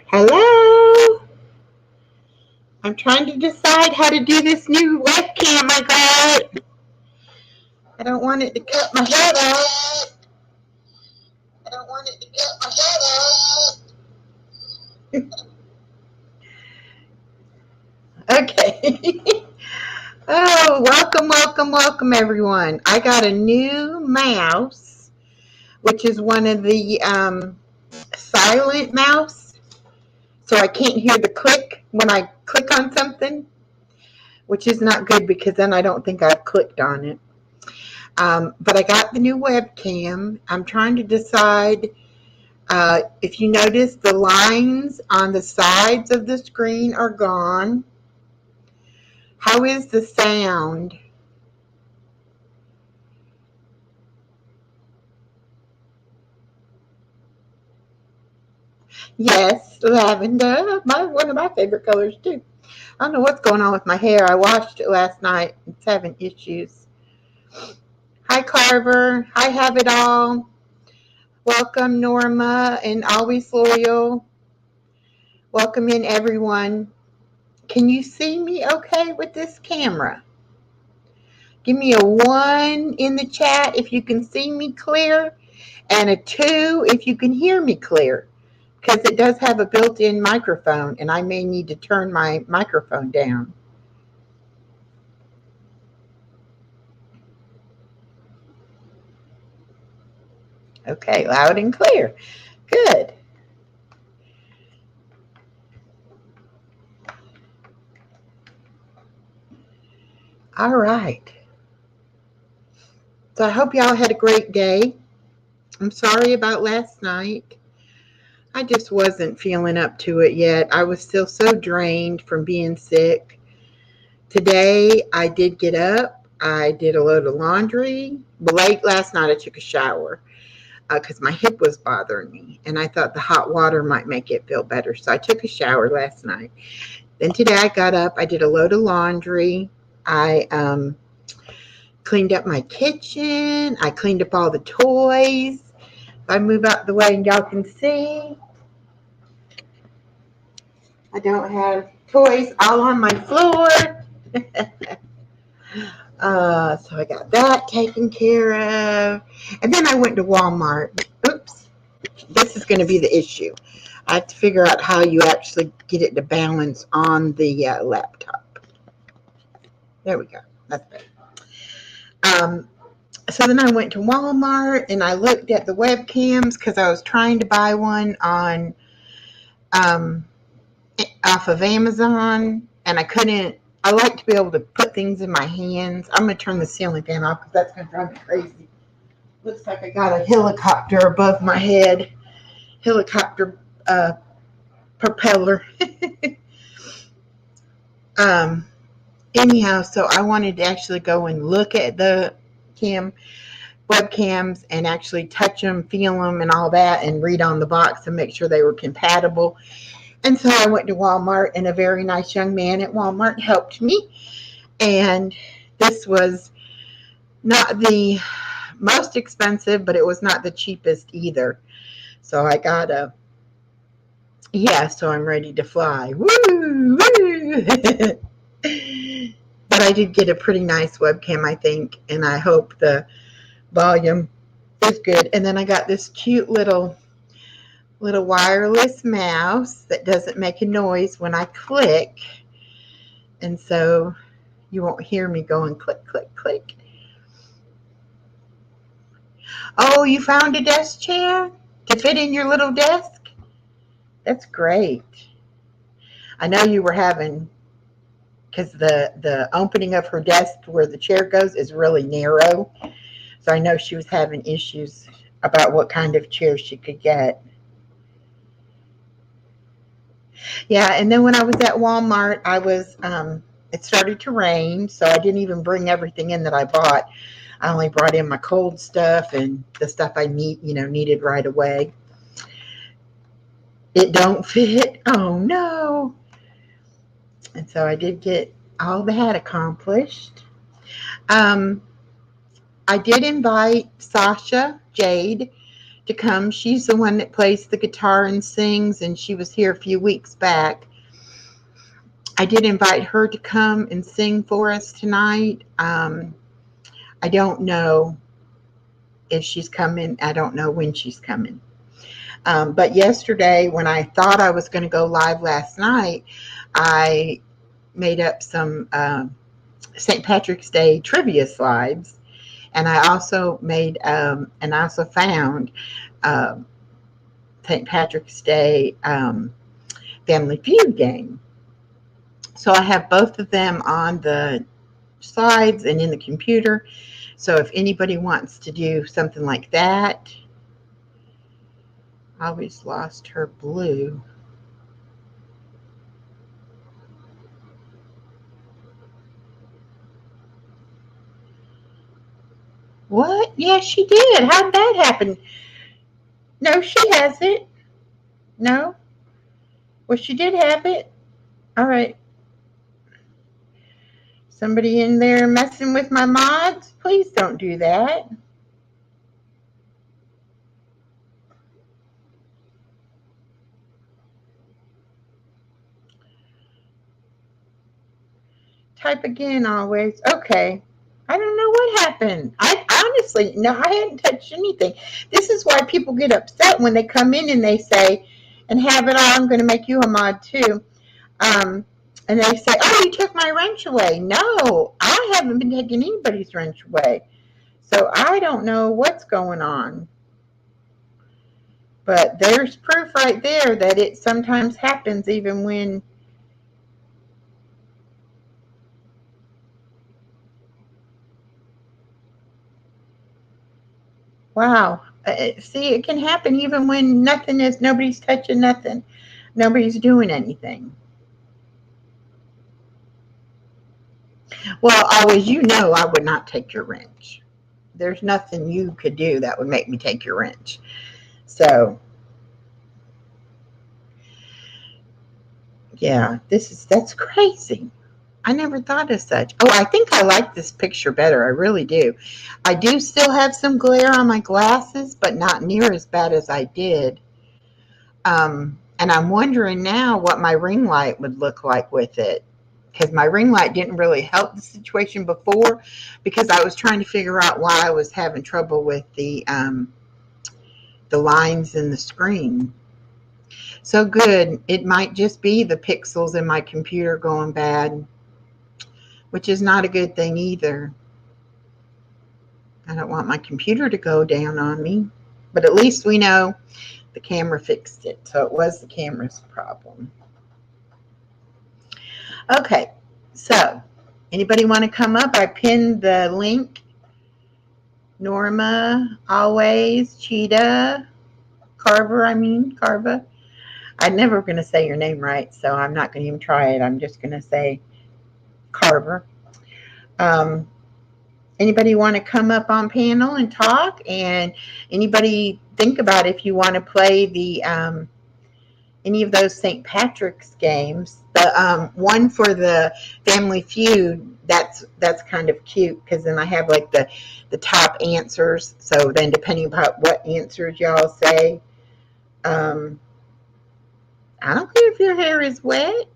Hello? I'm trying to decide how to do this new webcam I got. I don't want it to cut my head off. I don't want it to cut my head off. Okay. Oh, welcome, welcome, welcome, everyone. I got a new mouse, which is one of the silent mouse. So I can't hear the click when I click on something, which is not good because then I don't think I've clicked on it. But I got the new webcam. I'm trying to decide if you notice the lines on the sides of the screen are gone. How is the sound? Yes, lavender. One of my favorite colors too. I don't know what's going on with my hair. I washed it last night. It's having issues. Hi, Carver. Hi, Have It All. Welcome, Norma and Always Loyal. Welcome in, everyone. Can you see me okay with this camera? Give me a 1 in the chat if you can see me clear, and a 2 if you can hear me clear, because it does have a built-in microphone, and I may need to turn my microphone down. Okay, loud and clear. Good. All right. So I hope y'all had a great day. I'm sorry about last night. I just wasn't feeling up to it yet. I was still so drained from being sick. Today, I did get up. I did a load of laundry. But late last night, I took a shower because my hip was bothering me. And I thought the hot water might make it feel better. So I took a shower last night. Then today, I got up. I did a load of laundry. I cleaned up my kitchen. I cleaned up all the toys. If I move out the way and y'all can see, I don't have toys all on my floor. So I got that taken care of. And then I went to Walmart. Oops. This is going to be the issue. I have to figure out how you actually get it to balance on the laptop. There we go. That's better. So then I went to Walmart and I looked at the webcams because I was trying to buy one on off of Amazon, and I couldn't. I like to be able to put things in my hands. I'm going to turn the ceiling fan off because that's going to drive me crazy. Looks like I got a helicopter above my head. Helicopter propeller. Anyhow, so I wanted to actually go and look at the webcams and actually touch them, feel them, and all that, and read on the box and make sure they were compatible. And so I went to Walmart, and a very nice young man at Walmart helped me. And this was not the most expensive, but it was not the cheapest either. So I got so I'm ready to fly. Woo! Woo! But I did get a pretty nice webcam, I think, and I hope the volume is good. And then I got this cute little wireless mouse that doesn't make a noise when I click. And so you won't hear me going click, click, click. Oh, you found a desk chair to fit in your little desk? That's great. I know you were having, because the opening of her desk where the chair goes is really narrow. So I know she was having issues about what kind of chair she could get. Yeah, and then when I was at Walmart, it started to rain, so I didn't even bring everything in that I bought. I only brought in my cold stuff and the stuff I needed right away. It don't fit. Oh no. And so I did get all that accomplished. Um, I did invite Sasha Jade to come. She's the one that plays the guitar and sings, and she was here a few weeks back. I did invite her to come and sing for us tonight. I don't know if she's coming. I don't know when she's coming. But yesterday, when I thought I was going to go live last night, I made up some St. Patrick's Day trivia slides, and I also made and I also found uh, St. Patrick's Day Family Feud game. So I have both of them on the slides and in the computer. So if anybody wants to do something like that, I always lost her blue. What? Yeah, she did. How did that happen? No, she hasn't. No. Well, she did have it. All right. Somebody in there messing with my mods? Please don't do that. Type again always. Okay. I don't know what happened. I honestly, no, I hadn't touched anything. This is why people get upset when they come in and they say, and have it all, I'm going to make you a mod too. And they say, oh, you took my wrench away. No, I haven't been taking anybody's wrench away. So I don't know what's going on. But there's proof right there that it sometimes happens even when. Wow. See, it can happen even when nobody's touching nothing. Nobody's doing anything. Well, always, I would not take your wrench. There's nothing you could do that would make me take your wrench. So, yeah, that's crazy. I never thought of such. Oh, I think I like this picture better. I really do. I do still have some glare on my glasses, but not near as bad as I did. And I'm wondering now what my ring light would look like with it. Because my ring light didn't really help the situation before, because I was trying to figure out why I was having trouble with the lines in the screen. So good. It might just be the pixels in my computer going bad, which is not a good thing either. I don't want my computer to go down on me. But at least we know the camera fixed it. So it was the camera's problem. Okay, so anybody want to come up? I pinned the link. Norma, always, Cheetah, Carva. I'm never going to say your name right, so I'm not going to even try it. I'm just going to say Carver. Anybody want to come up on panel and talk? And anybody think about if you want to play the any of those St. Patrick's games. The one for the Family Feud, that's kind of cute, because then I have like the top answers. So then depending upon what answers y'all say, I don't care if your hair is wet.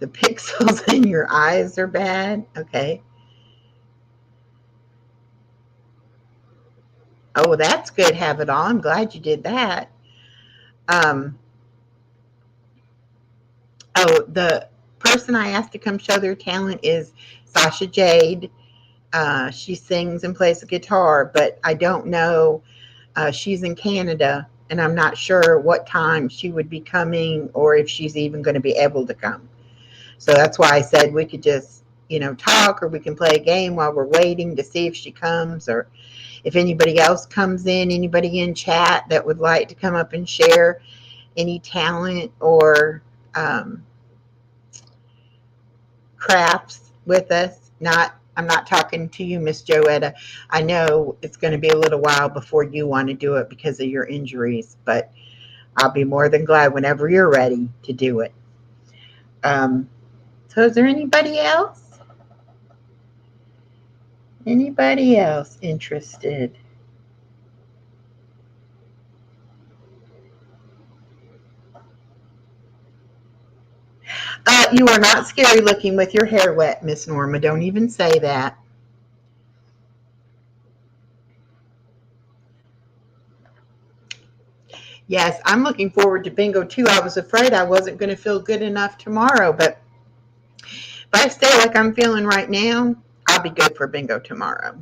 The pixels in your eyes are bad. Okay. Oh, that's good. Have it all. I'm glad you did that. Um, the person I asked to come show their talent is Sasha Jade. She sings and plays the guitar, but I don't know. She's in Canada, and I'm not sure what time she would be coming or if she's even going to be able to come. So that's why I said we could just, talk, or we can play a game while we're waiting to see if she comes, or if anybody else comes in, anybody in chat that would like to come up and share any talent or crafts with us. I'm not talking to you, Miss Joetta. I know it's going to be a little while before you want to do it because of your injuries, but I'll be more than glad whenever you're ready to do it. So is there anybody else? Anybody else interested? You are not scary looking with your hair wet, Miss Norma. Don't even say that. Yes, I'm looking forward to bingo too. I was afraid I wasn't going to feel good enough tomorrow, but if I stay like I'm feeling right now, I'll be good for bingo tomorrow.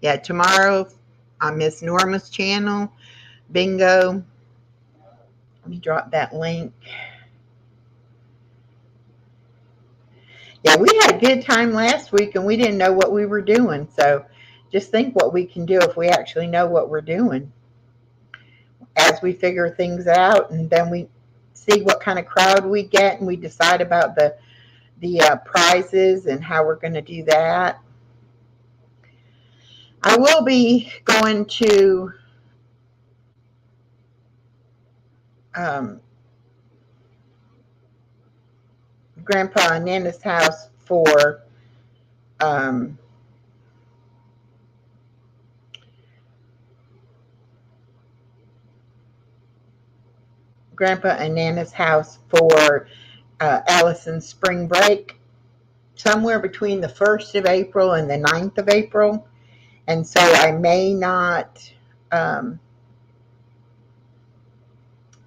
Yeah, tomorrow on Miss Norma's channel, bingo. Let me drop that link. Yeah, we had a good time last week and we didn't know what we were doing. So just think what we can do if we actually know what we're doing as we figure things out, and then we see what kind of crowd we get and we decide about the prizes and how we're going to do that. I will be going to um, Grandpa and Nana's house for um, Grandpa and Nana's house for Allison's spring break, somewhere between the 1st of April and the 9th of April. And so um,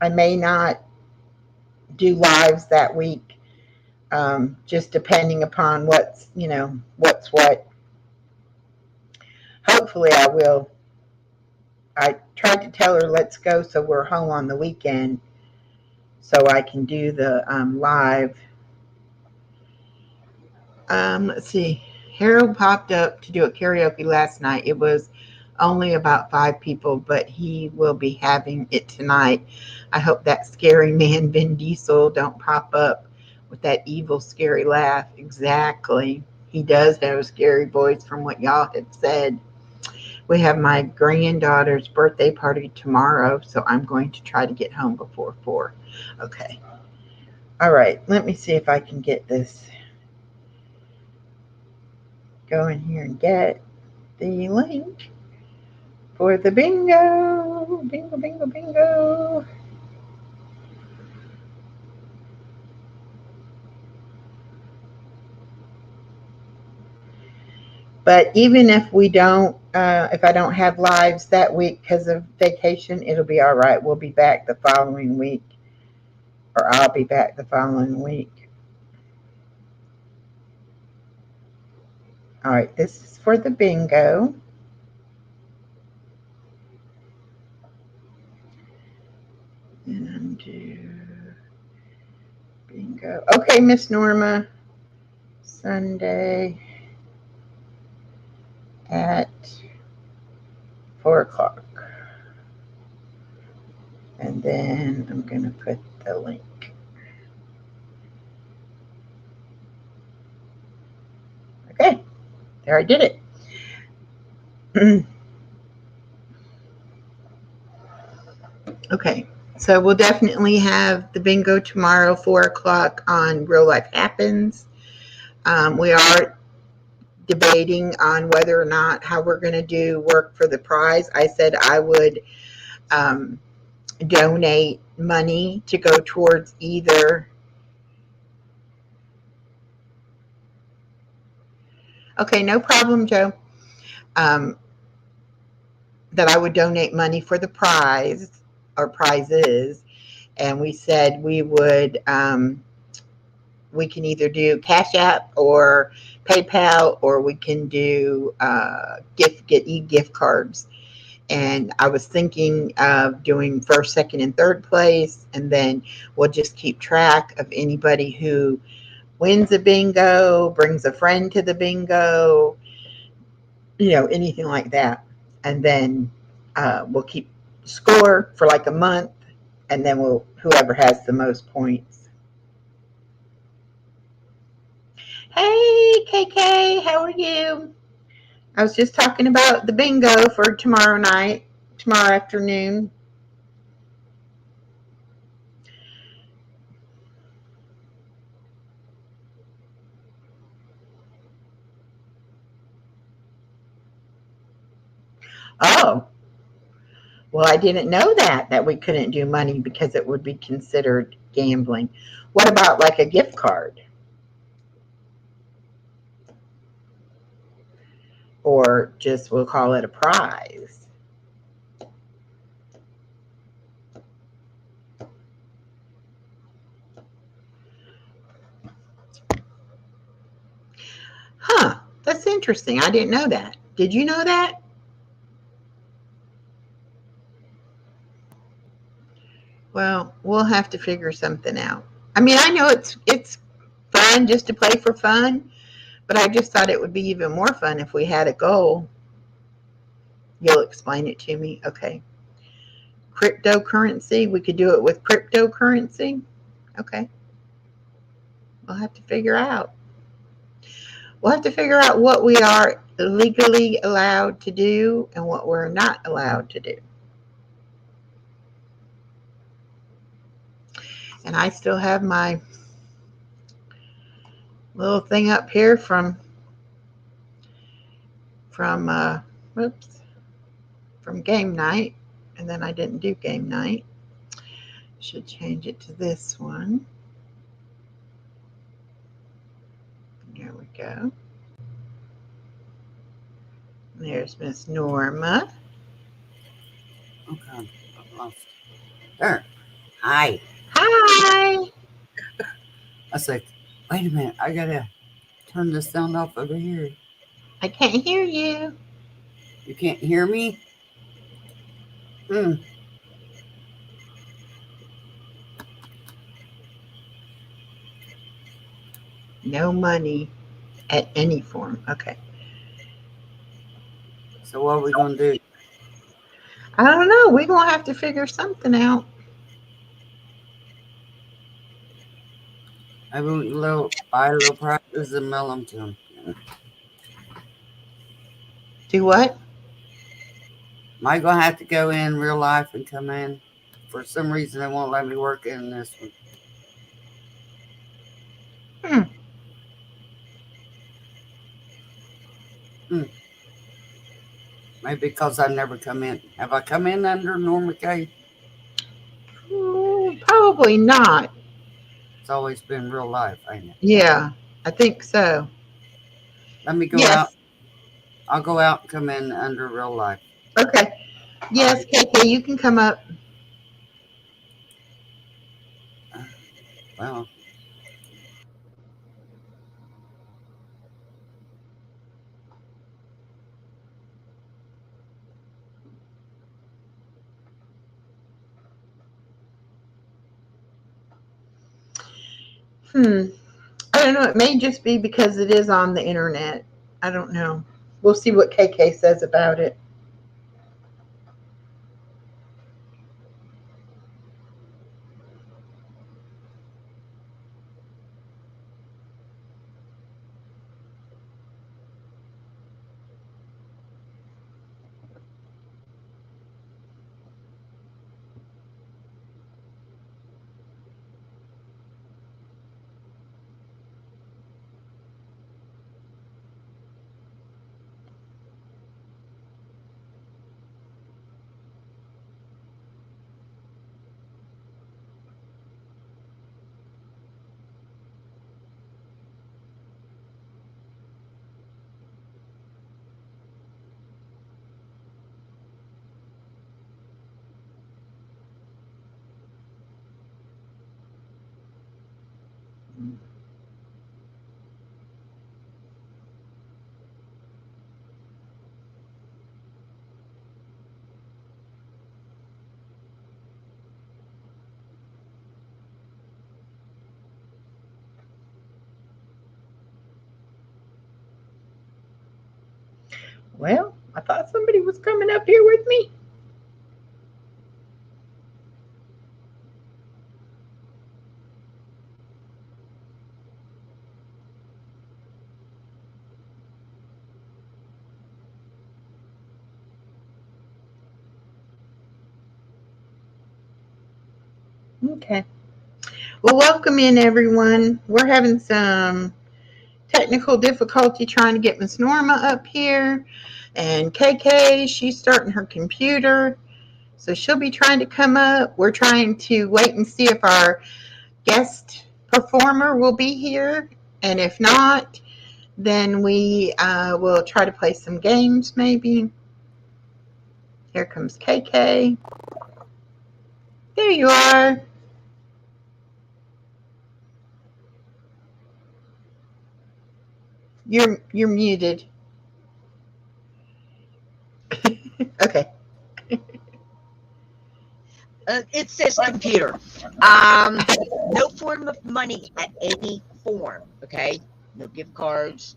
I may not do lives that week, just depending upon what's what. Hopefully I will. I tried to tell her let's go so we're home on the weekend so I can do the live. Let's see. Harold popped up to do a karaoke last night. It was only about 5 people, but he will be having it tonight. I hope that scary man Vin Diesel don't pop up with that evil scary laugh. Exactly. He does have a scary voice from what y'all have said. We have my granddaughter's birthday party tomorrow, so I'm going to try to get home before 4. Okay. All right. Let me see if I can get this. Go in here and get the link for the bingo. Bingo, bingo, bingo. But even if if I don't have lives that week because of vacation, it'll be all right. We'll be back the following week, or I'll be back the following week. All right, this is for the bingo. And do bingo. Okay, Miss Norma, Sunday at 4:00. And then I'm going to put the link. Okay, there I did it. Okay, so we'll definitely have the bingo tomorrow, 4:00 on Real Life Happens. We are debating on whether or not how we're going to do work for the prize. I said I would donate money to go towards either. Okay, no problem, Joe. That I would donate money for the prize or prizes, and we said we can either do Cash App or PayPal, or we can do gift cards. And I was thinking of doing first, second, and third place, and then we'll just keep track of anybody who wins a bingo, brings a friend to the bingo, anything like that. And then we'll keep score for like a month, and then whoever has the most points. Hey, KK, how are you? I was just talking about the bingo for tomorrow afternoon. Oh, well, I didn't know that we couldn't do money because it would be considered gambling. What about like a gift card? Or just we'll call it a prize? Huh, that's interesting. I didn't know that. Did you know that? Well, we'll have to figure something out. I mean, I know it's fun just to play for fun, but I just thought it would be even more fun if we had a goal. You'll explain it to me. Okay. Cryptocurrency. We could do it with cryptocurrency. Okay. We'll have to figure out. We'll have to figure out what we are legally allowed to do and what we're not allowed to do. And I still have my little thing up here from oops, from game night, and then I didn't do game night. Should change it to this one. There we go. There's Miss Norma. Okay, I lost. There. Hi. Hi. I was like, wait a minute, I gotta turn the sound off over here. I can't hear you. You can't hear me? Hmm. No money at any form. Okay. So what are we gonna do? I don't know. We're going to have to figure something out. Maybe we can buy a little practice and mail them to them. Do what? Am I gonna have to go in real life and come in? For some reason, they won't let me work in this one. Hmm. Hmm. Maybe because I never come in. Have I come in under Norma K? Probably not. It's always been real life, ain't it? Yeah, I think so. Let me go out. Yes. I'll go out and come in under real life. Okay. All Yes, right. KK, you can come up. Well, Hmm. I don't know. It may just be because it is on the internet. I don't know. We'll see what KK says about it. Well, I thought somebody was coming up here with me. Okay. Well, welcome in, everyone. We're having some technical difficulty trying to get Miss Norma up here. And KK, she's starting her computer. So she'll be trying to come up. We're trying to wait and see if our guest performer will be here. And if not, then we will try to play some games maybe. Here comes KK. There you are. You're muted. Okay. It says computer. No form of money at any form. Okay, no gift cards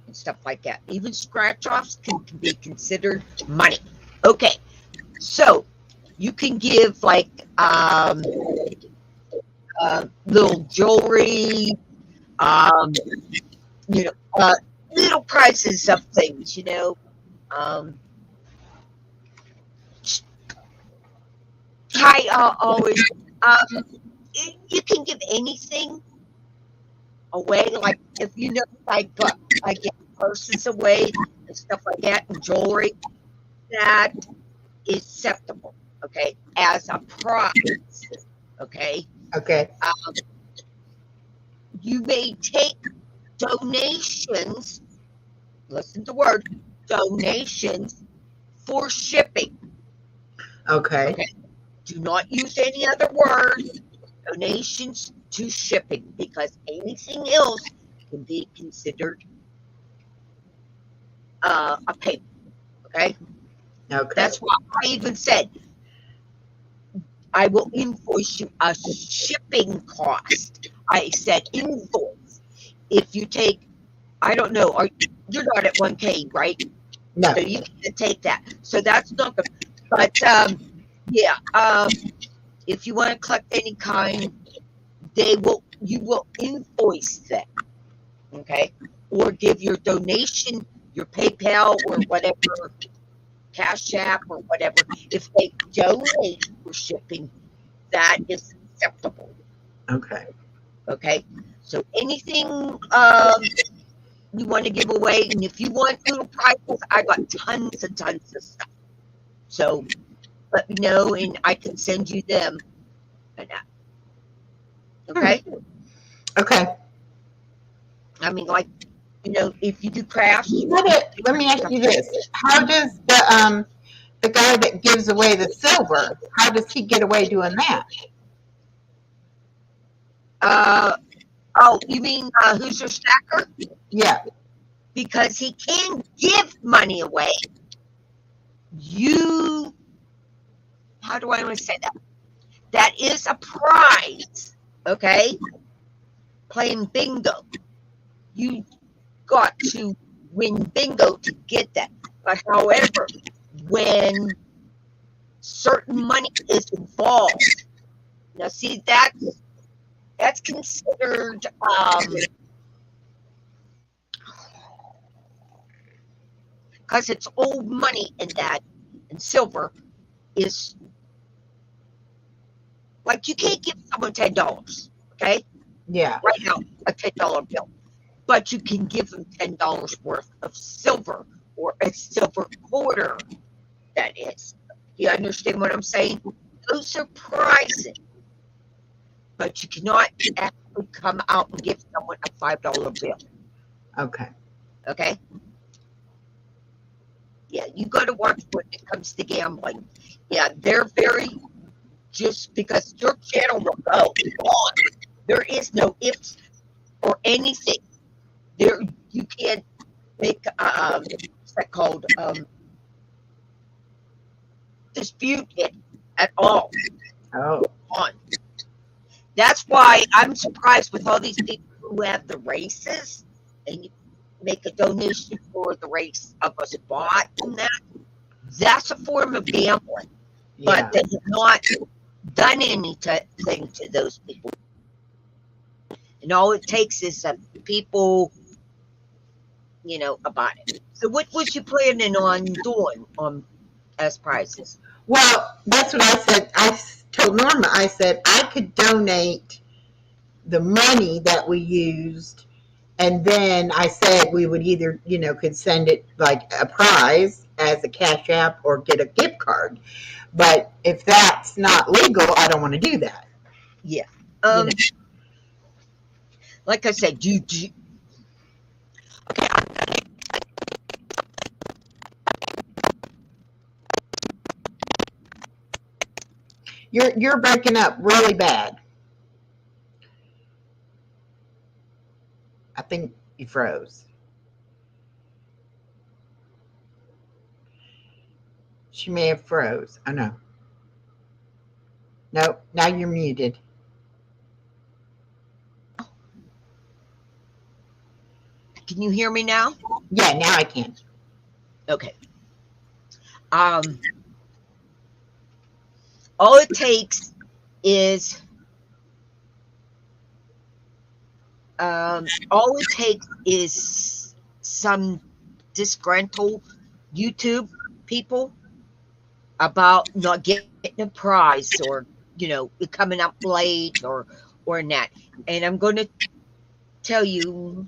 and stuff like that. Even scratch offs can be considered money. Okay, so you can give like little jewelry, little prices of things. I always you can give anything away. Like if I get purses away and stuff like that, and jewelry that is acceptable. Okay, as a prize. Okay. Okay. You may take donations. Listen to the word donations for shipping. Okay. Okay. Do not use any other word. Donations to shipping, because anything else can be considered a payment. Okay. Okay. That's why I even said I will invoice you a shipping cost. I said invoice. If you take, I don't know, you're not at 1K, right? No. So you can take that. So that's not good. But if you want to collect any kind, you will invoice them. Okay? Or give your donation, your PayPal or whatever, Cash App or whatever. If they donate for shipping, that is acceptable. Okay. Okay? So anything you want to give away, and if you want little prizes, I got tons and tons of stuff. So let me know, and I can send you them. Okay? Okay. I mean, like, if you do crafts. Let me ask you this. How does the guy that gives away the silver, how does he get away doing that? You mean who's your stacker? Yeah. Because he can give money away. How do I want to say that? That is a prize, okay? Playing bingo. You got to win bingo to get that. But however, when certain money is involved, now see, that's considered because it's old money, and silver is like, you can't give someone $10, okay? Yeah. Right now, a $10 bill, but you can give them $10 worth of silver, or a silver quarter. That is, you understand what I'm saying? Those are prizes, but you cannot actually come out and give someone a $5 bill. Okay. Okay. Yeah, you got to watch when it comes to gambling. Yeah, they're very, just because your channel will go on. There is no ifs or anything. There, you can't make what's that called? Dispute it at all. Oh. On. That's why I'm surprised with all these people who have the races, and you make a donation for the race of a spot, and that's a form of gambling. Yeah. But they have not done anything to those people. And all it takes is people, about it. So what was you planning on doing as prizes? Well, that's what I said. Told Norma, I said I could donate the money that we used, and then I said we would either, could send it like a prize as a Cash App or get a gift card. But if that's not legal, I don't want to do that. Yeah. You know. Like I said, okay, You're breaking up really bad. I think you froze. She may have froze. Oh no. Nope. Now you're muted. can you hear me now? Yeah, now I can. Okay. All it takes is some disgruntled YouTube people about not getting a prize, or coming up late, or not. And I'm going to tell you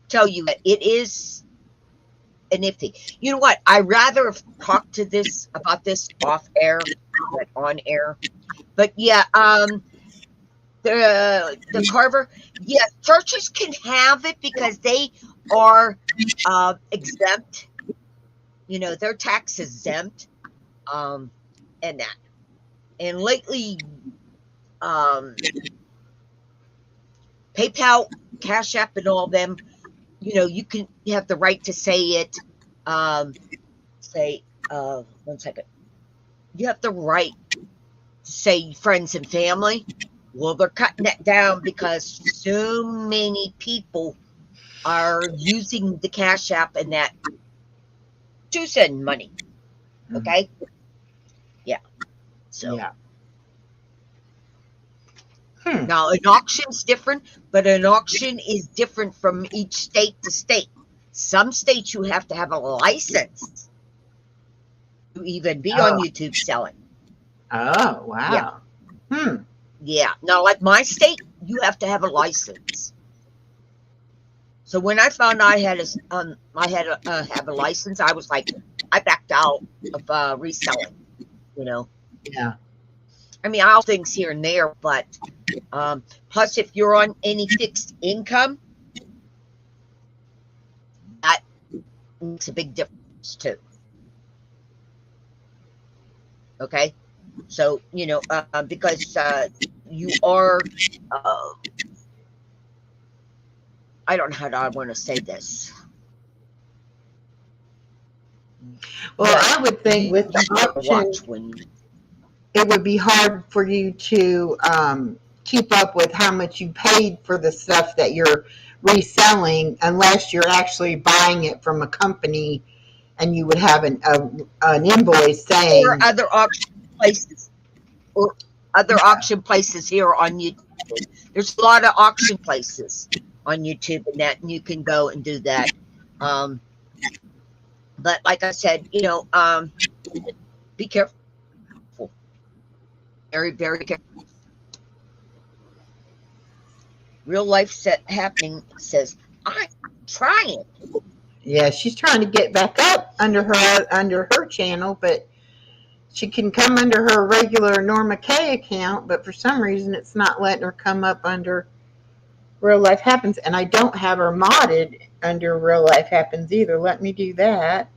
that it is an iffy. You know what? I'd rather have talked about this off air than on air. But yeah, the Carver, yeah, churches can have it because they are exempt. They're tax exempt, and that. And lately, PayPal, Cash App, and all them, you have the right to say it. One second. You have the right to say friends and family. Well, they're cutting that down because so many people are using the Cash App and that to send money. Okay? Yeah. So. Yeah. Now, an auction's different, but an auction is different from each state to state. Some states you have to have a license to even be on YouTube selling. Oh, wow. Yeah. Yeah. Now, like my state, you have to have a license. So when I found I had to have a license, I was like, I backed out of reselling. Yeah. I mean, I'll things here and there, but plus, if you're on any fixed income, that makes a big difference too. Okay, so because you are, I don't know how I want to say this. Well, I would think with the auction, it would be hard for you to keep up with how much you paid for the stuff that you're reselling, unless you're actually buying it from a company, and you would have an invoice saying. Or other auction places here on YouTube. There's a lot of auction places on YouTube and that, and you can go and do that. But like I said, be careful. Very, very careful. Real life happening says, I'm trying. Yeah, she's trying to get back up under her channel, but she can come under her regular Norma K account, but for some reason it's not letting her come up under Real Life Happens. And I don't have her modded under Real Life Happens either. Let me do that.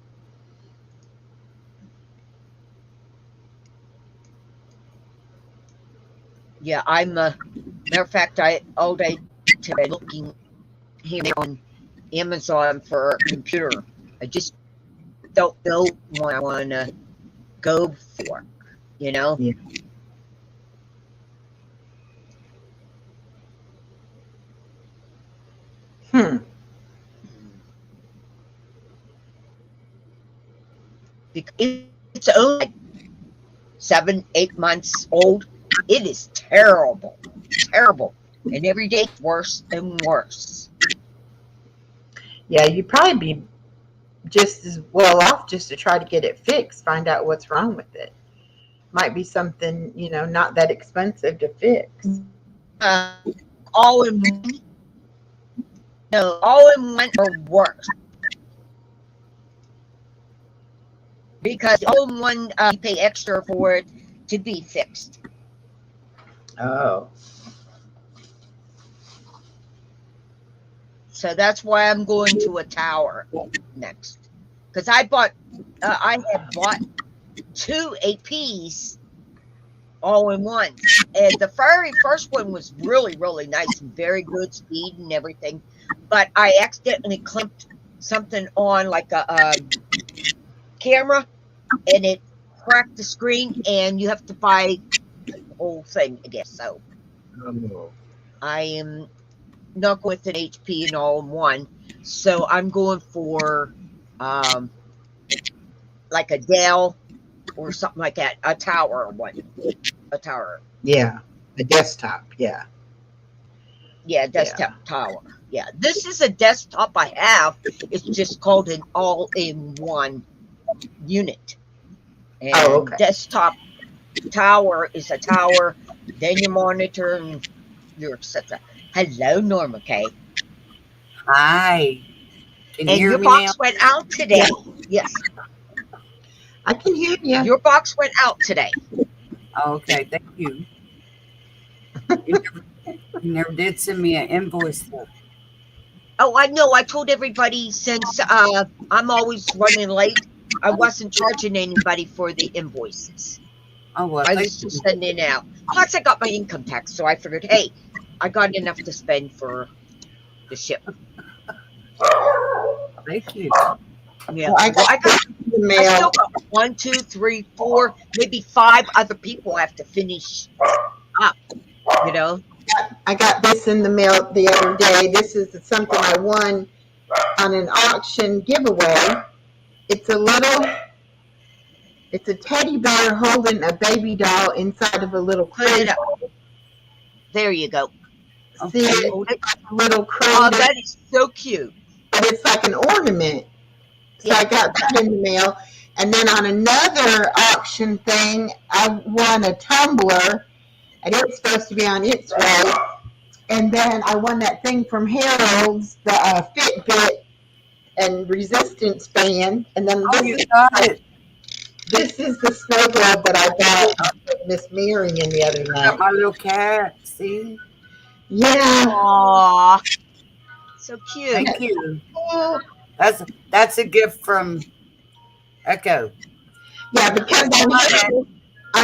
Yeah, I'm matter of fact, all day today looking here on Amazon for a computer. I just don't know what I want to go for, Yeah. Because it's only 7-8 months old. It is terrible, and every day it's worse and worse. Yeah, you'd probably be just as well off just to try to get it fixed, find out what's wrong with it. might be something, not that expensive to fix. All in one. No, all in one or worse. Because all in one, you pay extra for it to be fixed. Oh. So that's why I'm going to a tower next. Because I had bought 2 APs all in one. And the very first one was really, really nice and very good speed and everything. But I accidentally clamped something on like a camera and it cracked the screen and you have to buy the whole thing, I guess. So I am not going with an HP and all in one. So I'm going for like a Dell or something like that, a tower one. A tower. Yeah, a desktop. Yeah. Yeah, desktop tower. Yeah, this is a desktop I have. It's just called an all-in-one unit. And okay. desktop tower is a tower, then your monitor and your etc. Hello, Norma K. Hi. Can you And hear your me now? box went out today. Yes, I can hear you. your box went out today. Okay, thank you. You never did send me an invoice though. Oh, I know. I told everybody since I'm always running late, I wasn't charging anybody for the invoices. Oh well, I thank was just sending it out. Plus, I got my income tax, so I figured, hey, I got enough to spend for the ship. you. Yeah, Well, I well, I got. the I mail. still got 1, 2, 3, 4, maybe 5 other people I have to finish up. You know. I got this in the mail the other day. This is something I won on an auction giveaway. It's a teddy bear holding a baby doll inside of a little Put it crate. up. There you go. See it? Hold it. A little crate, Oh, that is so cute. but it's like an ornament. So Yeah. I got that in the mail. And then on another auction thing, I won a tumbler, and it's supposed to be on its way. And then I won that thing from Harold's, the Fitbit and resistance band. And then Oh, you got it. this is the snow globe that I bought Miss Marion the other I got night. my little cat. See? Yeah. Aw, so cute. Thank you. That's a gift from Echo. Yeah, because on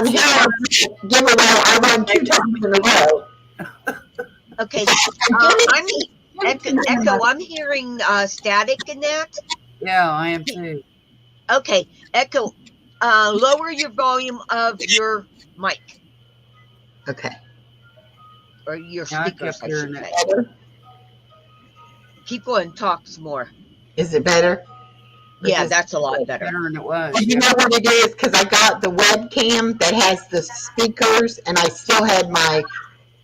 Harold's giveaway, I won 2 times in a row. Okay, And Echo, I'm hearing static in that. Yeah, I am too. Okay, Echo, lower your volume of your mic Okay. or your Yeah, I speakers, kept I hearing should it. say. Better? Keep going, talk some more. Is it better? Or Yeah, just- that's a lot better. Better than it was. You know what it is? Because I got the webcam that has the speakers, and I still had my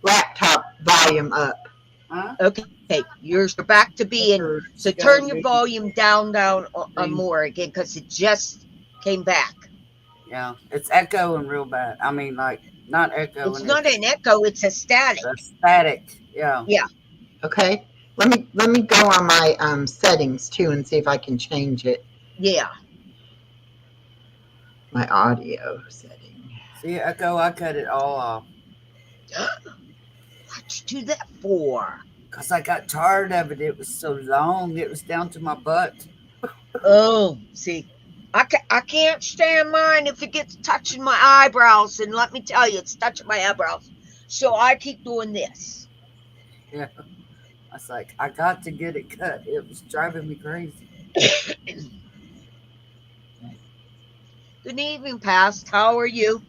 laptop volume up. Huh? Okay, you're back to being. So turn your volume down more again because it just came back. Yeah, it's echoing real bad. I mean, like, not echoing. It's not an echo; it's a static. a static. Yeah. Okay. Let me go on my settings too and see if I can change it. Yeah. My audio setting. See, Echo, I cut it all off. What'd you do that for? Because I got tired of it. It was so long. It was down to my butt. Oh, see, I can't stand mine if it gets touching my eyebrows. And let me tell you, it's touching my eyebrows. So I keep doing this. Yeah. I was like, I got to get it cut. It was driving me crazy. Good evening, Past. How are you?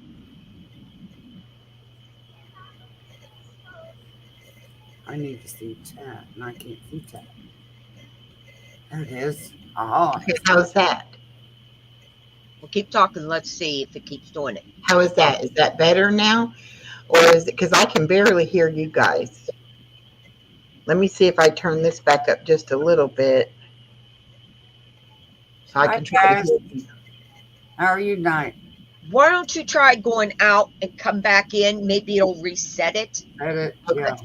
I need to see chat, and I can't see chat. There it is. Oh, Okay, how's that? We'll keep talking. Let's see if it keeps doing it. How is that? Is that better now? Or is it because I can barely hear you guys? Let me see if I turn this back up just a little bit. So I Hi, can try to guys. hear you. how are you tonight? Why don't you try going out and come back in? Maybe it'll reset it. Edit. Okay. Yeah.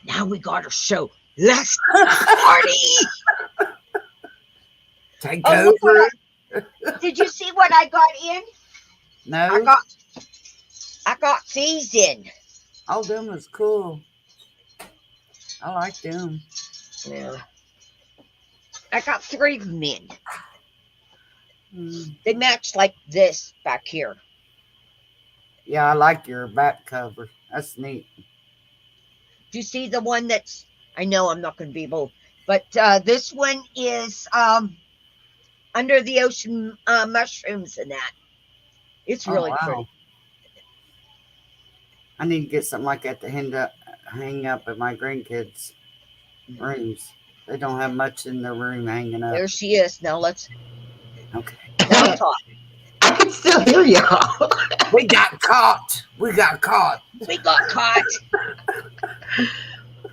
Now we got a show. Let's party. Take Oh, look over. what did you see what I got in? No. I got these in. Oh, them was cool. I like them. Yeah. I got 3 of them in. Mm. They match like this back here. Yeah, I like your back cover. That's neat. Do you see the one that's? I know I'm not going to be able, but this one is under the ocean mushrooms and that. It's really pretty. I need to get something like that to hang up at my grandkids' rooms. They don't have much in their room hanging up. There she is. Now let's. Okay. Now talk. I can still hear y'all. We got caught. We got caught. We got caught.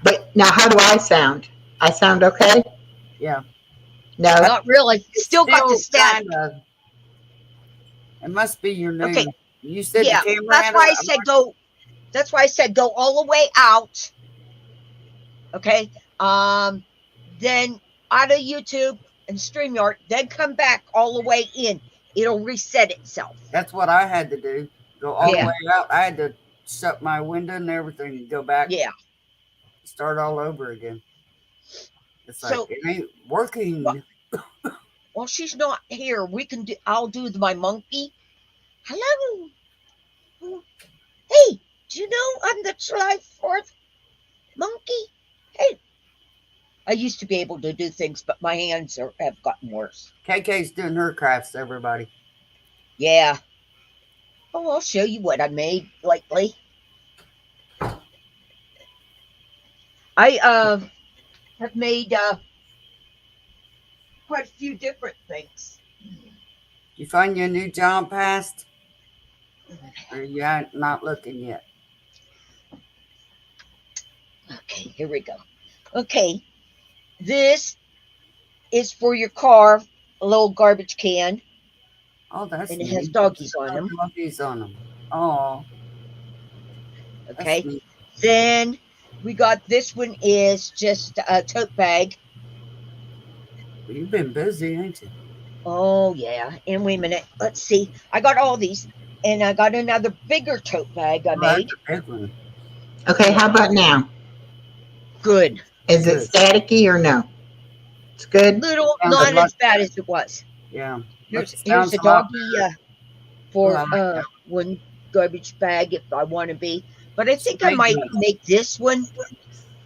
But now, how do I sound? I sound okay? Yeah. No. Not really. Still got the static. kinda- It must be your new. Okay. You said Yeah, the camera. that's had why a- I said go. That's why I said go all the way out. Okay. Then out of YouTube and StreamYard, then come back all the way in. It'll reset itself. That's what I had to do. Go all Yeah. the way out. I had to shut my window and everything and go back. Yeah. Start all over again. It's like So- it ain't working. Well- Well, she's not here. We can do. I'll do my monkey. Hello. Hey, do you know I'm the July 4th monkey? Hey. I used to be able to do things, but my hands have gotten worse. KK's doing her crafts, everybody. Yeah. Oh, I'll show you what I made lately. I have made quite a few different things. You find your new job passed? Or you ain't not looking yet? Okay, here we go. Okay, this is for your car, a little garbage can, Oh, that's and it neat. has doggies on them. Doggies on them. Oh, Okay, neat. then we got this one is just a tote bag. Well, you've been busy, ain't you? Oh yeah, and wait a minute, let's see. I got all these, and I got another bigger tote bag I made. That's a big one. Okay, how about now? Good. Is it Good. staticky or no? It's good? Little, Sounds not like- as bad as it was. Yeah. Here's Sounds a a lot doggy for Well, one garbage bag if I want to be. But I think I Big might one. make this one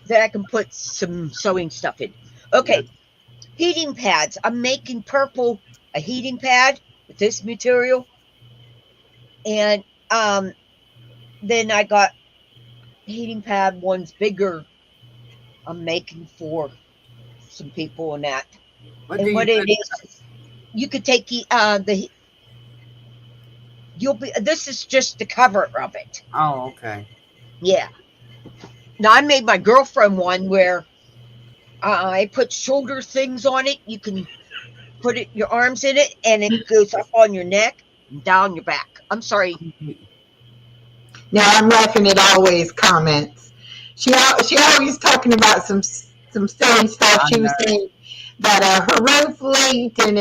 that I can put some sewing stuff in. Okay, heating pads. I'm making purple a heating pad with this material, and then I got heating pad ones bigger. I'm making for some people and that. What do And you what put- it is, you could take this is just the cover of it. Oh, okay. Yeah. Now I made my girlfriend one where I put shoulder things on it. You can put your arms in it, and it goes up on your neck and down your back. I'm sorry. Now I'm laughing at Always comments. She always talking about some silly stuff. She was saying that her roof leaked and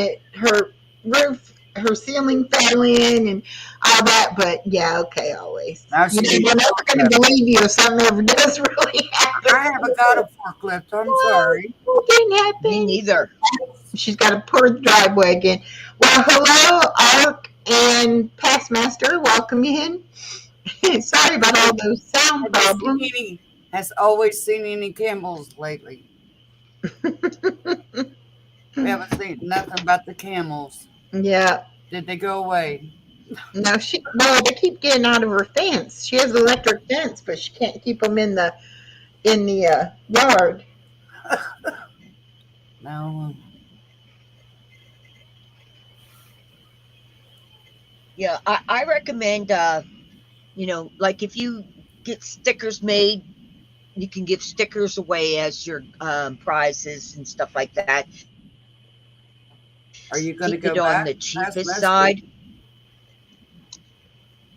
her ceiling fell in and all that. But yeah, okay, Always. Now You know, she we're never going to believe you if something ever does really happen. I haven't got a forklift. I'm sorry. It didn't Me happen. neither. She's got to pour the driveway again. Well, hello, Ark and Pastmaster. Welcome in. Sorry about all those sound problems. Has always seen any camels lately. We haven't seen nothing about the camels. Yeah. Did they go away? No, they keep getting out of her fence. She has electric fence, but she can't keep them in the yard. No. Yeah, I recommend, like if you get stickers made You can give stickers away as your prizes and stuff like that. Are you going to Keep go it on back the past cheapest Mesquite? side,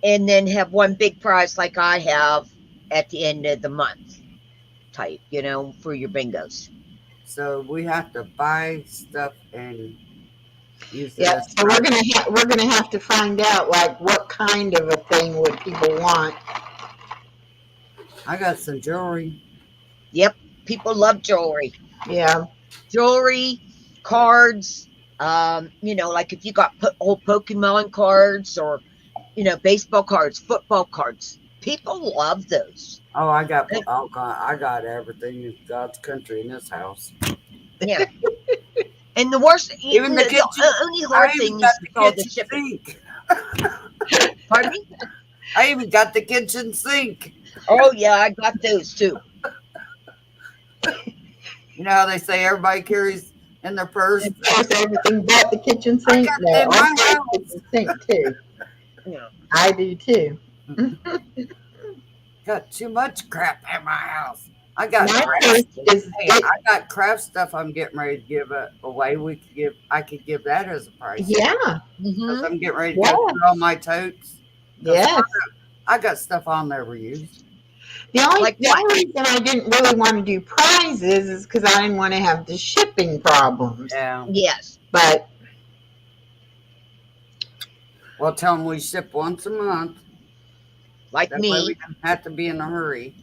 and then have one big prize like I have at the end of the month type, for your bingos. So we have to buy stuff and use it Yeah, as so we're gonna have to find out like what kind of a thing would people want. I got some jewelry. Yep, people love jewelry. Yeah, Jewelry, cards, like if you got old Pokemon cards or, baseball cards, football cards. People love those. Oh, I got everything in God's country in this house. Yeah. And the worst, Even the kitchen. the only hard I even thing got is all the kitchen shipping. sink. Pardon me? I even got the kitchen sink. Oh yeah, I got those too. You know how they say everybody carries in their purse? and there's everything but the kitchen sink. got No, that in my I house. got the kitchen sink too. Yeah. I do too. Got too much crap in my house. I got My craft. purse is Hey, I got craft stuff I'm getting ready to give away. I could give that as a prize. yeah, Because Mhm. I'm getting ready to Yeah. go through all my totes. yes. I got stuff I'll never use. The only Like what? reason I didn't really want to do prizes is because I didn't want to have the shipping problems. Yeah. Yes. But Well, tell them we ship once a month. Like That way we me. don't have to be in a hurry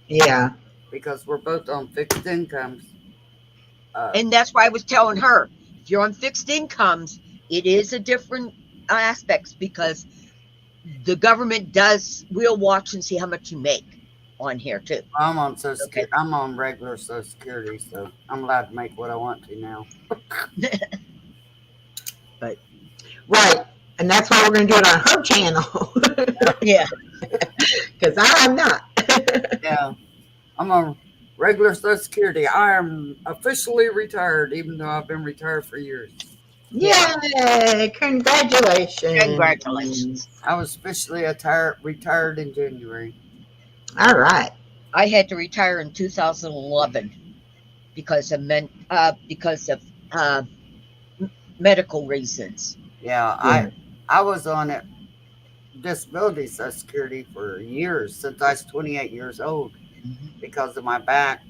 yeah, because we're both on fixed incomes. And that's why I was telling her, if you're on fixed incomes, it is a different aspects because the government will watch and see how much you make on here too. I'm on Social Okay. Security. I'm on regular Social Security, so I'm allowed to make what I want to now. right. And that's why we're going to do it on her channel. Yeah. Because I'm not. Yeah, I'm on regular Social Security. I am officially retired, even though I've been retired for years. Yay! Congratulations. Congratulations. I was officially retired in January. All right. I had to retire in 2011 because of medical reasons. Yeah, I was on it disability Social Security for years, since I was 28 years old, because of my back.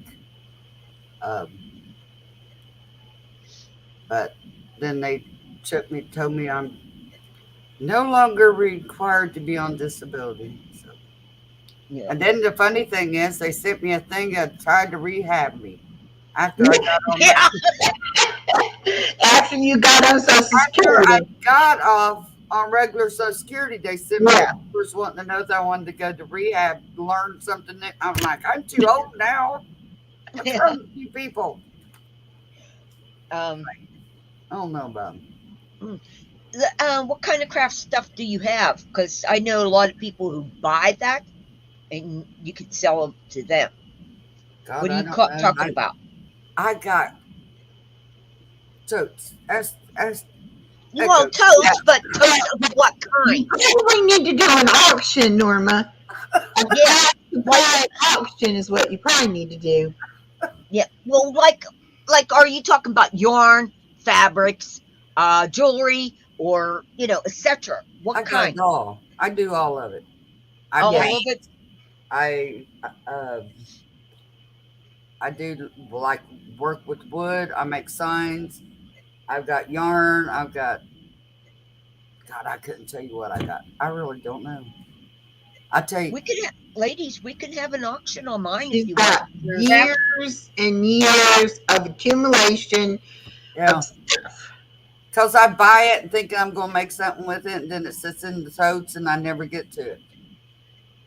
But then they told me I'm no longer required to be on disability. So. Yeah. And then the funny thing is, they sent me a thing that tried to rehab me after I got on. Yeah. After you got on Social After I Security. got off on regular Social Security, they sent me Yeah. papers wanting to know that I wanted to go to rehab, learn something. I'm like, I'm too old now. What's wrong with you people? I don't know about them. What kind of craft stuff do you have? Because I know a lot of people who buy that, and you could sell them to them. God, What are I you don't know. talking about? I got totes. Well, totes, but totes of what kind? We need to do an auction, Norma. Yeah, Supply auction is what you probably need to do. yeah. Well, like, are you talking about yarn, fabrics, jewelry, or etc.? What I got kind? it all. I do all of it. All I of it. I do like work with wood. I make signs. I've got yarn. I've got. God, I couldn't tell you what I got. I really don't know. I tell you, We could, ladies, we can have an auction on mine if You've you got want. years and years of accumulation yeah, of stuff. because I buy it and think I'm going to make something with it, and then it sits in the totes, and I never get to it.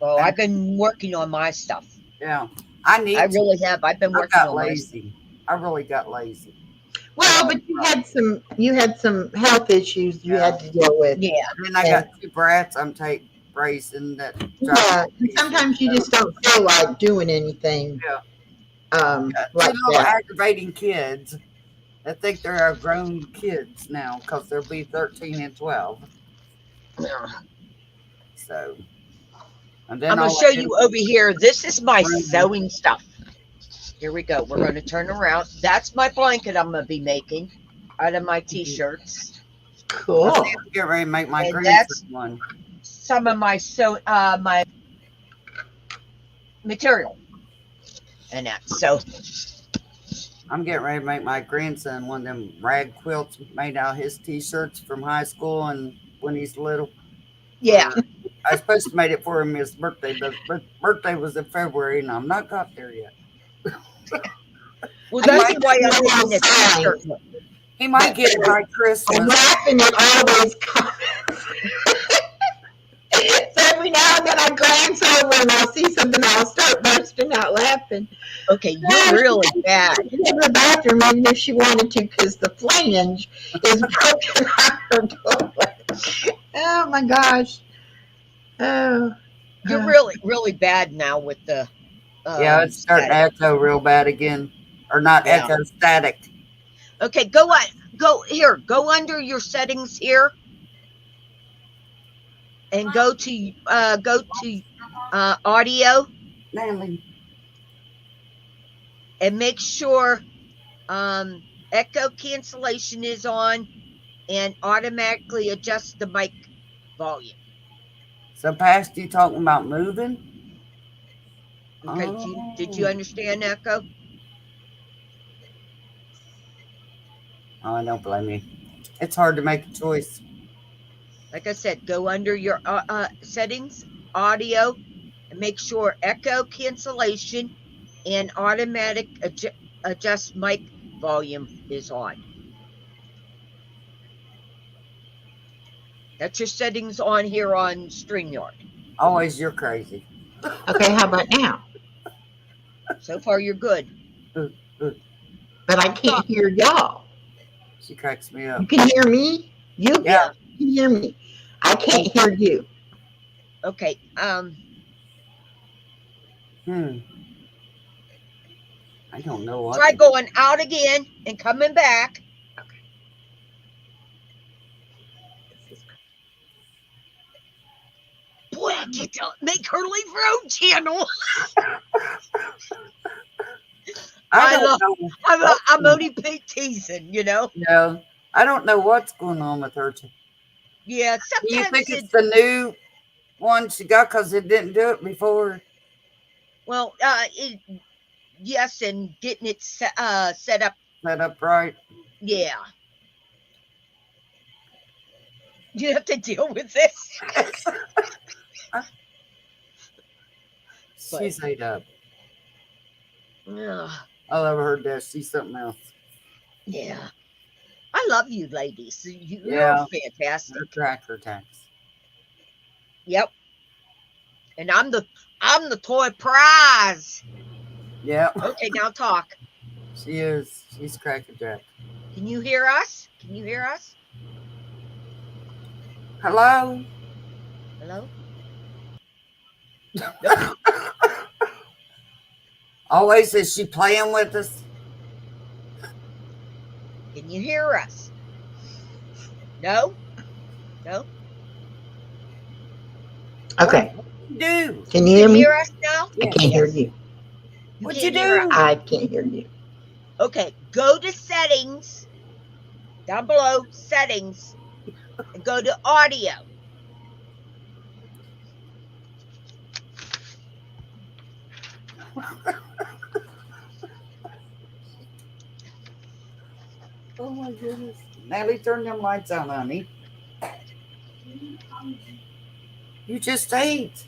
Oh, I've been working on my stuff. Yeah, I need. I to. really have. I've been I working got on my stuff. lazy. I really got lazy. Well, but you had some health issues you had to deal with. Yeah. And then I got two brats I'm raising that. Yeah, and sometimes you just don't feel like doing anything. Yeah. Like Two little that. aggravating kids that think they're our grown kids now because they'll be 13 and 12. So, and then I'm going all to show I do- you over here. This is my Right. sewing stuff. Here we go. We're going to turn around. That's my blanket I'm going to be making out of my t-shirts. Cool. I think I'm getting ready to make my And grandson that's- one. Some of my my material and that. So I'm getting ready to make my grandson one of them rag quilts made out of his t-shirts from high school and when he's little. yeah. I was supposed to make it for him his birthday, but his birthday was in February and I'm not got there yet. Well, I that's might why just I'm go making the outside. t-shirt. He might get it by I'm Christmas. laughing at all those comments. So every now and then I glance over and I'll see something, I'll start bursting out laughing. Okay, you're really bad. She went to the bathroom even if she wanted to because the flange is broken on her toilet. Oh my gosh. Oh. You're really, really bad now with the. Yeah, it's starting to echo real bad again. Or not Yeah. echo, static. Okay, go on. Go here. Go under your settings here, and go to audio, Natalie. and make sure echo cancellation is on, and automatically adjust the mic volume. So past you talking about moving? Okay, did you understand, Echo? Oh, I don't blame you. It's hard to make a choice. Like I said, go under your settings, audio, and make sure echo cancellation and automatic adjust mic volume is on. That's your settings on here on StreamYard. Always you're crazy. Okay, how about now? So far, you're good. But I can't hear y'all. She cracks me up. You can hear me? You Yeah. can hear me. I can't hear you. Okay. I don't know what. Try going out again and coming back. Boy, I can't tell. Make her leave her own channel. I I don't know. I'm only teasing, you know. No, I don't know what's going on with her. Yeah, Do you sometimes think it's the new one she got because it didn't do it before? well, yes, and getting it set up. Set up right? Yeah. You have to deal with this. She's ate up. Ugh, I never heard that. She's something else. yeah. I love you, ladies. You're Yeah. fantastic. Her cracker tax. Yep. And I'm the toy prize. Yeah, Okay, now talk. she is. She's cracker jack. Can you hear us? Can you hear us? Hello? Hello? Always is she playing with us? Can you hear us? No? No? Okay. Do. Can you hear Can me? you hear us now? I can't hear you. What'd can't you hear do? us. I can't hear you. Okay, go to settings, down below, settings, and go to audio. Oh my goodness. Natalie, turn them lights on, honey. You just ate.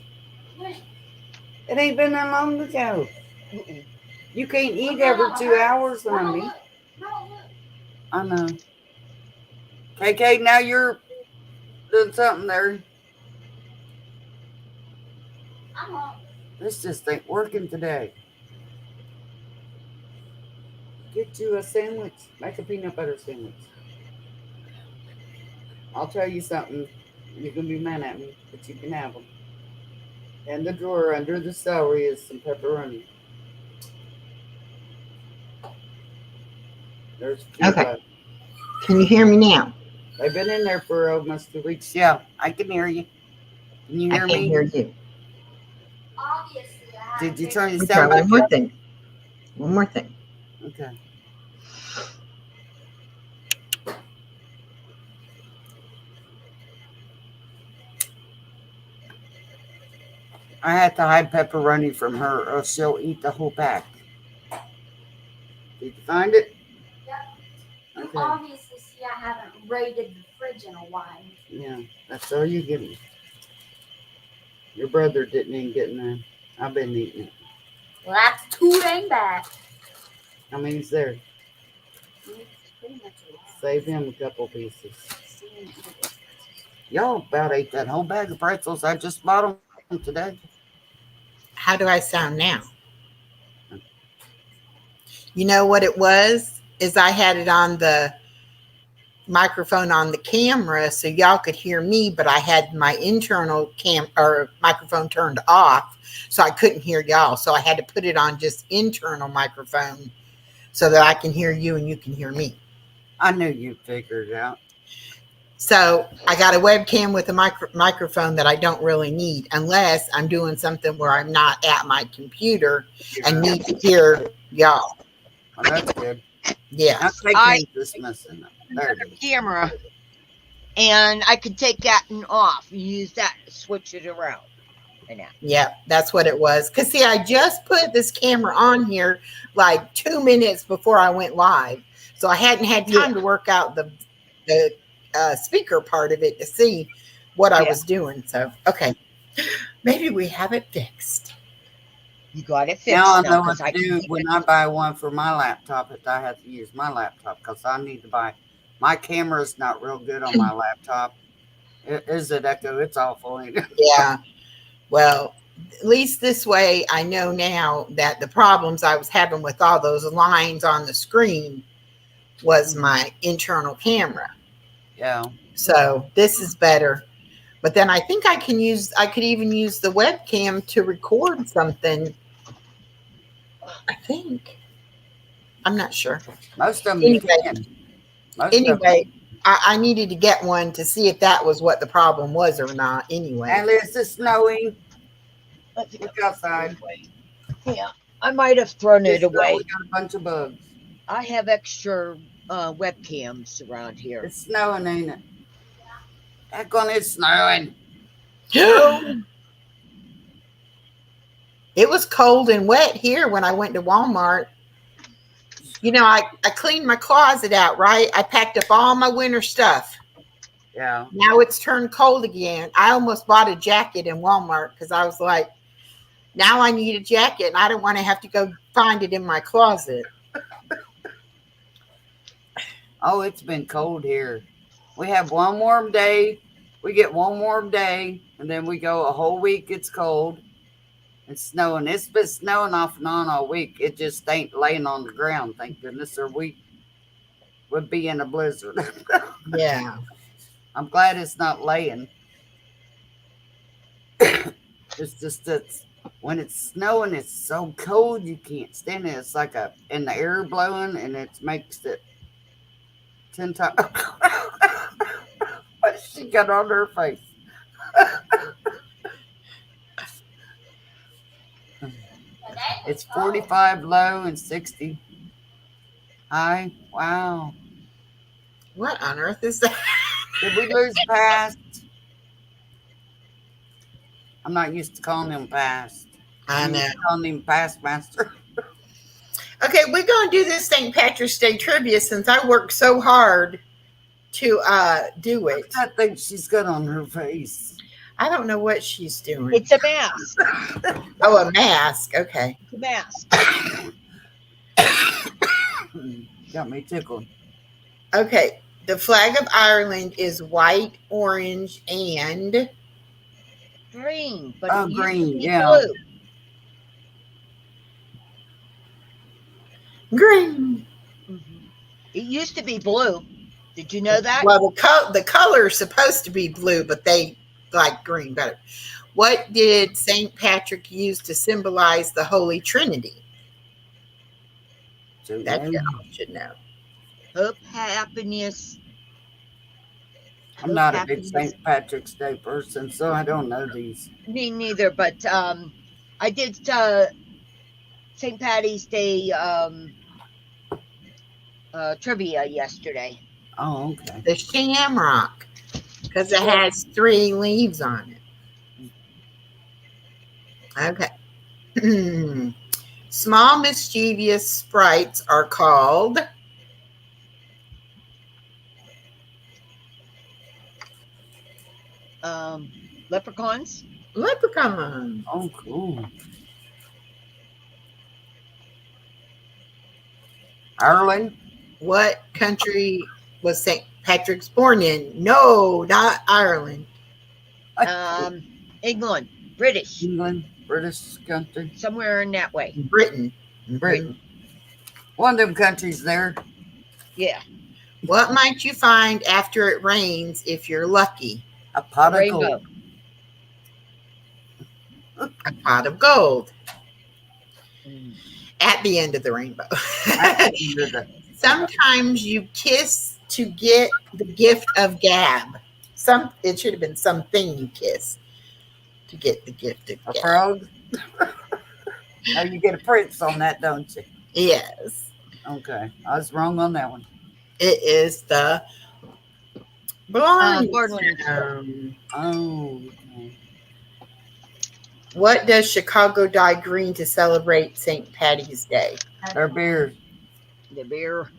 It ain't been that long ago. You can't eat every 2 hours, honey. I know. KK, now you're doing something there. This just ain't working today. Get you a sandwich. Make a peanut butter sandwich. I'll tell you something. You're going to be mad at me, but you can have them. In the drawer under the celery is some pepperoni. There's a few Okay. left. Can you hear me now? They've been in there for almost 2 weeks. Yeah, I can hear you. Can you I hear can't me? hear you. Did you turn your Let me try sound one back more up? thing. One more thing. Okay. I had to hide pepperoni from her, or she'll eat the whole pack. Did you find it? You Okay. obviously see I haven't raided the fridge in a while. Yeah, that's all you give me. Your brother didn't even get none. I've been eating it. Well, that's too dang bad. How many's there? It's pretty much a lot. Save him a couple pieces. See him eat it. Y'all about ate that whole bag of pretzels. I just bought them today. How do I sound now? You know what it was? Is I had it on the microphone on the camera so y'all could hear me, but I had my internal microphone turned off, so I couldn't hear y'all. So I had to put it on just internal microphone so that I can hear you and you can hear me. I knew you'd figure it out. So I got a webcam with a microphone that I don't really need unless I'm doing something where I'm not at my computer and need to hear y'all. Oh, that's good. Yeah. Now take I- me this missing. There it is. Camera, and I could take that and off and use that to switch it around. And that. Yeah, that's what it was. Because, see, I just put this camera on here like 2 minutes before I went live. So I hadn't had time to work out the speaker part of it to see what I was doing. So, okay. Maybe we have it fixed. You got it fixed Now I know 'cause what to do when I buy one for my laptop. I have to use my laptop because I need to buy. My camera's not real good on my laptop. Is it Echo? It's awful. Ain't it? Yeah. Well, at least this way I know now that the problems I was having with all those lines on the screen was my internal camera. Yeah. So this is better. But then I think I could even use the webcam to record something. I think. I'm not sure. Most of them Anyway. you can. Most of them. Anyway, I needed to get one to see if that was what the problem was or not. Anyway. Alice, it's snowing. Let's go. Look outside. Yeah, I might have thrown it It's snowing. away. We got a bunch of bugs. I have extra webcams around here. It's snowing, ain't it? Heck, it's snowing. It was cold and wet here when I went to Walmart. You know, I cleaned my closet out, right? I packed up all my winter stuff. Yeah. Now it's turned cold again. I almost bought a jacket in Walmart because I was like, now I need a jacket and I don't want to have to go find it in my closet. Oh, it's been cold here. We have one warm day. We get one warm day, and then we go a whole week. It's cold. It's snowing. It's been snowing off and on all week. It just ain't laying on the ground, thank goodness, or we would be in a blizzard. Yeah. I'm glad it's not laying. It's just that when it's snowing, it's so cold you can't stand it. It's like in the air blowing, and it makes it 10 times. What she got on her face? It's 45 low and 60 high. Wow. What on earth is that? Did we lose past? I'm not used to calling him past. I know. Calling him past master. Okay, we're going to do this St. Patrick's Day trivia since I worked so hard to do it. I think she's got on her face. I don't know what she's doing. It's a mask. Oh, a mask. Okay. It's a mask. Got me tickled. Okay. The flag of Ireland is white, orange, and Green, but Oh, it used to green, be yeah. blue. green. It used to be blue. Did you know that? Well, the color is supposed to be blue, but they like green better. What did St. Patrick use to symbolize the Holy Trinity? That y'all should know. Hope, happiness. I'm not a big St. Patrick's Day person, so I don't know these. Me neither, but I did St. Patty's Day trivia yesterday. Oh, okay. The shamrock, because it has 3 leaves on it. Okay. Small mischievous sprites are called Leprechauns. leprechauns. Oh, cool. Ireland. What country was St. Patrick's born in? No, not Ireland. England, British, England, British country, somewhere in that way. Britain. Britain. One of them countries there. Yeah, What might you find after it rains if you're lucky? A pot of rainbow. gold. A pot of gold Mm. at the end of the rainbow. You're the- Sometimes you kiss to get the gift of gab. It should have been something you kiss to get the gift of a gab. frog. Oh, you get a prince on that, don't you? Yes, Okay, I was wrong on that one. it is the barn Barnley. stone. Oh, okay. What does Chicago dye green to celebrate St. Patty's Day? Their beer. The beer.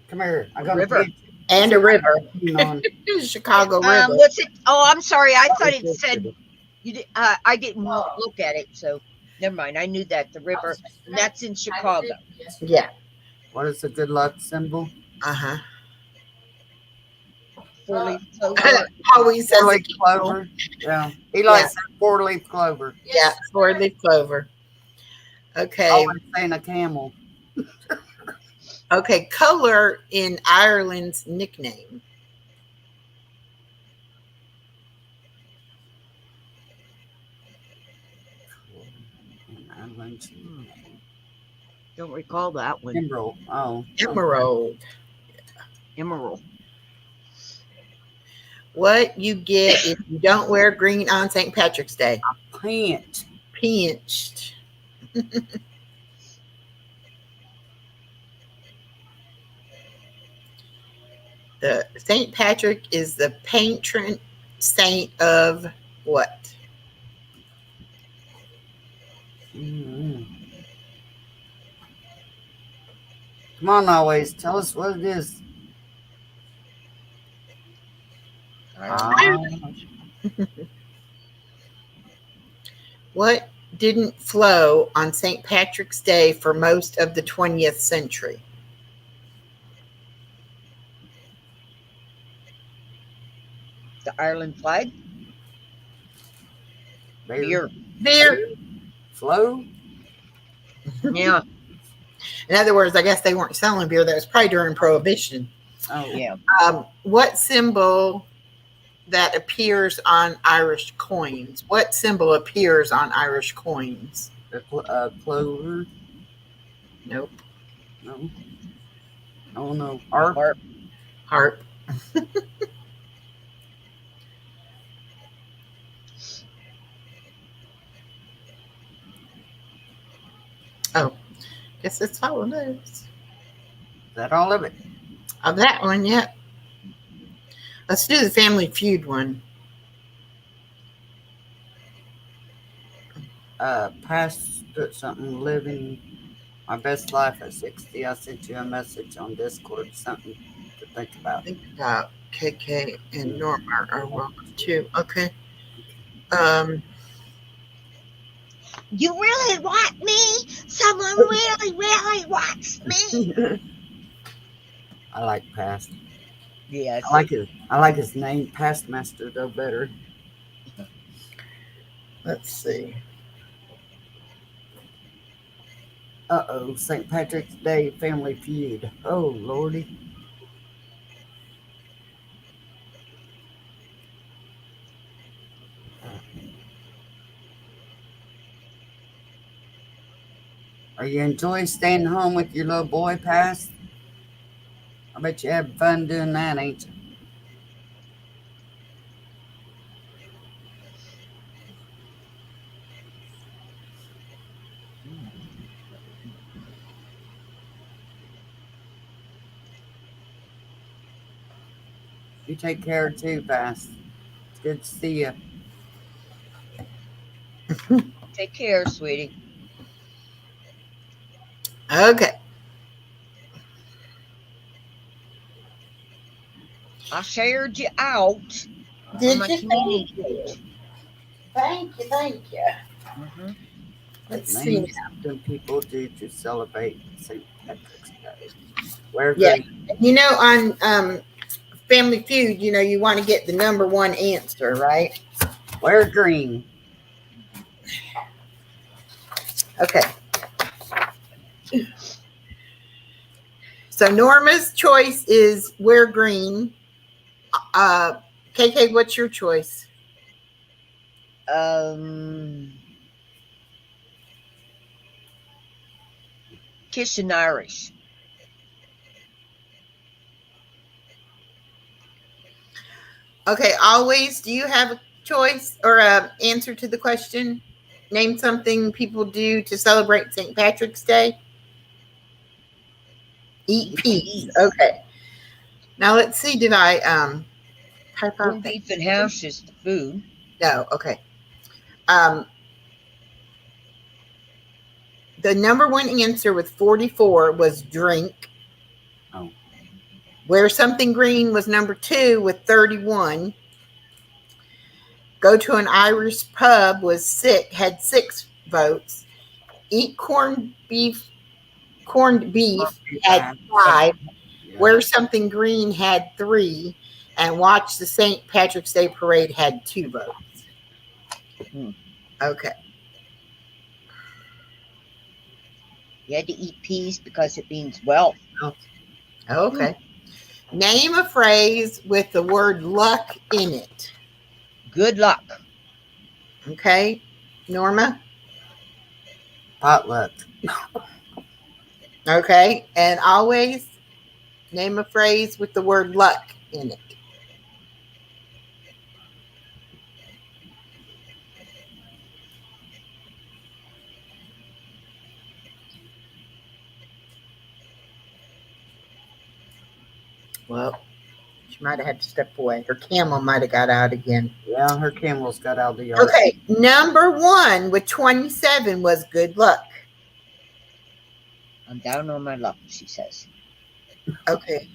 Come here. I got River. a picture And a river. on. Chicago River. What's it? Oh, I'm sorry. I thought it said you did. I didn't look at it, so never mind. I knew that the river. And that's in Chicago. Yeah. What is a good luck symbol? Uh-huh. 4-leaf clover. Always says Four-leaf a clover. Yeah, he likes that 4-leaf clover. Yeah, 4-leaf clover. Okay. Always saying a camel. Okay, color in Ireland's nickname. Don't recall that one. Emerald. Oh, Emerald. Emerald. What you get if you don't wear green on St. Patrick's Day? pant. Pinched. The St. Patrick is the patron saint of what? Mm. Come on, always tell us what it is. What didn't flow on St. Patrick's Day for most of the 20th century? The Ireland flag. Beer. Beer. Flow. Yeah. In other words, I guess they weren't selling beer. That was probably during Prohibition. Oh, Yeah. What symbol that appears on Irish coins? What symbol appears on Irish coins? The clover. Nope. No. Oh no. Harp. Harp. Harp. Oh, guess that's all of those. Is that all of it? Of that one, yep. Let's do the Family Feud one. Past something, living my best life at 60. I sent you a message on Discord, something to think about. Think about KK and Norma are welcome too. Okay. You really want me? Someone really, really wants me? I like Past. Yes. I like his name, Past Master, though, better. Let's see. Uh-oh, St. Patrick's Day Family Feud. Oh, Lordy. Are you enjoying staying home with your little boy, Past? I bet you have fun doing that, ain't you? You take care too, Fast. It's good to see you. Take care, sweetie. Okay. I shared you out on Did my you? community page. Thank you. Thank you. Mhm. Let's see. Name something people do to celebrate St. Patrick's Day. Wear Yeah. green. You know, on Family Feud, you know, you want to get the number one answer, right? Wear green. Okay. So Norma's choice is wear green. KK, what's your choice? Kissing Irish. Okay, always. Do you have a choice or a answer to the question? Name something people do to celebrate St. Patrick's Day. Eat peas. Okay. Now let's see. Did I type out Corned that? beef and hash is the food. No. Okay. The number one answer with 44 was drink. Oh. Wear something green was number 2 with 31. Go to an Irish pub was had 6 votes. Eat corned beef had 5. Yeah. Wear something green had 3. And watch the St. Patrick's Day parade had 2 votes. Okay. You had to eat peas because it means wealth. Okay. Name a phrase with the word luck in it. Good luck. Okay. Norma? Potluck. Okay. And always name a phrase with the word luck in it. Well, she might have had to step away. Her camel might have got out again. Yeah, her camels got out of the yard. Okay. Number 1 with 27 was good luck. I'm down on my luck, she says. Okay.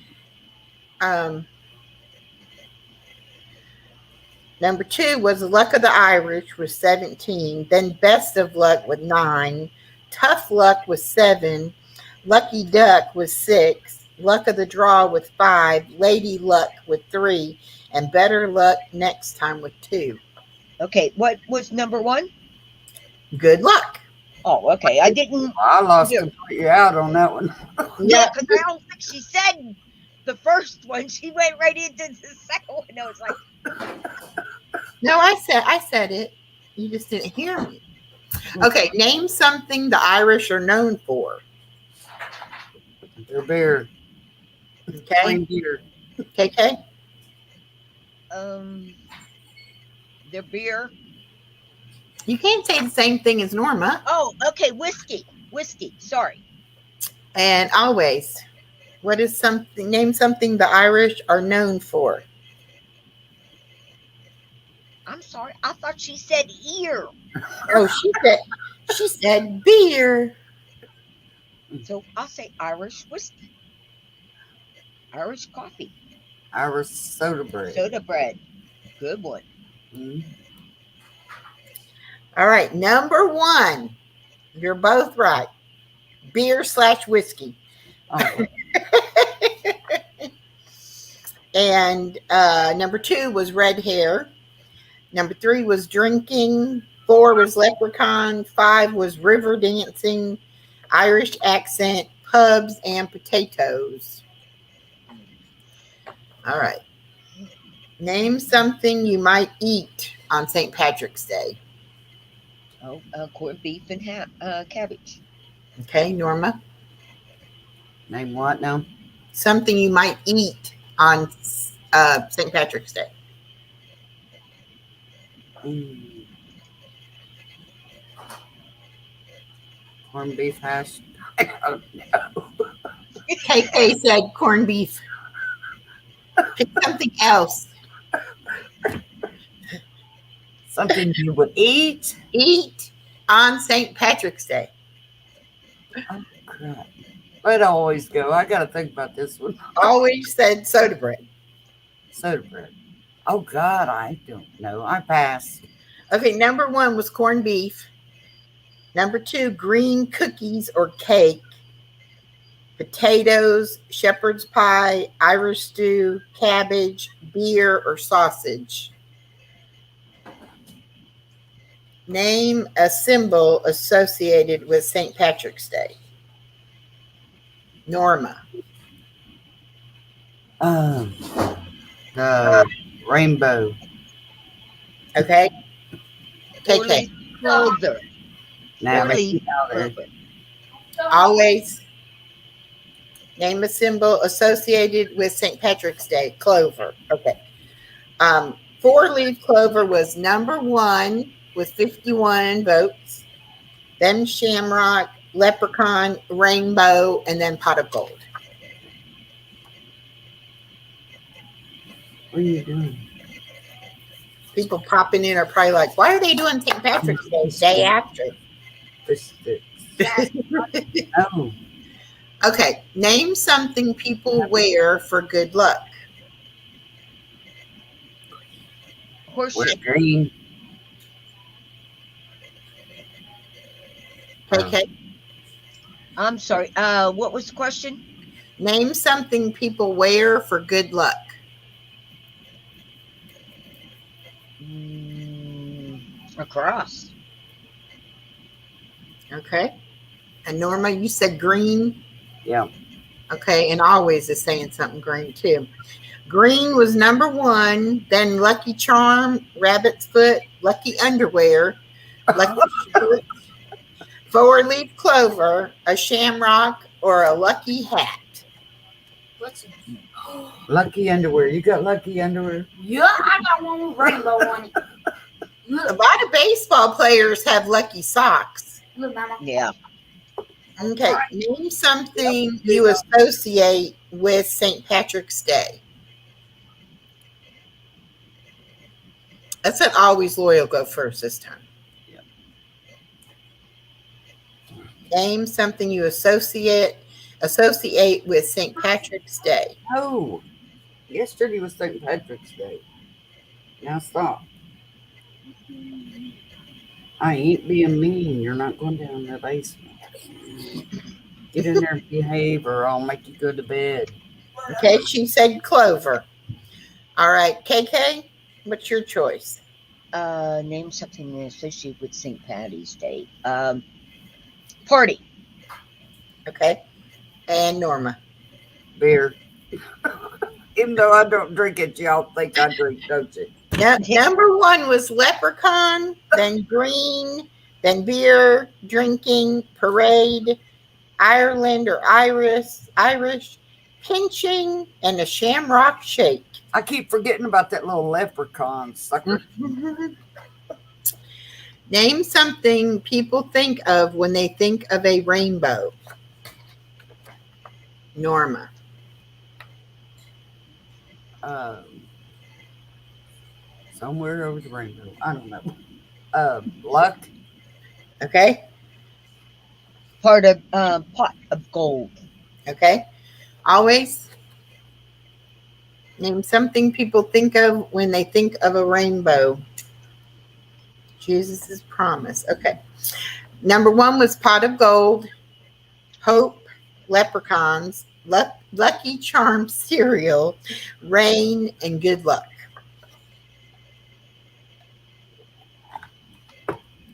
Number 2 was Luck of the Irish with 17. Then Best of Luck with 9. Tough Luck with 7. Lucky Duck with 6. Luck of the Draw with 5. Lady Luck with 3. And Better Luck Next Time with 2. Okay, what was number 1? Good luck. Oh, okay. I didn't. I lost completely out on that one. Yeah, because I don't think she said the first one. She went right into the second one. I was like, No, I said it. You just didn't hear me. Okay, name something the Irish are known for. Their beer. Okay, Plain beer. KK. their beer. You can't say the same thing as Norma. Oh, okay, whiskey. Sorry. And always, what is something? Name something the Irish are known for. I'm sorry. I thought she said ear. Oh, she said beer. So I'll say Irish whiskey. Irish coffee. Irish soda bread. Soda bread. Good one. Mm-hmm. All right, number 1. You're both right. Beer/whiskey. Oh. And number 2 was red hair. Number 3 was drinking. 4 was leprechaun. 5 was river dancing, Irish accent, pubs, and potatoes. All right. Name something you might eat on St. Patrick's Day. Oh, corned beef and cabbage. Okay, Norma. Name what now? Something you might eat on St. Patrick's Day. Corned beef hash. I don't know. KK said corned beef. Pick something else. Something you would eat. Eat on St. Patrick's Day. Oh, crap. Where'd I always go? I got to think about this one. Always said soda bread. Soda bread. Oh, God, I don't know. I passed. Okay, number 1 was corned beef. Number 2, green cookies or cake. Potatoes, shepherd's pie, Irish stew, cabbage, beer, or sausage. Name a symbol associated with St. Patrick's Day. Norma. The rainbow. Okay. KK. Four-leaf clover. Now, Four-leaf there. clover. Always. Name a symbol associated with St. Patrick's Day. Clover. Okay. 4-leaf clover was number 1 with 51 votes. Then shamrock, leprechaun, rainbow, and then pot of gold. What are you doing? People popping in are probably like, why are they doing St. Patrick's Day day after? Fish sticks. Oh, Okay. Name something people wear for good luck. Horseshoe. we're green. KK. I'm sorry. What was the question? Name something people wear for good luck. A cross. Okay. And Norma, you said green. Yeah. Okay. And always is saying something green too. Green was number 1. Then Lucky Charm, Rabbit's Foot, Lucky Underwear, Lucky Shirt, 4-leaf clover, a shamrock, or a lucky hat. What's Lucky underwear. You got lucky underwear? Yeah, I got one with rainbow on it. A Look, lot of baseball players have lucky socks. look, Mama. Yeah. Okay. Name something you associate with St. Patrick's Day. Let's let Always Loyal go first this time. Yeah. Name something you associate with St. Patrick's Day. Oh, yesterday was St. Patrick's Day. Now stop. I ain't being mean. You're not going down in the basement. Get in there and behave, or I'll make you go to bed. Okay, she said clover. All right, KK, what's your choice? Name something associated with St. Patty's Day. Party. Okay, and Norma. Beer. Even though I don't drink it, y'all think I drink, don't you? Yeah, number 1 was leprechaun, then green, then beer, drinking, parade, Ireland or Irish, pinching, and a shamrock shake. I keep forgetting about that little leprechaun sucker. Name something people think of when they think of a rainbow. Norma. Somewhere over the rainbow. I don't know. Luck. Okay, Pot of gold. okay. Always. Name something people think of when they think of a rainbow. Jesus' promise. Okay. Number 1 was pot of gold, hope, leprechauns, Lucky Charm cereal, rain, and good luck.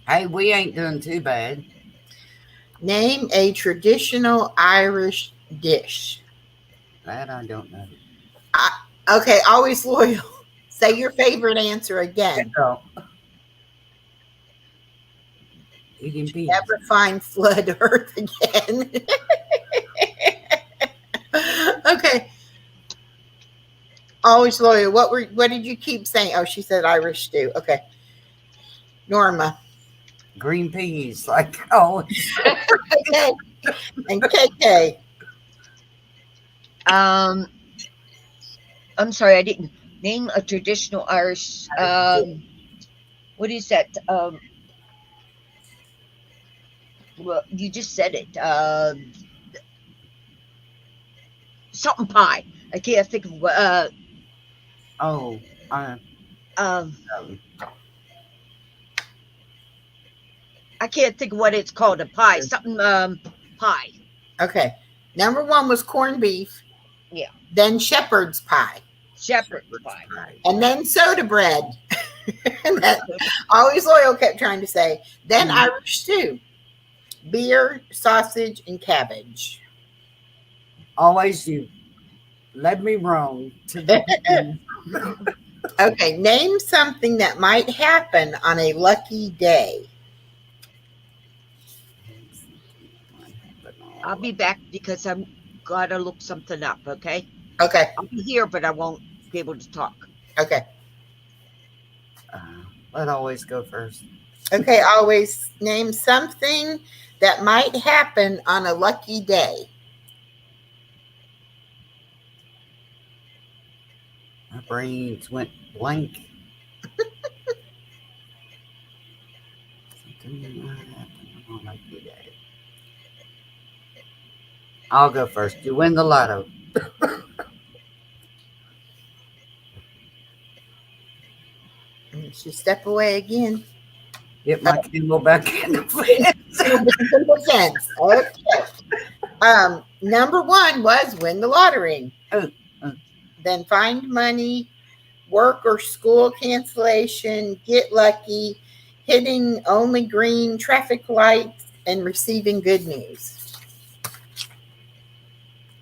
Hey, we ain't doing too bad. Name a traditional Irish dish. That I don't know. Okay, Always Loyal. Say your favorite answer again. No. Eating beans. Never find flood earth again. Okay. Always Loyal. What did you keep saying? Oh, she said Irish stew. Okay. Norma. Green peas, like oh, Okay. And KK. I'm sorry, I didn't name a traditional Irish. What is that? Well, you just said it. Something pie. I can't think of what. Oh, Um, I can't think of what it's called. A pie. Something pie. Okay. Number one was corned beef. Yeah. Then shepherd's pie. Shepherd's pie. And then soda bread. And that always Loyal kept trying to say. Then Irish stew. Beer, sausage, and cabbage. always you led me wrong to the Okay, name something that might happen on a lucky day. I'll be back because I'm gotta look something up. Okay. Okay, I'll be here, but I won't be able to talk. okay. Let always go first. Okay, always name something that might happen on a lucky day. My brains went blank. Something that might happen on a lucky day. I'll go first. You win the lotto. And she step away again. Get my candle back in the fence. Okay. Number one was win the lottery. Oh. Then find money, work or school cancellation, get lucky, hitting only green traffic lights, and receiving good news.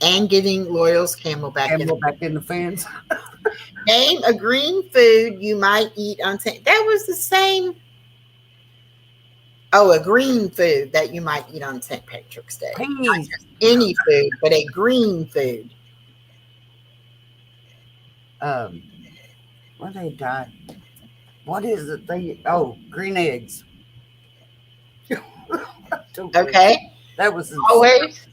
And getting Loyal's camel back in. Candle back in the fence. Name a green food you might eat on St. That was the same. Oh, a green food that you might eat on St. Patrick's Day. Not just any food, but a green food. What they die? What is it? Green eggs. Okay. That was Always.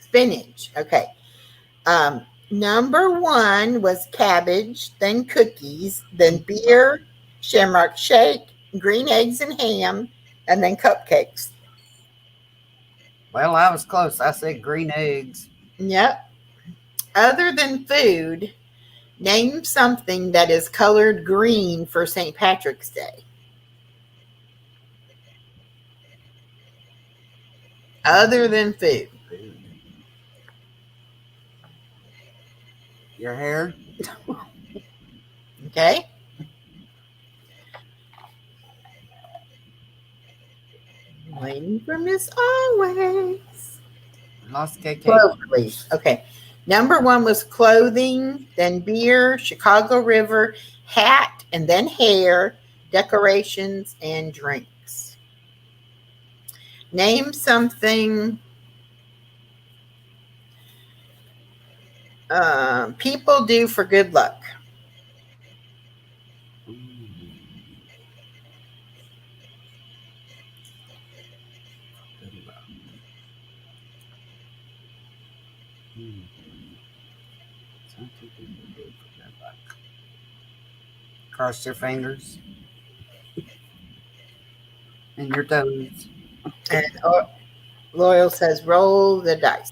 Spinach. Okay. Number one was cabbage, then cookies, then beer, shamrock shake, green eggs and ham, and then cupcakes. Well, I was close. I said green eggs. Yep. Other than food, name something that is colored green for St. Patrick's Day. Other than food. Your hair. Okay. Waiting for Miss Always. Lost KK. Clover leaf. Okay. Number one was clothing, then beer, Chicago River, hat, and then hair, decorations, and drinks. Name something people do for good luck. Cross your fingers and your toes. And Loyal says, roll the dice.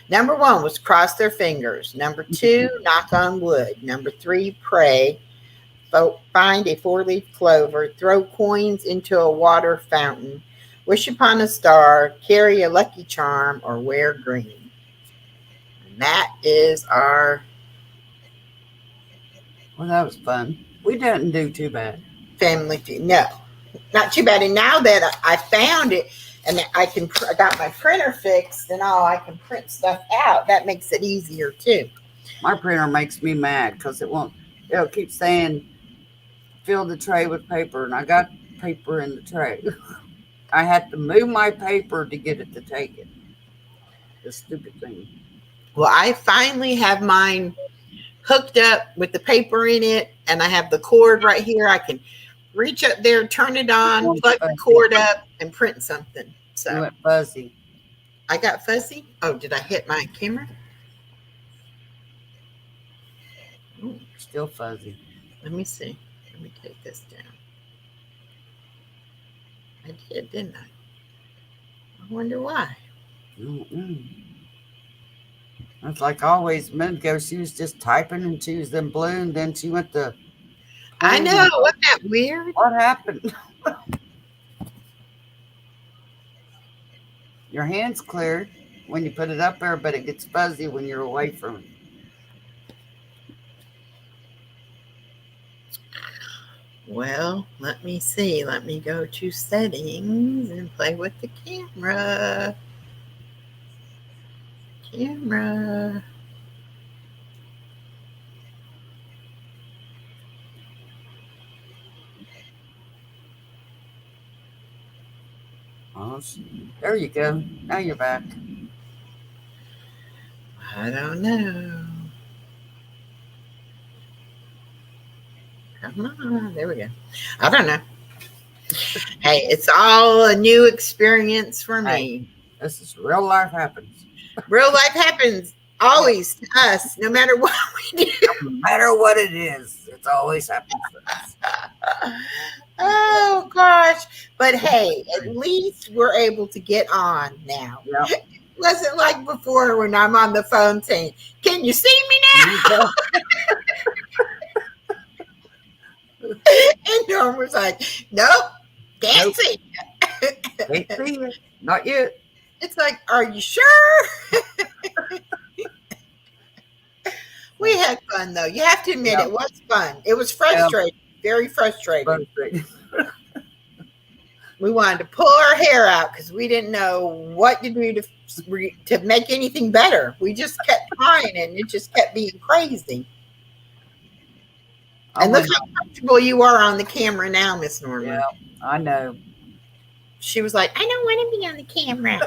Number one was cross their fingers. Number two, knock on wood. Number three, pray. Find a four-leaf clover. Throw coins into a water fountain. Wish upon a star. Carry a lucky charm or wear green. And that is our... Well, that was fun. We didn't do too bad. Family feud. No, not too bad. And now that I found it and I got my printer fixed and all, I can print stuff out. That makes it easier too. My printer makes me mad because it'll keep saying fill the tray with paper, and I got paper in the tray. I had to move my paper to get it to take it. This stupid thing. Well, I finally have mine hooked up with the paper in it, and I have the cord right here. I can reach up there, turn it on, plug the cord up, and print something. So You went fuzzy. I got fuzzy. Oh, did I hit my camera? Ooh, Still fuzzy. let me see. Let me take this down. I did, didn't I? I wonder why. Mm-mm. It's like always. A minute ago, she was just typing and she was then blue, and then she went to. I green. know. Wasn't that weird? What happened? Your hand's clear when you put it up there, but it gets fuzzy when you're away from it. Well, let me see. Let me go to settings and play with the camera. Camera. Oh, there you go. Now you're back. I don't know. Come on. There we go. I don't know. Hey, it's all a new experience for me. This is real life happens. Real life happens always to us, no matter what we do. No matter what it is, it's always happens to us. Oh gosh. But hey, at least we're able to get on now. Yep. It wasn't like before when I'm on the phone saying, "Can you see me now?" And Norm was like, "Nope, can't Nope. see." Can't see it. Not yet. It's like, "Are you sure?" We had fun though. You have to admit Yeah. it was fun. It was frustrating, very frustrating. Frustrating. We wanted to pull our hair out because we didn't know what to do to make anything better. We just kept trying, and it just kept being crazy. And look how comfortable you are on the camera now, Miss Norma. Yeah, I know. She was like, "I don't want to be on the camera.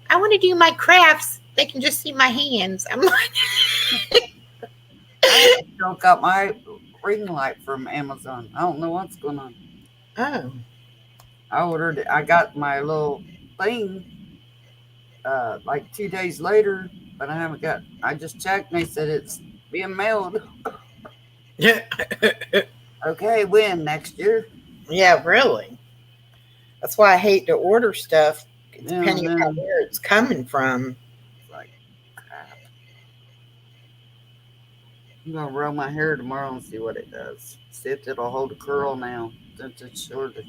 I want to do my crafts. They can just see my hands." I'm like, I still got my ring light from Amazon. I don't know what's going on. "Oh, I ordered it. I got my little thing like 2 days later, but I haven't got. I just checked and they said it's being mailed. Okay, when next year? yeah, really." That's why I hate to order stuff depending Yeah, on where it's coming from. It's like crap. I'm gonna roll my hair tomorrow and see what it does. See if it'll hold a curl now. Since it's short. It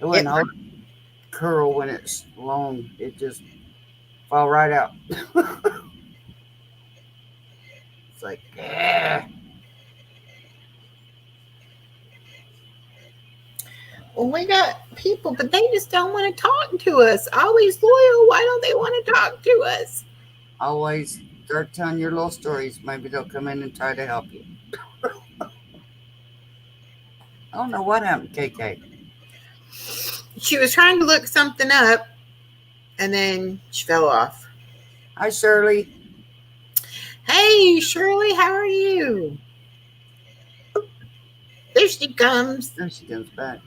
wouldn't hold a curl when it's long. It just fall right out. It's like, yeah. Well, we got people, but they just don't want to talk to us. Always loyal. Why don't they want to talk to us? Always start telling your little stories. Maybe they'll come in and try to help you. I don't know what happened, KK. She was trying to look something up, and then she fell off. Hi, Shirley. Hey, Shirley, how are you? There she comes. There she comes back.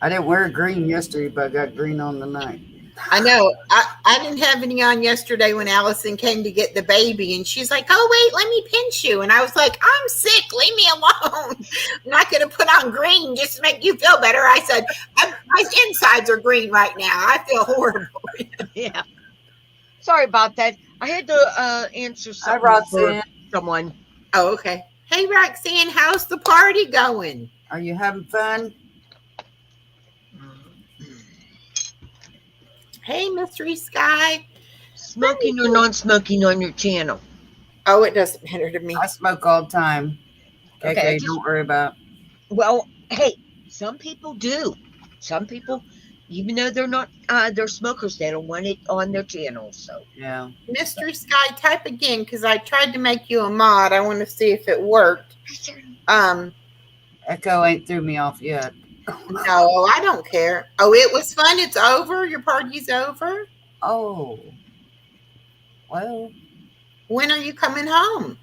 I didn't wear green yesterday, but I got green on tonight. I know. I didn't have any on yesterday when Allison came to get the baby, and she's like, "Oh, wait, let me pinch you." And I was like, "I'm sick. Leave me alone. I'm not going to put on green just to make you feel better." I said, "My insides are green right now. I feel horrible." Yeah. Sorry about that. I had to answer Hi, something for Roxanne. someone. Oh, okay. Hey, Roxanne, how's the party going? Are you having fun? Hey, Mystery Sky. Smoking or non-smoking on your channel? Oh, it doesn't matter to me. I smoke all the time. KK, Okay, don't worry about it. Well, hey, some people do. Some people, even though they're not, they're smokers, they don't want it on their channel. So, Yeah. Mystery Sky, type again because I tried to make you a mod. I want to see if it worked. Echo ain't threw me off yet. No, I don't care. Oh, it was fun. It's over. Your party's over. Oh. Well, When are you coming home?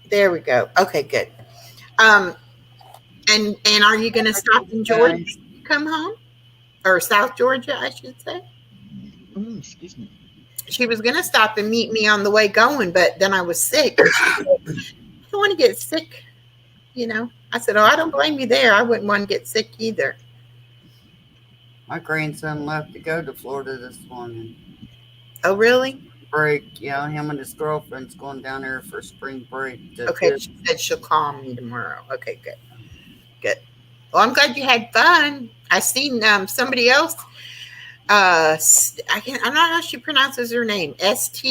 There we go. Okay, good. Um, and are you going to stop in Georgia when you come home, or South Georgia, I should say? Excuse me. She was going to stop and meet me on the way going, but then I was sick. And she said, I don't want to get sick. I said, oh, I don't blame you there. I wouldn't want to get sick either. My grandson left to go to Florida this morning. Oh, really? Break. Yeah, him and his girlfriend's going down there for spring break. Okay, she said she'll call me tomorrow. Okay, good. Good. Well, I'm glad you had fun. I seen somebody else. I'm not how she pronounces her name. Staats.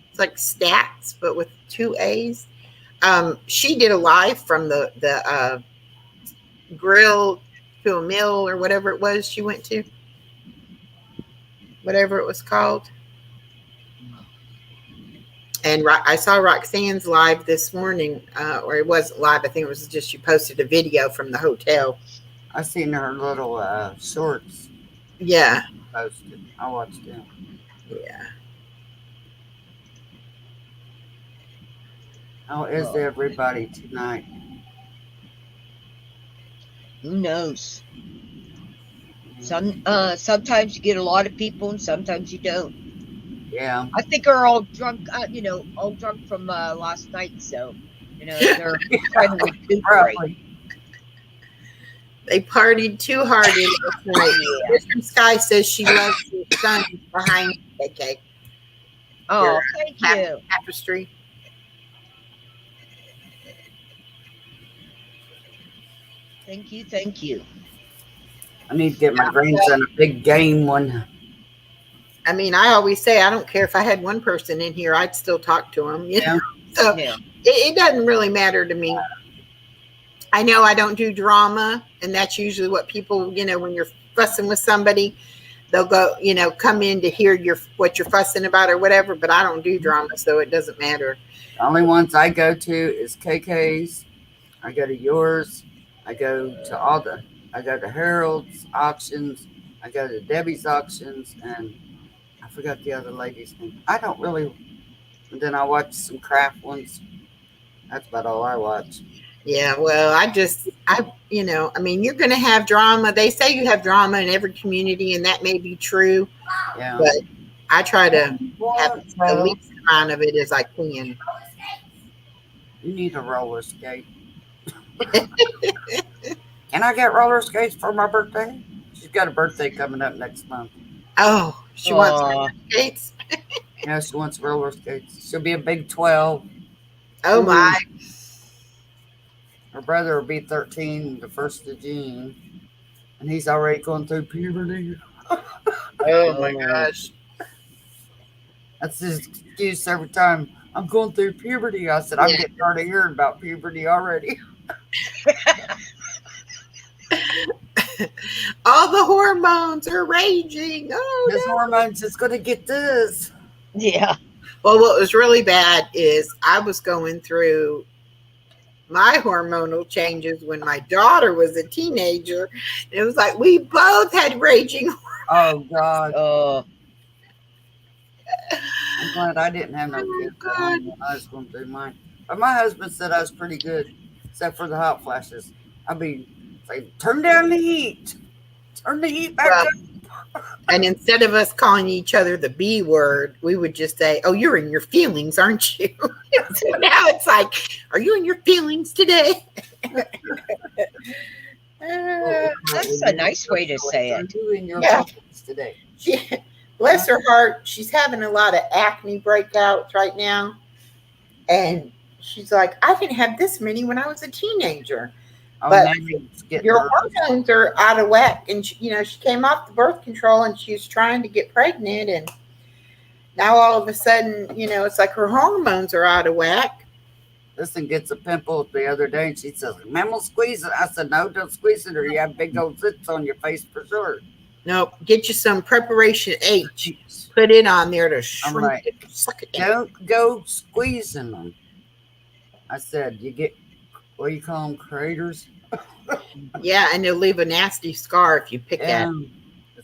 It's like stats, but with 2 A's. She did a live from the grill to a mill or whatever it was she went to. Whatever it was called. And I saw Roxanne's live this morning, or it wasn't live. I think it was just she posted a video from the hotel. I seen her little shorts Yeah. posted. I watched them. Yeah. How is everybody tonight? Who knows? Sometimes you get a lot of people, and sometimes you don't. Yeah. I think are all drunk. All drunk from last night. So, they're trying to recuperate. Probably. They partied too hard in last night. Kristen Sky says she loves your son behind KK. Oh, thank you. Tapestry. Thank you. I need to get my grandson a big game one. I mean, I always say I don't care if I had one person in here, I'd still talk to him. Yeah. So Yeah. it doesn't really matter to me. I know I don't do drama, and that's usually what people, when you're fussing with somebody, they'll go, come in to hear what you're fussing about or whatever, but I don't do drama, so it doesn't matter. The only ones I go to is KK's. I go to yours. I go to Harold's auctions. I go to Debbie's auctions, and I forgot the other lady's name. I don't really. And then I watch some craft ones. That's about all I watch. Yeah, well, I mean, you're going to have drama. They say you have drama in every community, and that may be true. Yeah. But I try to have the least amount of it as I can. You need a roller skate. Can I get roller skates for my birthday? She's got a birthday coming up next month. Oh, she wants roller skates? Yeah, she wants roller skates. She'll be a big 12. Oh, my. Her brother will be 13 the 1st of June. And he's already going through puberty. Oh, my gosh. That's his excuse every time. I'm going through puberty. I said, I'm getting tired of hearing about puberty already. All the hormones are raging. Oh, His hormones is going to get this. Yeah. Well, what was really bad is I was going through my hormonal changes when my daughter was a teenager. It was like we both had raging. Oh, God. I'm glad I didn't have no kids when I was going through mine. But my husband said I was pretty good, except for the hot flashes. I'd be saying, turn down the heat. Turn the heat back up. And instead of us calling each other the B word, we would just say, oh, you're in your feelings, aren't you? So now it's like, are you in your feelings today? That's a nice way to say it. Are you in your feelings today? Bless her heart, she's having a lot of acne breakouts right now. And she's like, I didn't have this many when I was a teenager. But your hormones are out of whack. And, she came off the birth control and she was trying to get pregnant. And now all of a sudden, it's like her hormones are out of whack. Listen gets a pimple the other day and she says, Mom, squeeze it. I said, no, don't squeeze it or you have big old zits on your face for sure. No, get you some Preparation H. Put it on there to shrink it. Suck it down. Don't go squeezing them. I said, you get, what do you call them, craters? Yeah, and it'll leave a nasty scar if you pick at it.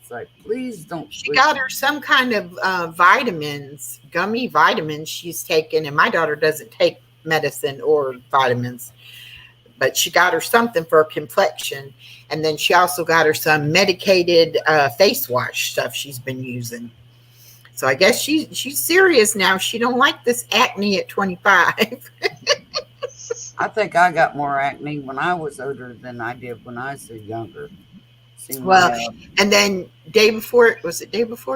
It's like, please don't. She got her some kind of vitamins, gummy vitamins she's taken, and my daughter doesn't take medicine or vitamins, but she got her something for her complexion, and then she also got her some medicated face wash stuff she's been using. So I guess she's serious now. She don't like this acne at 25. I think I got more acne when I was older than I did when I was younger. Seemed Well, like- and then day before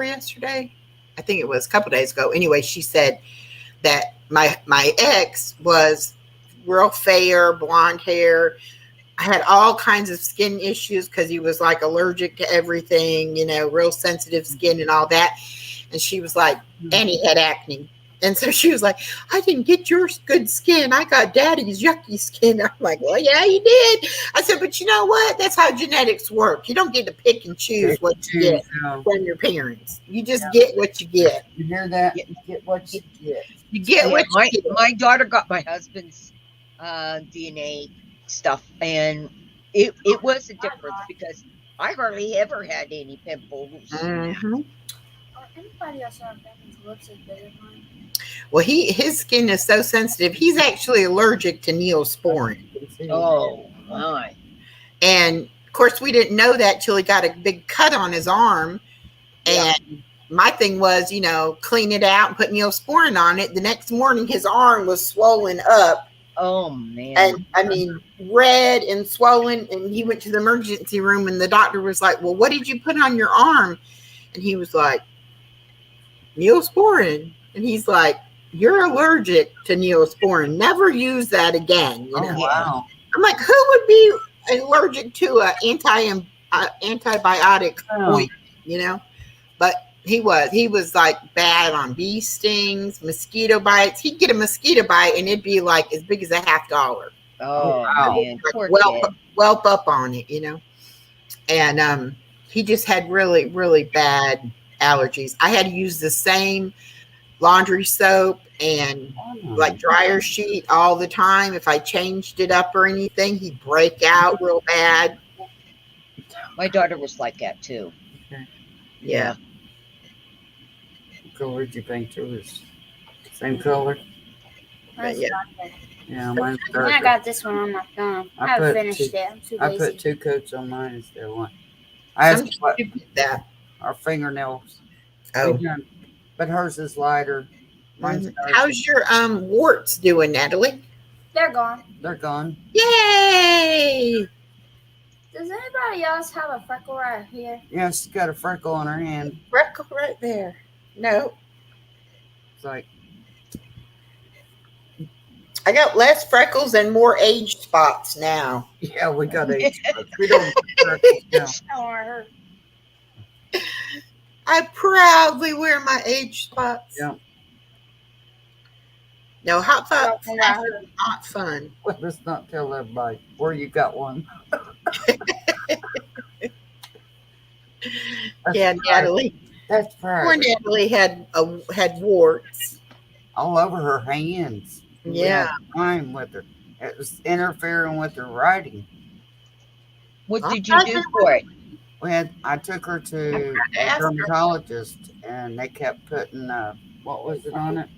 yesterday? I think it was a couple days ago. Anyway, she said that my ex was real fair, blonde hair, had all kinds of skin issues because he was like allergic to everything, real sensitive skin and all that. And she was like, and he had acne. And so she was like, I didn't get your good skin. I got daddy's yucky skin. I'm like, well, yeah, you did. I said, but you know what? That's how genetics work. You don't get to pick and choose what you get from your parents. You just get what you get. You hear that? You get what you get. You get what my, you get. my daughter got my husband's DNA stuff, and it was a difference because I hardly ever had any pimples. Mhm. Or anybody else out there who looks as big as mine? Well, his skin is so sensitive. He's actually allergic to neosporin. Oh my! And of course, we didn't know that till he got a big cut on his arm. Yeah. And my thing was, clean it out and put neosporin on it. The next morning, his arm was swollen up. Oh man! And I mean, red and swollen. And he went to the emergency room, and the doctor was like, well, what did you put on your arm? And he was like, Neosporin. And he's like, you're allergic to Neosporin. Never use that again. Oh, wow. I'm like, who would be allergic to an antibiotic point, But he was like bad on bee stings, mosquito bites. He'd get a mosquito bite and it'd be like as big as $50. Oh wow. man! Poor Like, kid. whelp up on it, And he just had really, really bad allergies. I had to use the same laundry soap and like dryer sheet all the time. If I changed it up or anything, he'd break out real bad. My daughter was like that too. Yeah. What color did you paint yours? Same color? Mine's Yeah. darker. Yeah, mine's And I darker. got this one on my thumb. I I haven't put finished two- it. I'm too I lazy. put 2 coats on mine instead of one. I asked Some what people do that. our fingernails. Oh. But hers is lighter. Mine's darker. How's your warts doing, Natalie? They're gone. They're gone. Yay! Does anybody else have a freckle right here? Yeah, she's got a freckle on her hand. Freckle right there. No, It's like, I got less freckles and more age spots now. yeah, we got age. We don't get freckles now. Oh, I hurt. I proudly wear my age spots. Yeah. No, hot spots Oh, I are not fun. Well, let's not tell everybody where you got one. That's Yeah, right. Natalie. That's Poor right. Natalie had warts. All over her hands. We Yeah. had time with her. It was interfering with her writing. What I'm did you do for it? I took her to I a asked her. dermatologist, and they kept putting what was it on it?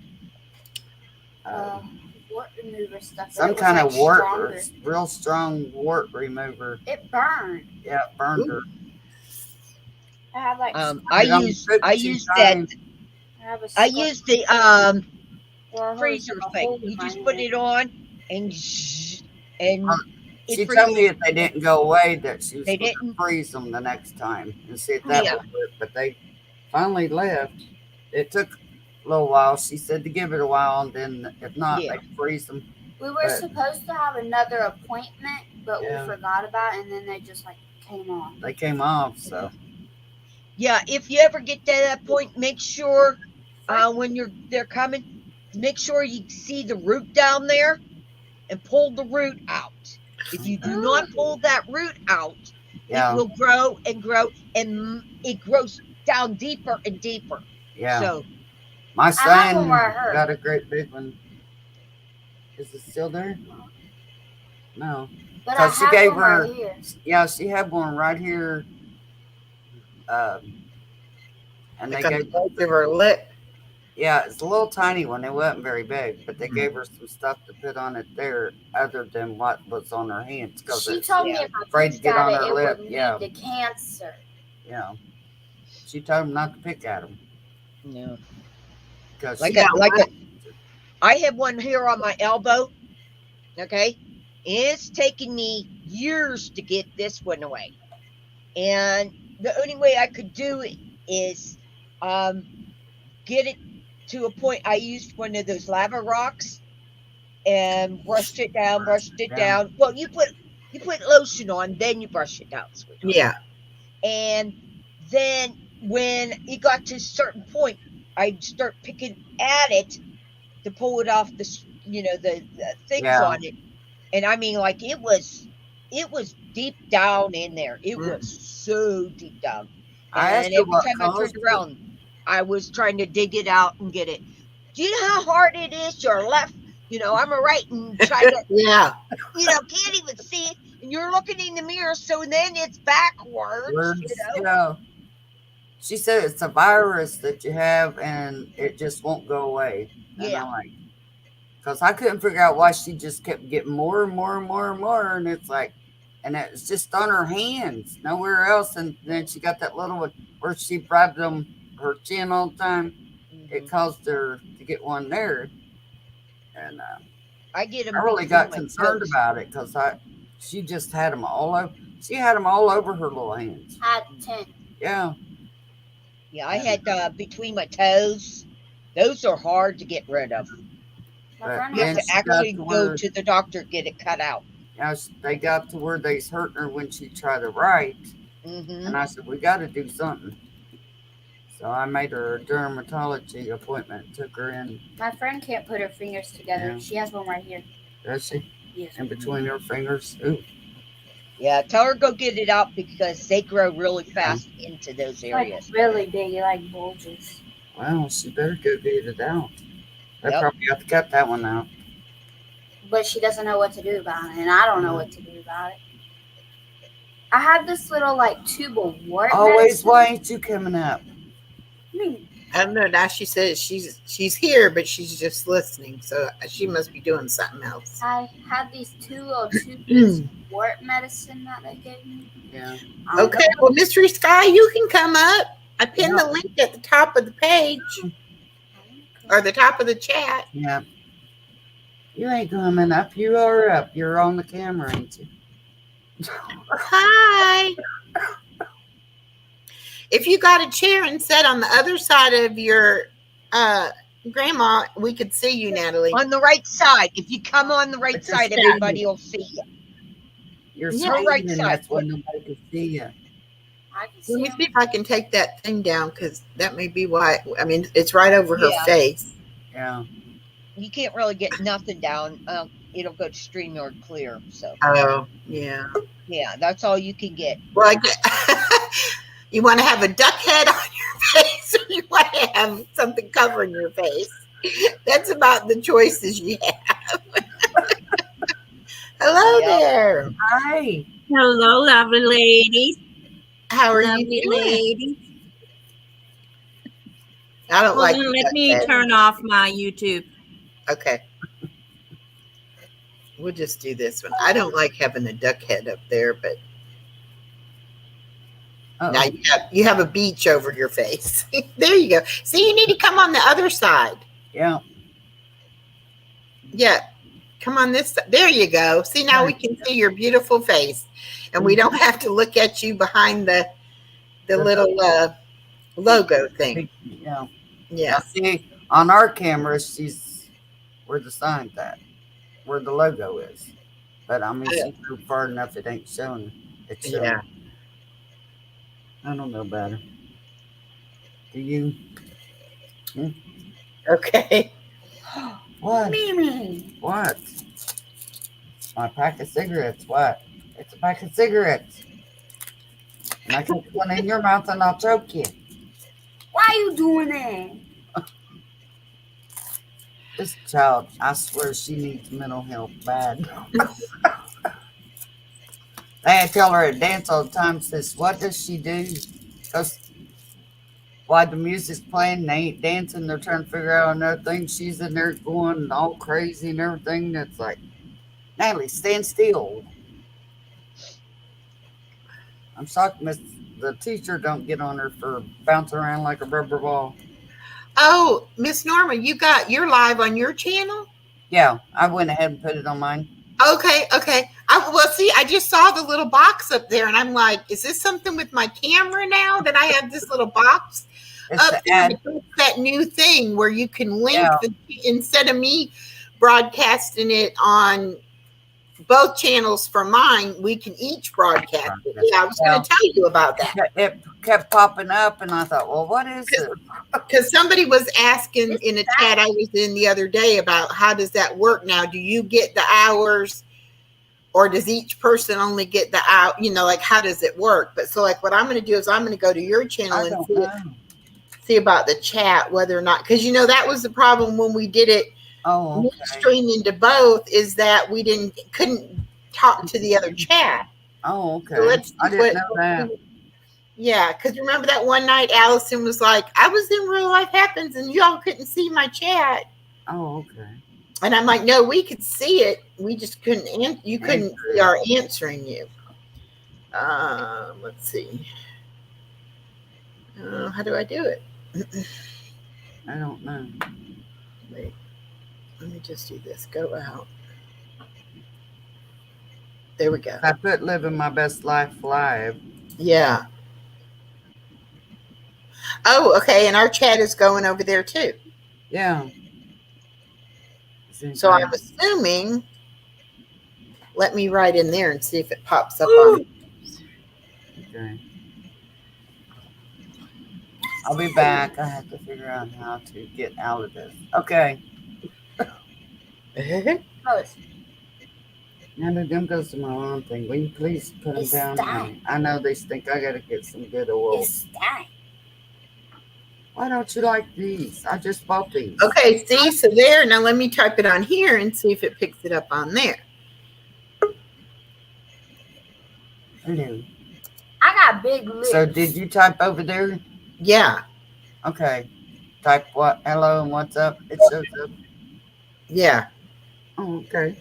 Wart remover stuff. Some It was, kind like, of wart, stronger. real strong wart remover. It burned. Yeah, it burned her. I have like. I It only used took I 2 used that times. I have a I scar- used the or a freezer hole thing. in You my just put hand. it on and zzz, and She it told me freezes. if they didn't go away, that she was They going to didn't? freeze them the next time and see if that Yeah. would work. But they finally left. It took a little while. She said to give it a while, and then if not, Yeah. they freeze them. We were But- supposed to have another appointment, but Yeah. we forgot about it, and then they just like came on. They came off, so Yeah, if you ever get to that point, make sure when they're coming, make sure you see the root down there and pull the root out. If you do not pull that root out, yeah, it will grow and grow, and it grows down deeper and deeper. yeah. So My have son one where I hurt. got a great big one. Is it still there? No. But So I she have gave one her- right here. Yeah, she had one right here. And Like they on the gave, base of her lip. yeah, it's a little tiny one. It wasn't very big, but they gave her some stuff to put on it there other than what was on her hands. Because She it's, told me yeah, if I afraid to picked get at on it, her it lip, would yeah. lead to cancer. She told him not to pick at them. no. Because Like she a, got like a, I have one here on my elbow. Okay, it's taken me years to get this one away, and the only way I could do it is get it to a point. I used one of those lava rocks and brushed it down, Yeah. Well, you put lotion on, then you brush it down, sweetheart. Yeah. And then when it got to a certain point, I'd start picking at it to pull it off the things Yeah. on it. And I mean, like it was deep down in there. It was so deep down. I asked And her every what time I caused turned around, I was trying to dig it out and get it. Do you know how hard it is? You're left, I'm a right and try to, Yeah. can't even see it. And you're looking in the mirror, so then it's backwards, words. She said it's a virus that you have and it just won't go away. And Yeah. I'm like, because I couldn't figure out why she just kept getting more and more and more and more. And it's like, and it's just on her hands, nowhere else. And then she got that little one where she grabbed her chin all the time. It caused her to get one there. And I get them. I really got concerned about it because she just had them all over. She had them all over her little hands. I had 10. Yeah. Yeah, I had between my toes. Those are hard to get rid of. My But friend You then have has to she got actually to go where, to the doctor, get it cut out. they got to where they's hurting her when she tried to write. Mm-hmm. And I said, we got to do something. So I made her a dermatology appointment, took her in. my friend can't put her fingers together. Yeah. She has one right here. Does she? Yes. In between her fingers. Ooh. Yeah, tell her go get it out because they grow really fast into those areas. Like really big, it like bulges. Well, she better go get it out. They Yep. probably have to cut that one out. But she doesn't know what to do about it, and I don't know what to do about it. I have this little like tube of wart Always, medicine. why ain't you coming up? I mean, I don't know. Now she says she's here, but she's just listening. So she must be doing something else. I have these two little tubes of wart medicine that they gave me. Yeah. Okay. Well, Mystery Sky, you can come up. I pinned the link at the top of the page or the top of the chat. Yeah. You ain't coming up. You are up. You're on the camera, ain't you? Hi. If you got a chair and sat on the other side of your grandma, we could see you, Natalie. On the right side. If you come on the right But you're side, standing. everybody will see you. You're Yeah, standing, right and side. that's when nobody can see you. I can Let see me them. see if I can take that thing down because that may be why. I mean, it's right over her Yeah. face. Yeah. You can't really get nothing down. It'll go to StreamYard clear. So, Oh, yeah. yeah, that's all you can get. Well, I get, you want to have a duck head on your face or you want to have something covering your face? That's about the choices you have. Hello Yep. there. Hi. Hello, lovely ladies. How are Lovely you doing? ladies. I don't like Hold on, the let duck me head. turn off my YouTube. Okay. We'll just do this one. I don't like having a duck head up there, but now Uh-oh. you have a beach over your face. There you go. See, you need to come on the other side. Yeah. Yeah. Come on this side. There you go. See, now we can see your beautiful face. And we don't have to look at you behind the little logo thing. Yeah. Yeah. Now, see, on our camera, she's where the sign's at, where the logo is. But I mean, she's so far enough, it ain't showing. It's showing. Yeah. I don't know better. Do you? Okay. What? Mimi. What? My pack of cigarettes. What? It's a pack of cigarettes. And I can put one in your mouth and I'll choke you. Why are you doing that? This child, I swear she needs mental health bad. I tell her at dance all the time, says, what does she do? Because Because while the music's playing, they ain't dancing. They're trying to figure out another thing. She's in there going all crazy and everything. That's like, Natalie, stand still. I'm shocked the teacher don't get on her for bouncing around like a rubber ball. Oh, Miss Norma, you're live on your channel? Yeah, I went ahead and put it on mine. Okay. Well, see, I just saw the little box up there, and I'm like, is this something with my camera now that I have this little box It's up the there? ad. It's that new thing where you can link Yeah. instead of me broadcasting it on both channels for mine, we can each broadcast it. Yeah, I was going to tell you about that. It kept popping up, and I thought, well, what is it? Because somebody was asking in a chat I was in the other day about how does that work now? Do you get the hours, or does each person only get the hour? You know, like how does it work? But so, like, what I'm going to do is I'm going to go to your channel I and don't see, know. see about the chat, whether or not, because you know that was the problem when we did it. Oh, Me okay. streaming to both is that we couldn't talk to the other chat. Oh, okay. So let's I see didn't know that. Yeah, because remember that one night Allison was like, I was in Real Life Happens and y'all couldn't see my chat. Oh, okay. And I'm like, no, we could see it. We just couldn't, you couldn't see our answering you. Let's see. How do I do it? I don't know. Wait, let me just do this. Go out. There we go. I put Living My Best Life live. Yeah. Oh, okay. And our chat is going over there too. Yeah. So I'm assuming, let me write in there and see if it pops up on. Okay. I'll be back. I have to figure out how to get out of this. Okay. Close. Now that them goes to my lawn thing. Will you please put them It's down? dying. I know they stink. I gotta get some good oil. It's dying. Why don't you like these? I just bought these. Okay, see, so there. Now let me type it on here and see if it picks it up on there. Hello. I got big lips. So did you type over there? Yeah, Okay. Type what? Hello and what's up? It shows up. yeah. Oh, okay.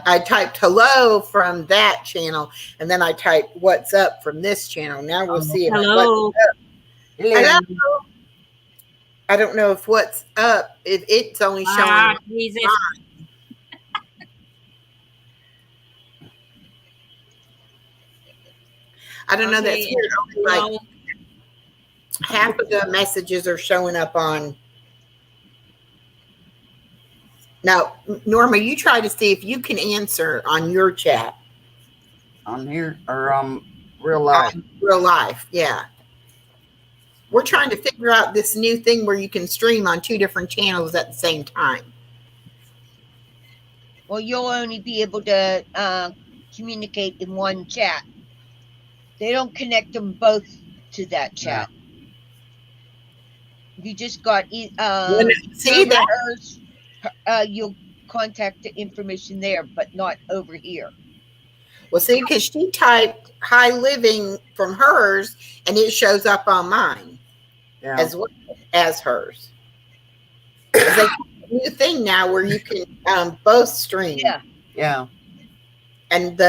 I typed hello from that channel, and then I typed what's up from this channel. Now we'll see if Hello. Hello. I don't know if what's up, if it's only showing. Ah, Jesus. I don't know. That's Okay, weird. Only like Well, half of the messages are showing up on. Now, Norma, you try to see if you can answer on your chat. On here or real life? Real life, yeah. We're trying to figure out this new thing where you can stream on 2 different channels at the same time. Well, you'll only be able to communicate in one chat. They don't connect them both to that chat. You just got See server that? hers, you'll contact the information there, but not over here. Well, see, because she typed high living from hers, and it shows up on mine Yeah. as well as hers. It's like a new thing now where you can both stream. Yeah. Yeah. And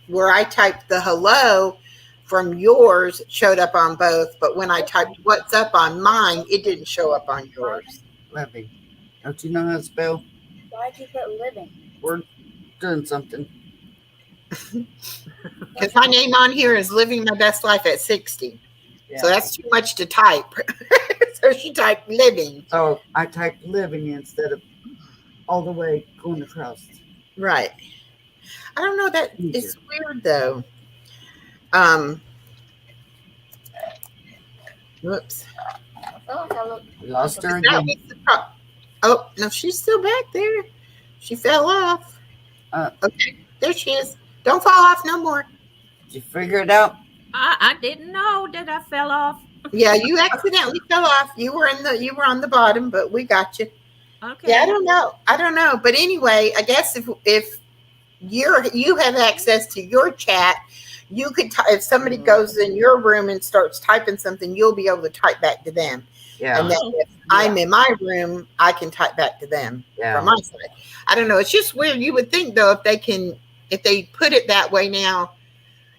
where I typed the hello from yours showed up on both, but when I typed what's up on mine, it didn't show up on yours. Levy. Don't you know how to spell? Why'd you put living? We're doing something. Because my name on here is Living My Best Life at 60. Yeah. So that's too much to type. So she typed living. So I typed living instead of all the way going across. Right. I don't know, that it's weird though. Whoops. I feel like I look. We lost her That again. was the Oh, no, she's still back there. She fell off. Okay, there she is. Don't fall off no more. Did you figure it out? I didn't know that I fell off. Yeah, you accidentally fell off. You were on the bottom, but we got you. Okay. Yeah, I don't know. But anyway, I guess if you have access to your chat, you could if somebody goes in your room and starts typing something, you'll be able to type back to them. Yeah. And then if I'm in my room, I can type back to them from my side. I don't know. It's just weird. You would think though, if they put it that way now,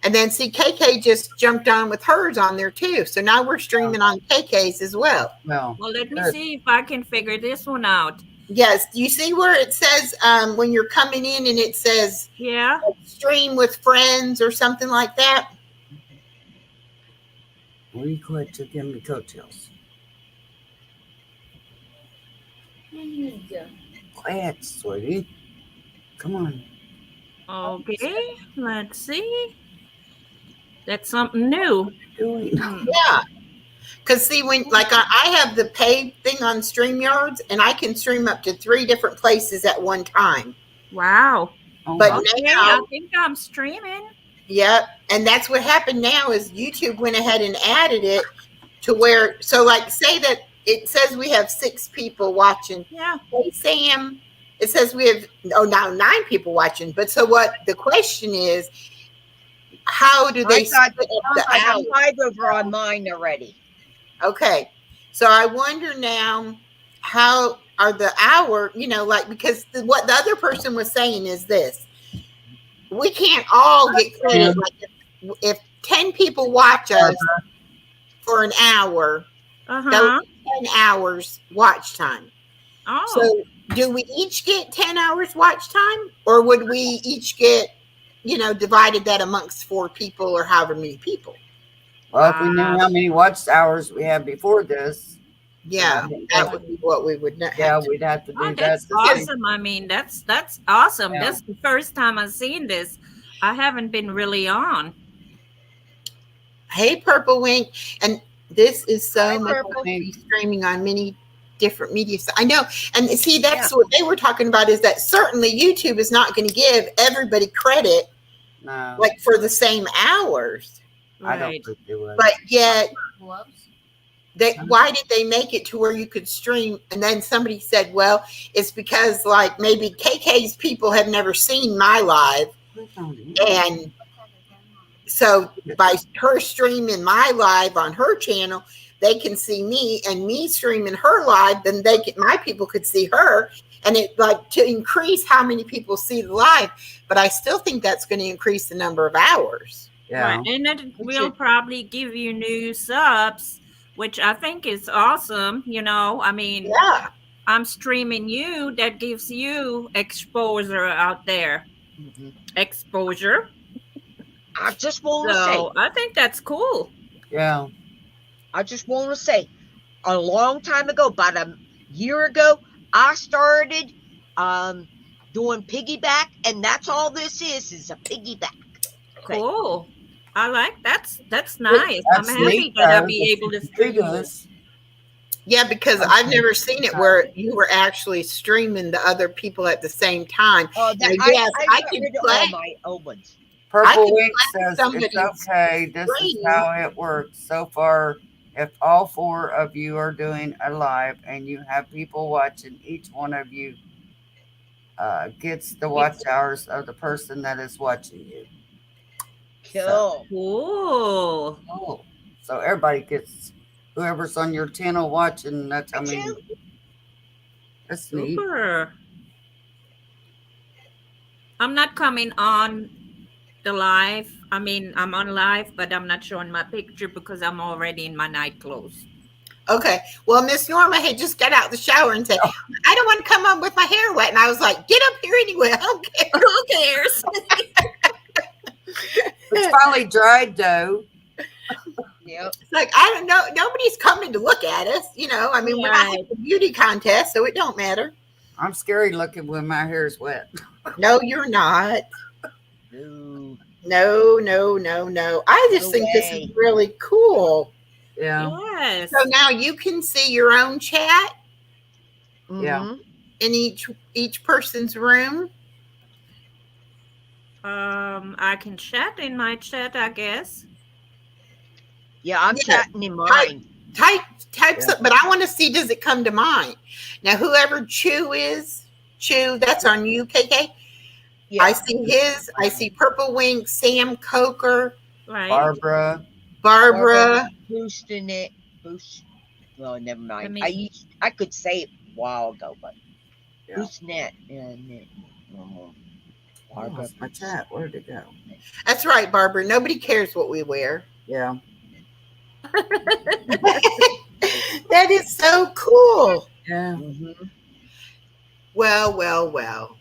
and then see KK just jumped on with hers on there too. So now we're streaming on KK's as well. Well, let me see if I can figure this one out. Yes. Do you see where it says when you're coming in and it says stream with friends or something like that? will you quit to give me coattails? Quiet, sweetie. Come on. Okay, let's see. That's something new. Yeah. Because see, when like I have the paid thing on StreamYards, and I can stream up to 3 different places at one time. Wow. But Okay, now, I think I'm streaming. yep, and that's what happened now is YouTube went ahead and added it to where, so like say that it says we have 6 people watching. Yeah. Hey, Sam, it says we have, now 9 people watching. But so what the question is, how do they split up the I got hours? 5 over on mine already. Okay. So I wonder now, how are the hour, like, because what the other person was saying is this, we can't all get credit. Like if 10 people watch us for an hour, that would be 10 hours watch time. Oh. So do we each get 10 hours watch time, or would we each get, divided that amongst 4 people or however many people? Well, if we knew how many watch hours we had before this, Yeah, that would be what we would know. yeah, we'd have to do that. That's awesome. I mean, that's awesome. Yeah. That's the first time I've seen this. I haven't been really on. Hey, Purple Wink, and this is so much Purple. streaming on many different media. I know, and see, that's what they were talking about. Is that certainly YouTube is not going to give everybody credit No, like for the same hours, I don't Right. think they would. but yet Gloves. why did they make it to where you could stream? And then somebody said, well, it's because like maybe KK's people have never seen my live, and so by her streaming my live on her channel, they can see me, and me streaming her live, then my people could see her, and it like to increase how many people see the live. But I still think that's going to increase the number of hours. Yeah. Right. And it will probably give you new subs, which I think is awesome. I mean, Yeah. I'm streaming you. That gives you exposure out there. Mhm. Exposure. I just want to So say, I think that's cool. Yeah. A long time ago, about a year ago, I started doing piggyback, and that's all this is a piggyback. Okay. Cool. I like that's nice. That's I'm happy neat, that I'll though, be that able to you stream do this. this. Yeah, because I've never seen it where you were actually streaming the other people at the same time. Oh, Now, I yes, I got can rid of play. all my old ones. I Purple can Wink play says somebody's it's okay. This is screen. how it works. So far, if all 4 of you are doing a live and you have people watching, each one of you gets the watch hours of the person that is watching you. Cool. Cool. Oh, so everybody gets, whoever's on your channel watching, that's how many. That's neat. Super. I'm not coming on the live. I mean, I'm on live, but I'm not showing my picture because I'm already in my night clothes. Okay. Well, Miss Norma had just got out the shower and said, I don't want to come on with my hair wet. And I was like, get up here anyway. I don't care. Who cares? It's finally dried though. Yep. It's like, I don't know. Nobody's coming to look at us. I mean, we're not Right. having a beauty contest, so it don't matter. I'm scary looking when my hair is wet. No, you're not. No. No. I just No think this is way. really cool. Yeah. Yes. So now you can see your own chat Yeah. Mhm. in each person's room. I can chat in my chat, I guess. Yeah, I'm Yeah. chatting in mine. Type Yeah. some, but I want to see, does it come to mind? Now, whoever Chew is, that's on you, KK. Yeah. I see his. I see Purple Wing, Sam Coker, Right. Barbara. boosting it. Boost. Well, never mind. me- I could say it a while ago, but Yeah. boosting it and Oh, Barbara. that's my chat. Where'd it go? That's right, Barbara. Nobody cares what we wear. Yeah. That is so cool. Yeah. Mm-hmm. Well, well, well.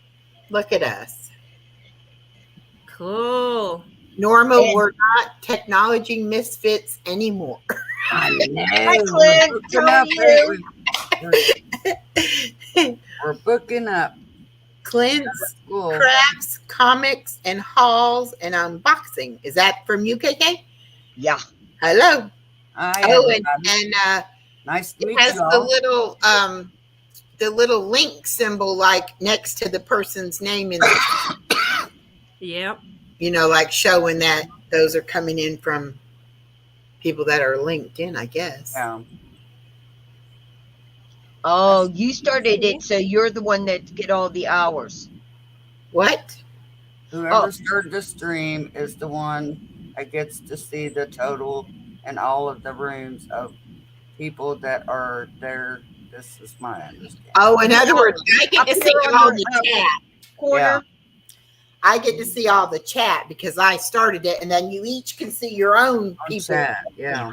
Look at us. Cool. Norma, And- we're not technology misfits anymore. I know. Hi, Clint. We're booking How are up, you? baby. We're booking up. Clint's Cool. Crafts, Comics, and Hauls and Unboxing. Is that from you, KK? Yeah. Hello. Hi, Oh, everybody. and Nice to it meet has you all. the little link symbol like next to the person's name in the, Yep. like showing that those are coming in from people that are linked in, I guess. Yeah. Oh, you started it, so you're the one that get all the hours. What? Whoever Oh. started the stream is the one that gets to see the total and all of the rooms of people that are there. This is my understanding. Oh, in other words, I get to Up see here on all the, the chat. Corner. Yeah. I get to see all the chat because I started it, and then you each can see your own On people. chat. Yeah.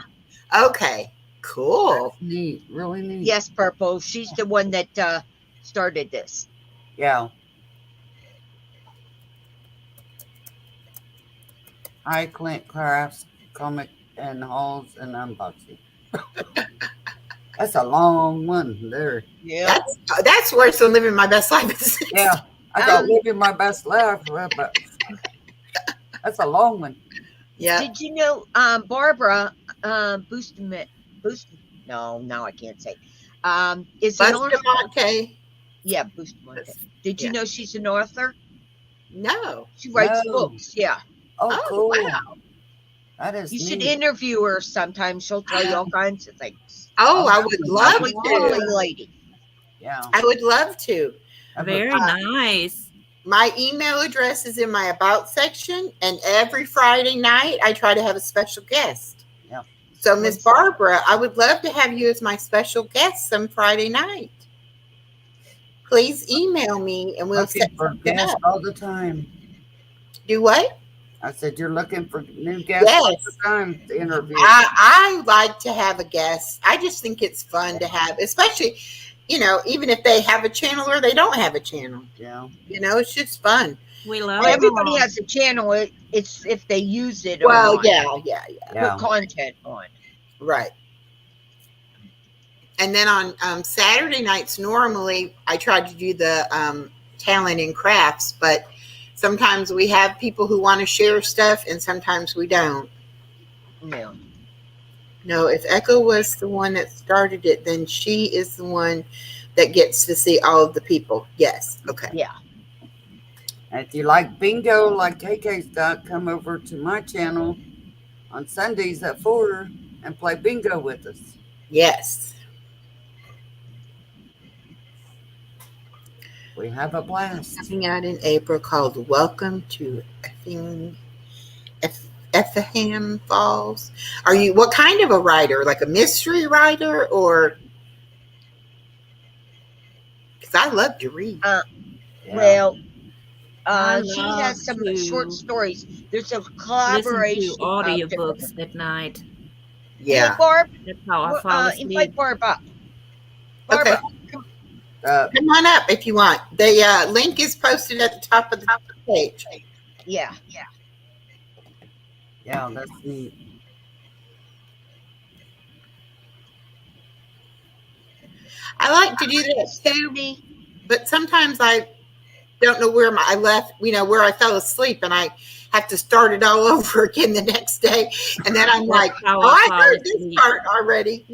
Okay, cool. Neat. Really neat. Yes, Purple. She's the one that started this. Yeah. Hi, Clint Crafts, Comic and Halls and Unboxing. That's a long one there. Yeah. That's worse than living my best life. Yeah. I thought living my best life, but that's a long one. Yeah. Did you know Barbara Bustamante? No, now I can't say. Is an author. Bustamante. Yeah, Bustamante. Did you Yeah. know she's an author? No. She writes No. books. Yeah. Oh, Oh, cool. wow. That is You should neat. interview her sometime. She'll tell you all kinds of things. Oh, I would love Lovely, lovely to. lady. Yeah. I would love to. Very nice. My email address is in my About section, and every Friday night I try to have a special guest. Yeah. So, Miss Barbara, I would love to have you as my special guest some Friday night. Please email me, and we'll Looking set for something guests up. all the time. Do what? I said you're looking for new guests all the time to interview. I like to have a guest. I just think it's fun to have, especially, even if they have a channel or they don't have a channel. Yeah. It's just fun. We love Well, everybody them. has a channel. It's if they use it or Well, not. yeah. Yeah. Put content on. Right. And then on Saturday nights, normally I try to do the talent and crafts, but sometimes we have people who want to share stuff and sometimes we don't. No. No, if Echo was the one that started it, then she is the one that gets to see all of the people. Yes. Okay. Yeah. And if you like bingo like KK's got, come over to my channel on Sundays at 4 and play bingo with us. Yes. We have a blast. Coming out in April called Welcome to Effingham Falls. Are you, what kind of a writer? Like a mystery writer or? Because I love to read. Yeah. Well, I she love has some to short stories. There's a Listen collaboration. to audiobooks at night. Yeah. Hey, Barb, That's how I fall asleep. invite Barb up. Barbara, Come on up if you want. The link is posted at the top of the page. yeah. Yeah, that's neat. I like to do that too, but sometimes I don't know where where I fell asleep, and I have to start it all over again the next day. And then I'm like, how oh, I I heard fall this asleep. part already,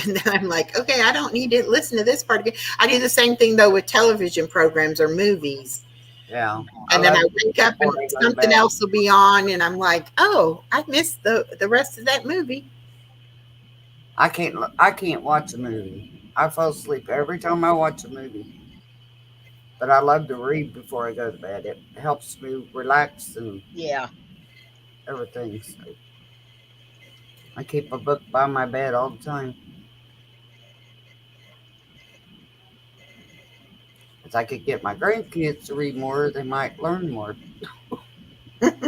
And then I'm like, okay, I don't need to listen to this part again. I do the same thing though with television programs or movies. Yeah. And then I love wake up and Really something bad. else will be on, and I'm like, oh, I missed the rest of that movie. I can't watch a movie. I fall asleep every time I watch a movie. But I love to read before I go to bed. It helps me relax and Yeah. everything. So I keep a book by my bed all the time. If I could get my grandkids to read more, they might learn more. But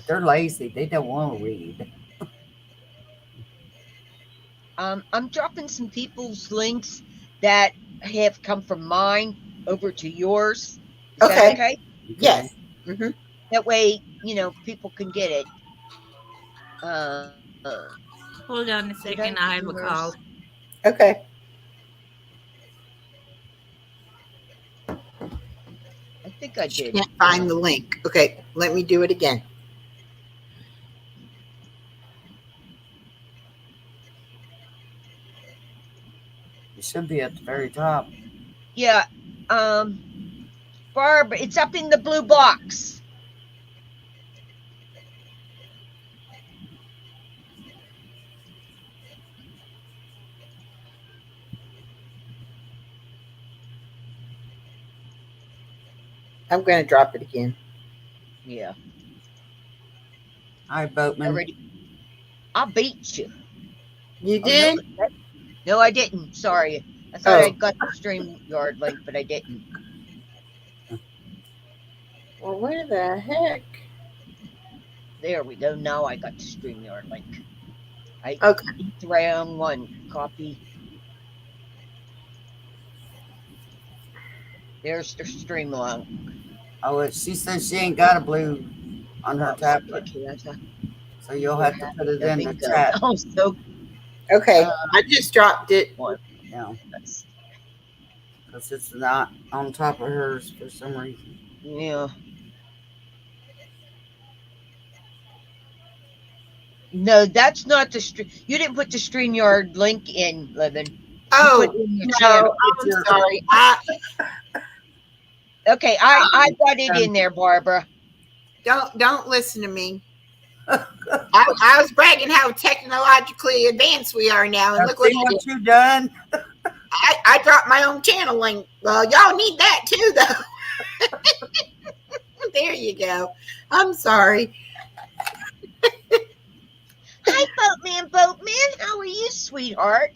they're lazy. They don't want to read. I'm dropping some people's links that have come from mine over to yours. Is that Okay. okay? Yes. Hmm. That way, people can get it. Hold on a Did second. I I have a do call. yours? Okay. I think I did. Can't find the link. Okay, let me do it again. It should be at the very top. Yeah. Barb, it's up in the blue box. I'm going to drop it again. Yeah. Hi, Boatman. Already. I beat you. You Oh, did? no, I didn't. Sorry. I thought Oh. I got the StreamYard link, but I didn't. Well, where the heck? There we go. Now I got the StreamYard link. Okay. It's round one. Copy. There's the stream link. Oh, she says she ain't got a blue on her tablet. So you'll have to put it in the chat. Oh, so Okay, I just dropped it. Yeah. Because it's not on top of hers for some reason. yeah. No, that's not the stream. You didn't put the StreamYard link in, Livin. Oh, put it in your no, channel. I'm sorry. Okay, I got it in there, Barbara. Don't listen to me. I was bragging how technologically advanced we are now, and look what I did. You done. I dropped my own channel link. Well, y'all need that too, though. There you go. I'm sorry. Hi, Boatman. How are you, sweetheart?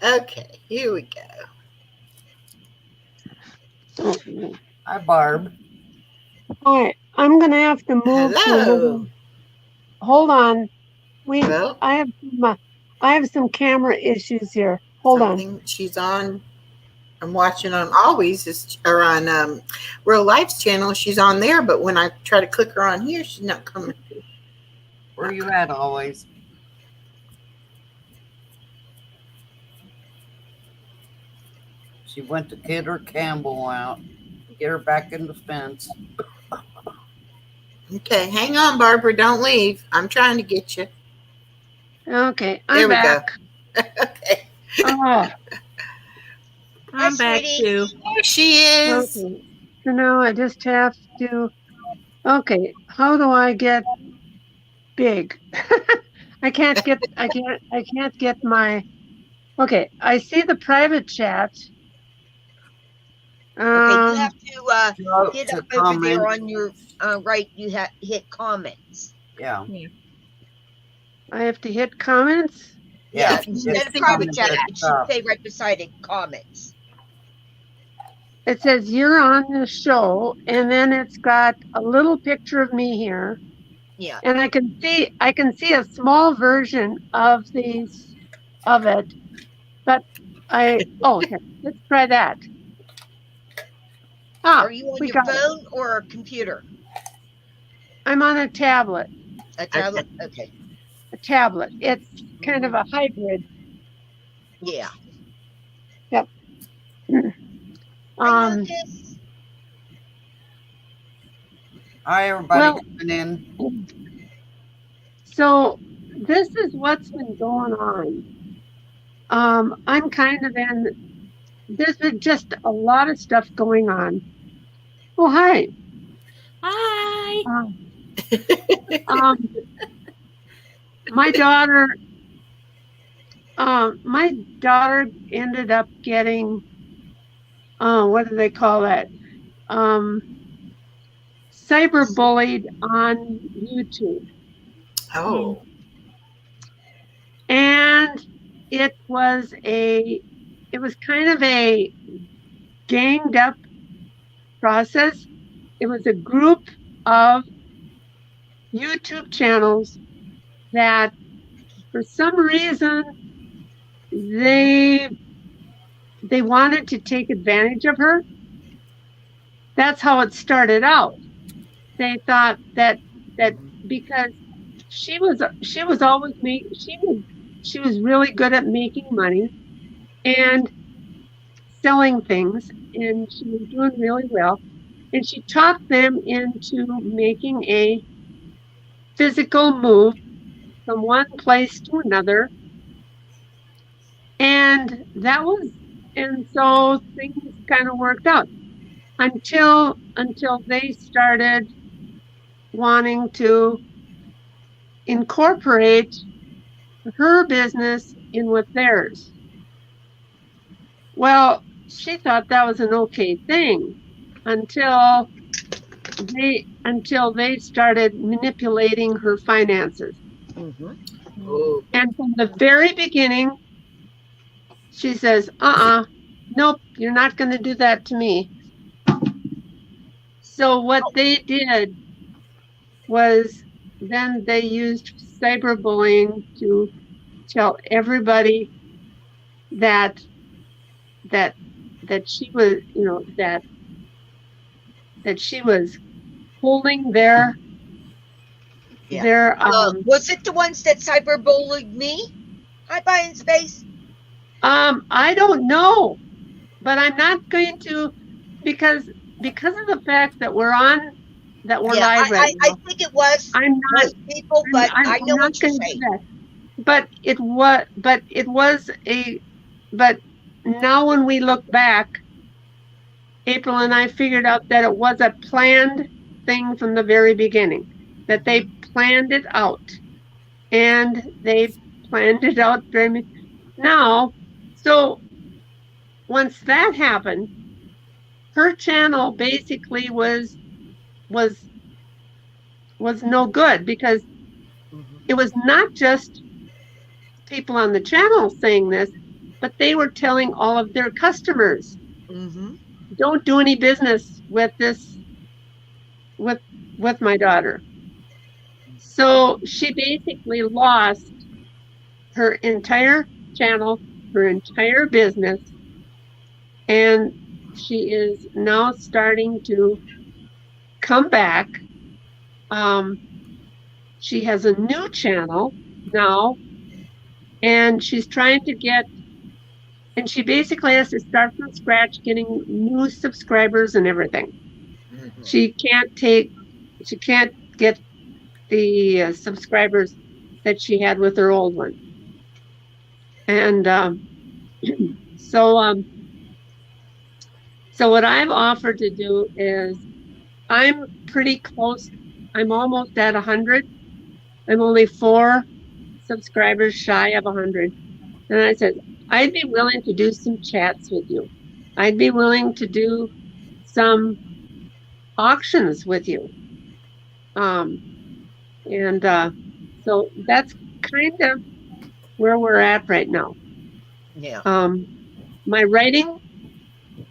Okay, here we go. Hi, Barb. Hi, I'm gonna have to move to Hello. another. Hold on. Well, I have some camera issues here. Hold on. something she's on. I'm watching on Always or on Real Life's channel. She's on there, but when I try to click her on here, she's not coming. Where you at always? She went to get her Campbell out. Get her back in the fence. Okay, hang on, Barbara. Don't leave. I'm trying to get you. Okay, There I'm we back. go. Okay, Oh, I'm back sweetie. too. there she is. okay. So now I just have to. Okay, how do I get big? I can't get my. Okay, I see the private chat. Okay, you have to Go hit to up over there comment. on your right. You have hit comments. Yeah. I have to hit comments. Yeah. Instead of Just private comment chat, at it the should top. say right beside it comments. It says you're on the show, and then it's got a little picture of me here. Yeah. And I can see a small version of it, but here, let's try that. Are you on we your got it. phone or a computer? I'm on a tablet. A tablet? Okay. A tablet. It's kind of a hybrid. Yeah. Um, Lucas. Hi, everybody Well- coming in. so this is what's been going on. I'm kind of there's been just a lot of stuff going on. Oh, hi. Hi. Um, my daughter, my daughter ended up getting, what do they call that? Cyberbullied on YouTube. Oh. And it was kind of a ganged up process. It was a group of YouTube channels that for some reason they wanted to take advantage of her. That's how it started out. They thought that because she was always she was really good at making money and selling things, and she was doing really well, and she talked them into making a physical move from one place to another, and so things kind of worked out until they started wanting to incorporate her business in with theirs. Well, she thought that was an okay thing until they started manipulating her finances. Oh. And from the very beginning, she says, nope, you're not going to do that to me. So what they did was then they used cyberbullying to tell everybody that she was, that she was holding their was it the ones that cyberbullied me? Hi, Bye in Space. I don't know, but I'm not going to because of the fact that we're live right now. I think it was. I'm not most people, but I know what you're saying. But now when we look back, April and I figured out that it was a planned thing from the very beginning, that they planned it out, and they planned it out very now. So once that happened, her channel basically was no good, because it was not just people on the channel saying this, but they were telling all of their customers, don't do any business with this, with my daughter. So she basically lost her entire channel, her entire business, and she is now starting to come back. She has a new channel now, and she's trying to and she basically has to start from scratch, getting new subscribers and everything. She can't get the subscribers that she had with her old one. And so what I've offered to do is, I'm pretty close. I'm almost at 100. I'm only 4 subscribers shy of 100. And I said, I'd be willing to do some chats with you. I'd be willing to do some auctions with you. So that's kind of where we're at right now. Yeah. My writing,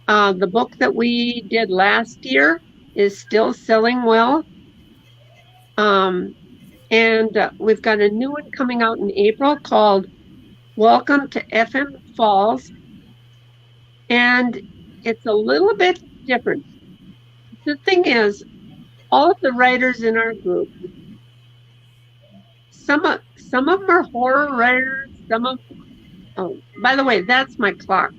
the book that we did last year is still selling well. And we've got a new one coming out in April called Welcome to FM Falls. And it's a little bit different. The thing is, all of the writers in our group, some of them are horror writers, oh, by the way, that's my clock.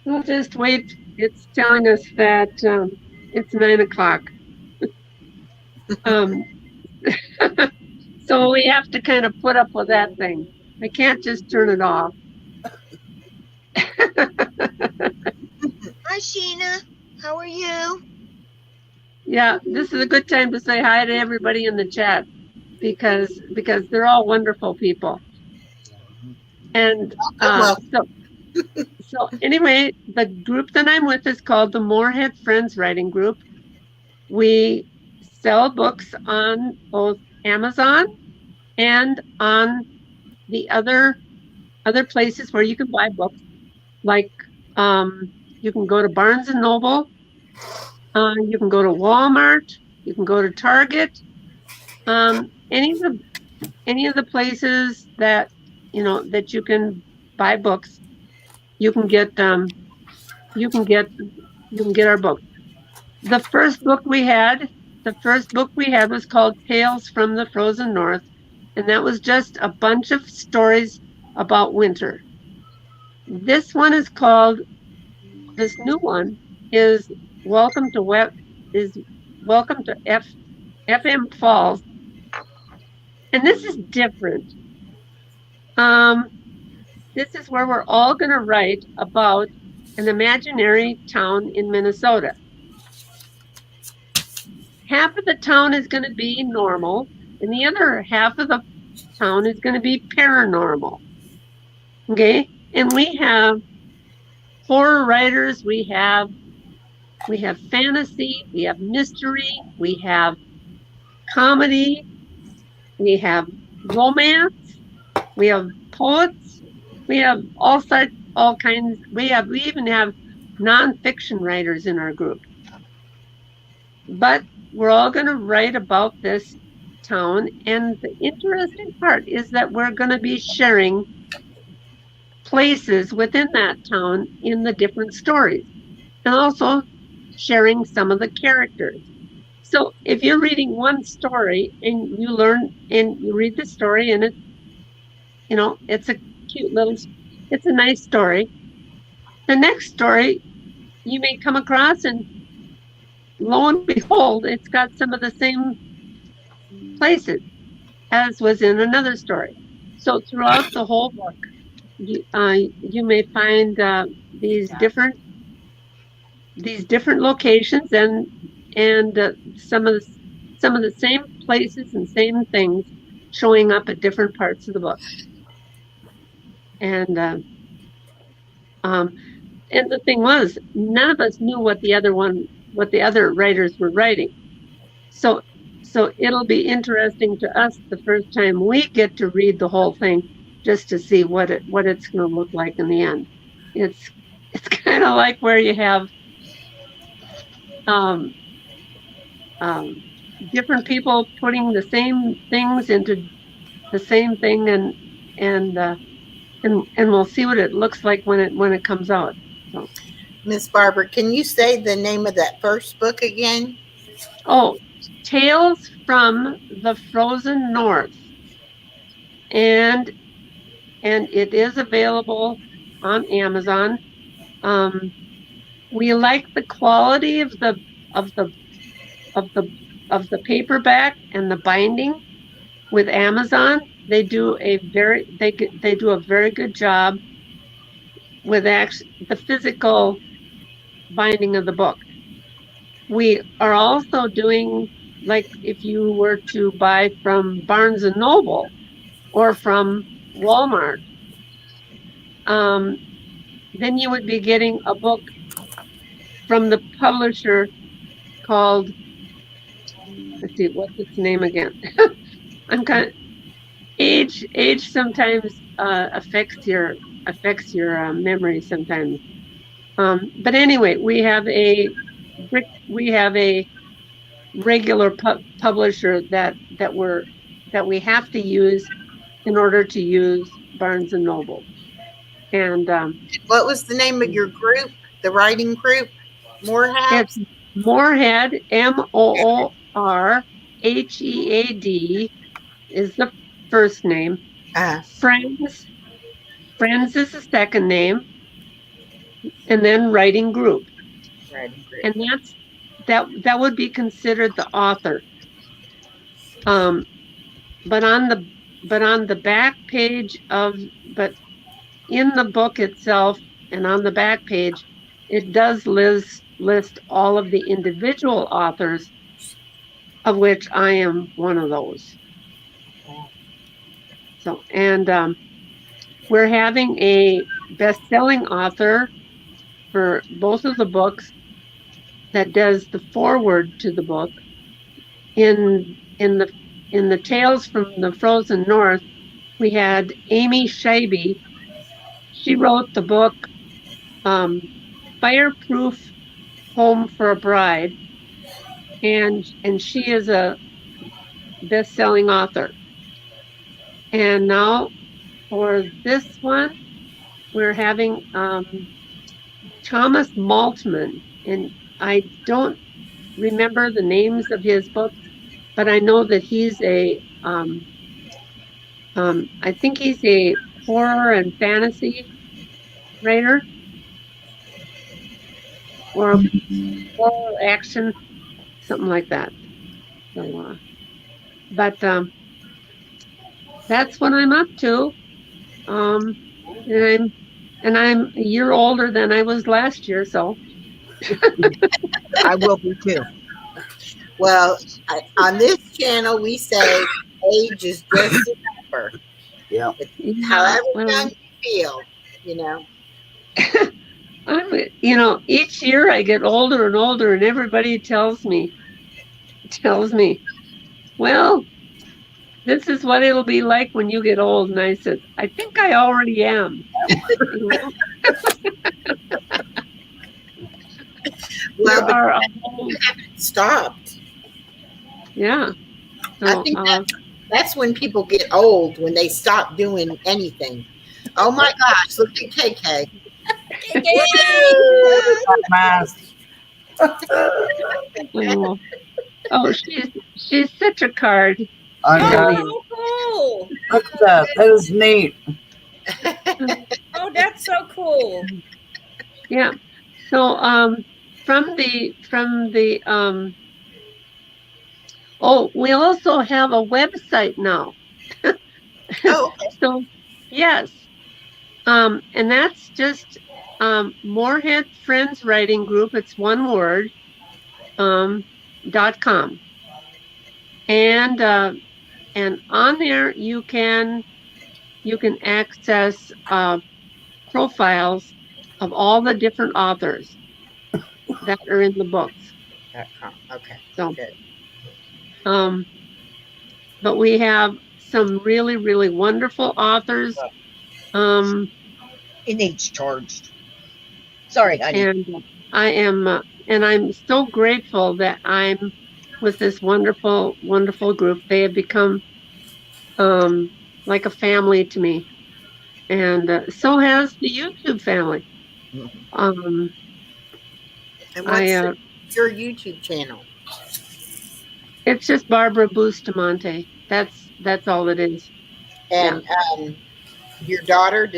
We'll just wait. It's telling us that it's 9 o'clock. So we have to kind of put up with that thing. I can't just turn it off. Hi, Sheena. How are you? Yeah, this is a good time to say hi to everybody in the chat because they're all wonderful people. And Well, so anyway, the group that I'm with is called the Moorhead Friends Writing Group. We sell books on both Amazon and on the other places where you can buy books. Like you can go to Barnes and Noble, you can go to Walmart, you can go to Target, any of the places that that you can buy books, you can get our book. The first book we had was called Tales from the Frozen North, and that was just a bunch of stories about winter. This new one is Welcome to FM Falls, and this is different. This is where we're all going to write about an imaginary town in Minnesota. Half of the town is going to be normal, and the other half of the town is going to be paranormal. Okay? And we have horror writers, we have fantasy, we have mystery, we have comedy, we have romance, we have poets, we have all kinds. We even have nonfiction writers in our group. But we're all going to write about this town, and the interesting part is that we're going to be sharing places within that town in the different stories, and also sharing some of the characters. So if you're reading one story and you read the story, and it's a cute it's a nice story. The next story you may come across, and lo and behold, it's got some of the same places as was in another story. So throughout the whole book, you may find these different locations and some of the same places and same things showing up at different parts of the book. And the thing was, none of us knew what the other writers were writing. So it'll be interesting to us the first time we get to read the whole thing, just to see what it's going to look like in the end. It's kind of like where you have different people putting the same things into the same thing, and we'll see what it looks like when it comes out. So. Miss Barbara, can you say the name of that first book again? Oh, Tales from the Frozen North, and it is available on Amazon. We like the quality of the paperback and the binding with Amazon. They do a very good job with the physical binding of the book. We are also doing, like, if you were to buy from Barnes and Noble or from Walmart, then you would be getting a book from the publisher called, let's see, what's its name again? I'm kind of age sometimes affects your memory sometimes. But anyway, we have a regular publisher that we have to use in order to use Barnes and Noble. And what was the name of your group, the writing group? Moorhead? It's Moorhead, Moorhead is the first name. Friends is the second name, and then writing group. And that would be considered the author. But on the back page in the book itself, and on the back page, it does list all of the individual authors, of which I am one of those. So, and we're having a best-selling author for both of the books that does the foreword to the book. In the Tales from the Frozen North, we had Amy Scheibe. She wrote the book Fireproof Home for a Bride, and she is a best-selling author. And now for this one, we're having Thomas Maltman, and I don't remember the names of his books, but I know that he's a I think he's a horror and fantasy writer, or horror action, something like that. So, but that's what I'm up to. And I'm a year older than I was last year, so I will be too. Well, on this channel, we say age is just a number. Yeah. However well, young you feel, you know. each year I get older and older, and everybody tells me, well, this is what it'll be like when you get old. And I said, I think I already am. Well, but Are, you haven't stopped. yeah. So, I think that's when people get old, when they stop doing anything. Oh my gosh, look at KK. Mask. oh, she's such a card. I know. Oh, cool. Look at that. That is neat. Oh, that's so cool. Yeah. So from the we also have a website now. Oh, So yes. And that's just Moorhead Friends Writing Group. It's one word. .com. And on there you can access profiles of all the different authors that are in the books. okay. So, Good. but we have some really, really wonderful authors. It needs charged. Sorry, honey. And I am, and I'm so grateful that I'm with this wonderful, wonderful group. They have become like a family to me, and so has the YouTube family. And what's your YouTube channel? It's just Barbara Bustamante. That's all it is. And your daughter,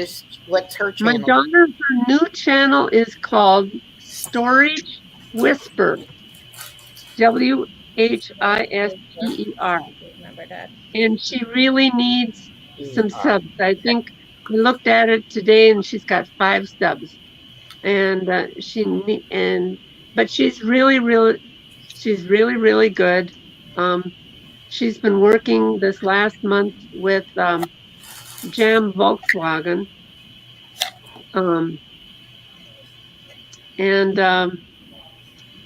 what's her channel? My daughter, her new channel is called Storage Whisper. WHISPER. Remember that. And she really needs some subs. I think we looked at it today, and she's got 5 subs. And but she's really, really good. She's been working this last month with Jam Volkswagen.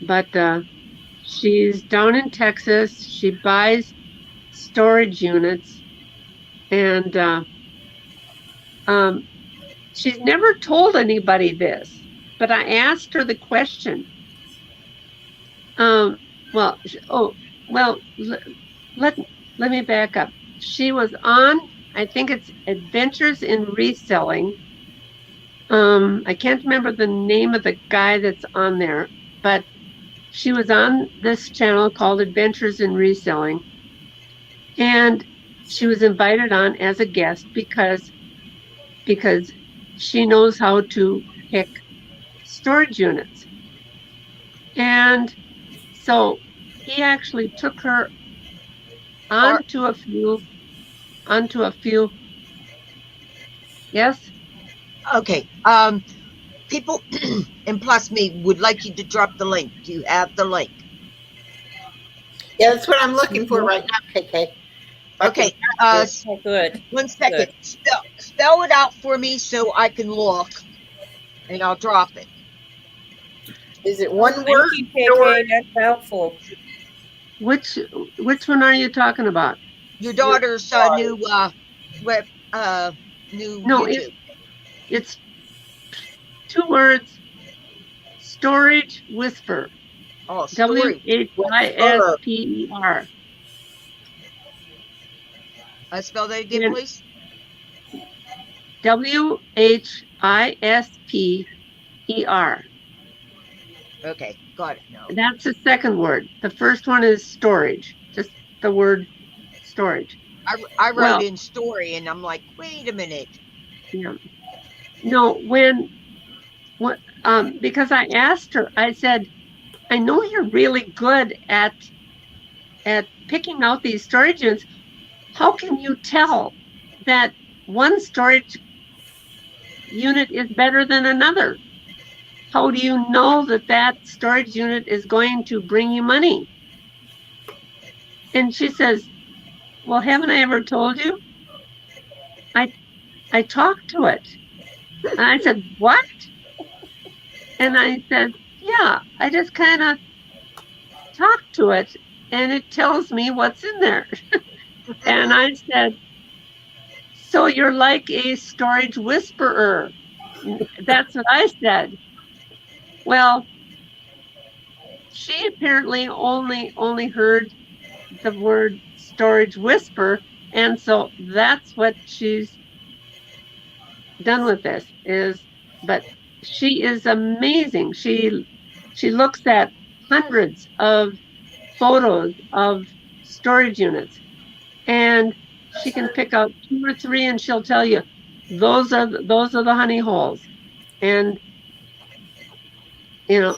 But she's down in Texas. She buys storage units, and she's never told anybody this, but I asked her the question. Let me back up. She was on, I think it's Adventures in Reselling. I can't remember the name of the guy that's on there, but she was on this channel called Adventures in Reselling, and she was invited on as a guest because she knows how to pick storage units. And so he actually took her onto a few. Yes. Okay. people, and plus me, would like you to drop the link. Do you have the link? Yeah, that's what I'm looking for right now, KK. Okay. Oh, good. One second. Spell it out for me so I can look, and I'll drop it. Is it one Thank word? you, KK. That's helpful. Which one are you talking about? Your daughter's new web new No, YouTube. It's 2 words. Storage Whisper. Oh, story. WHISPER. Spell that again, Yeah. please. WHISPER. Okay, got it. No. That's the second word. The first one is storage. Just the word storage. I wrote Well- in story, and I'm like, wait a minute. Yeah. No, because I asked her, I said, I know you're really good at picking out these storage units. How can you tell that one storage unit is better than another? How do you know that that storage unit is going to bring you money? And she says, well, haven't I ever told you? I talked to it. And I said, what? And I said, yeah, I just kind of talked to it and it tells me what's in there. And I said, so you're like a storage whisperer. That's what I said. Well, she apparently only heard the word storage whisper. And so that's what she's done with this but she is amazing. She looks at hundreds of photos of storage units and she can pick out 2 or 3 and she'll tell you those are the honey holes. And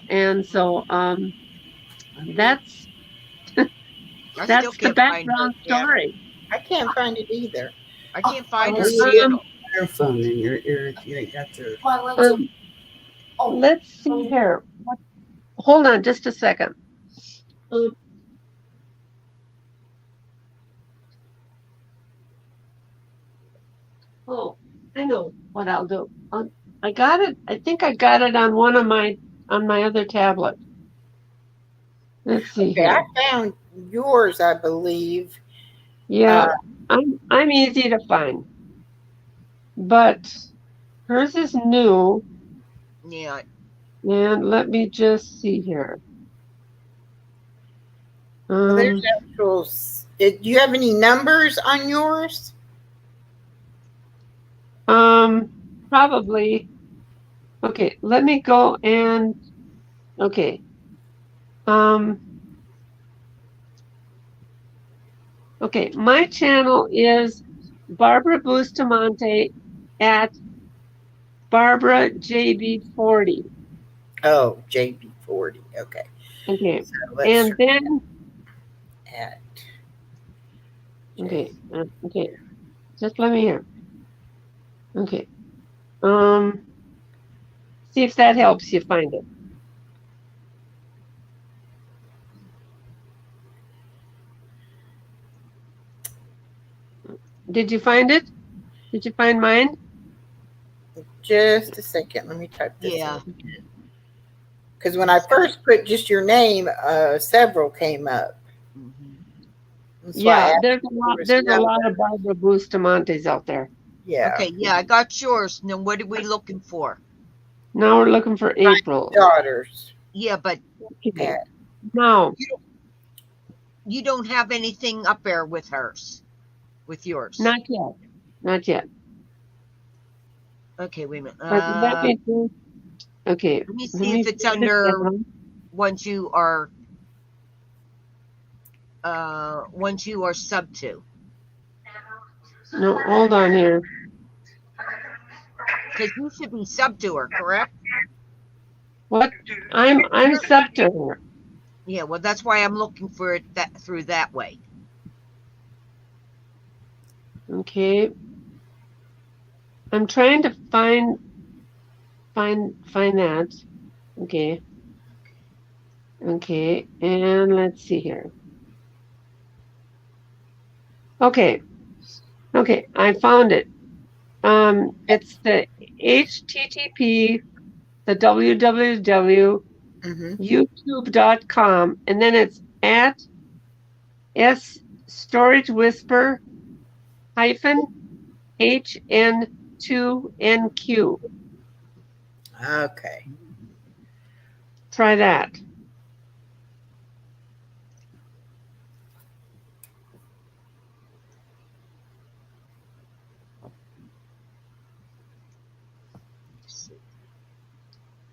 and so that's the background story. I can't find it either. I can't find her Um, channel. Earphone in your ear. You ain't got your. Let's see here. Hold on just a second. Oh, I know what I'll do. I got it. I think I got it on on my other tablet. Let's see Okay, here. I found yours, I believe. Yeah, I'm easy to find, but hers is new. Yeah. And let me just see here. Well, there's actual. Do you have any numbers on yours? Probably. Okay, let me go and okay. Okay, my channel is Barbara Bustamante at Barbara JB40. Oh, JB40. Okay. Okay, So let's and then add. okay, okay. Just let me hear. Okay. See if that helps you find it. Did you find it? Did you find mine? Just a second. Let me type this. Yeah. Because when I first put just your name, several came up. That's why I Yeah, asked there's if a there lot. was There's a number. lot of Barbara Bustamantes out there. Yeah. Okay, yeah, I got yours. Now, what are we looking for? Now we're looking for April. Daughters. Yeah, but Okay. Now, you don't have anything up there with hers, with yours. not yet. Not yet. Okay, wait a minute. But let me do. Okay. Let me let see me if it's finish that under one. ones you are sub to. No, hold on here. Because you should be sub to her, correct? What? I'm sub to her. Yeah, well, that's why I'm looking for it through that way. Okay. I'm trying to find find that. Okay. Okay, and let's see here. Okay. Okay, I found it. It's the HTTP, the www, Mm-hmm. youtube.com, and then it's at S Storage Whisper hyphen HN2NQ. Okay. Try that.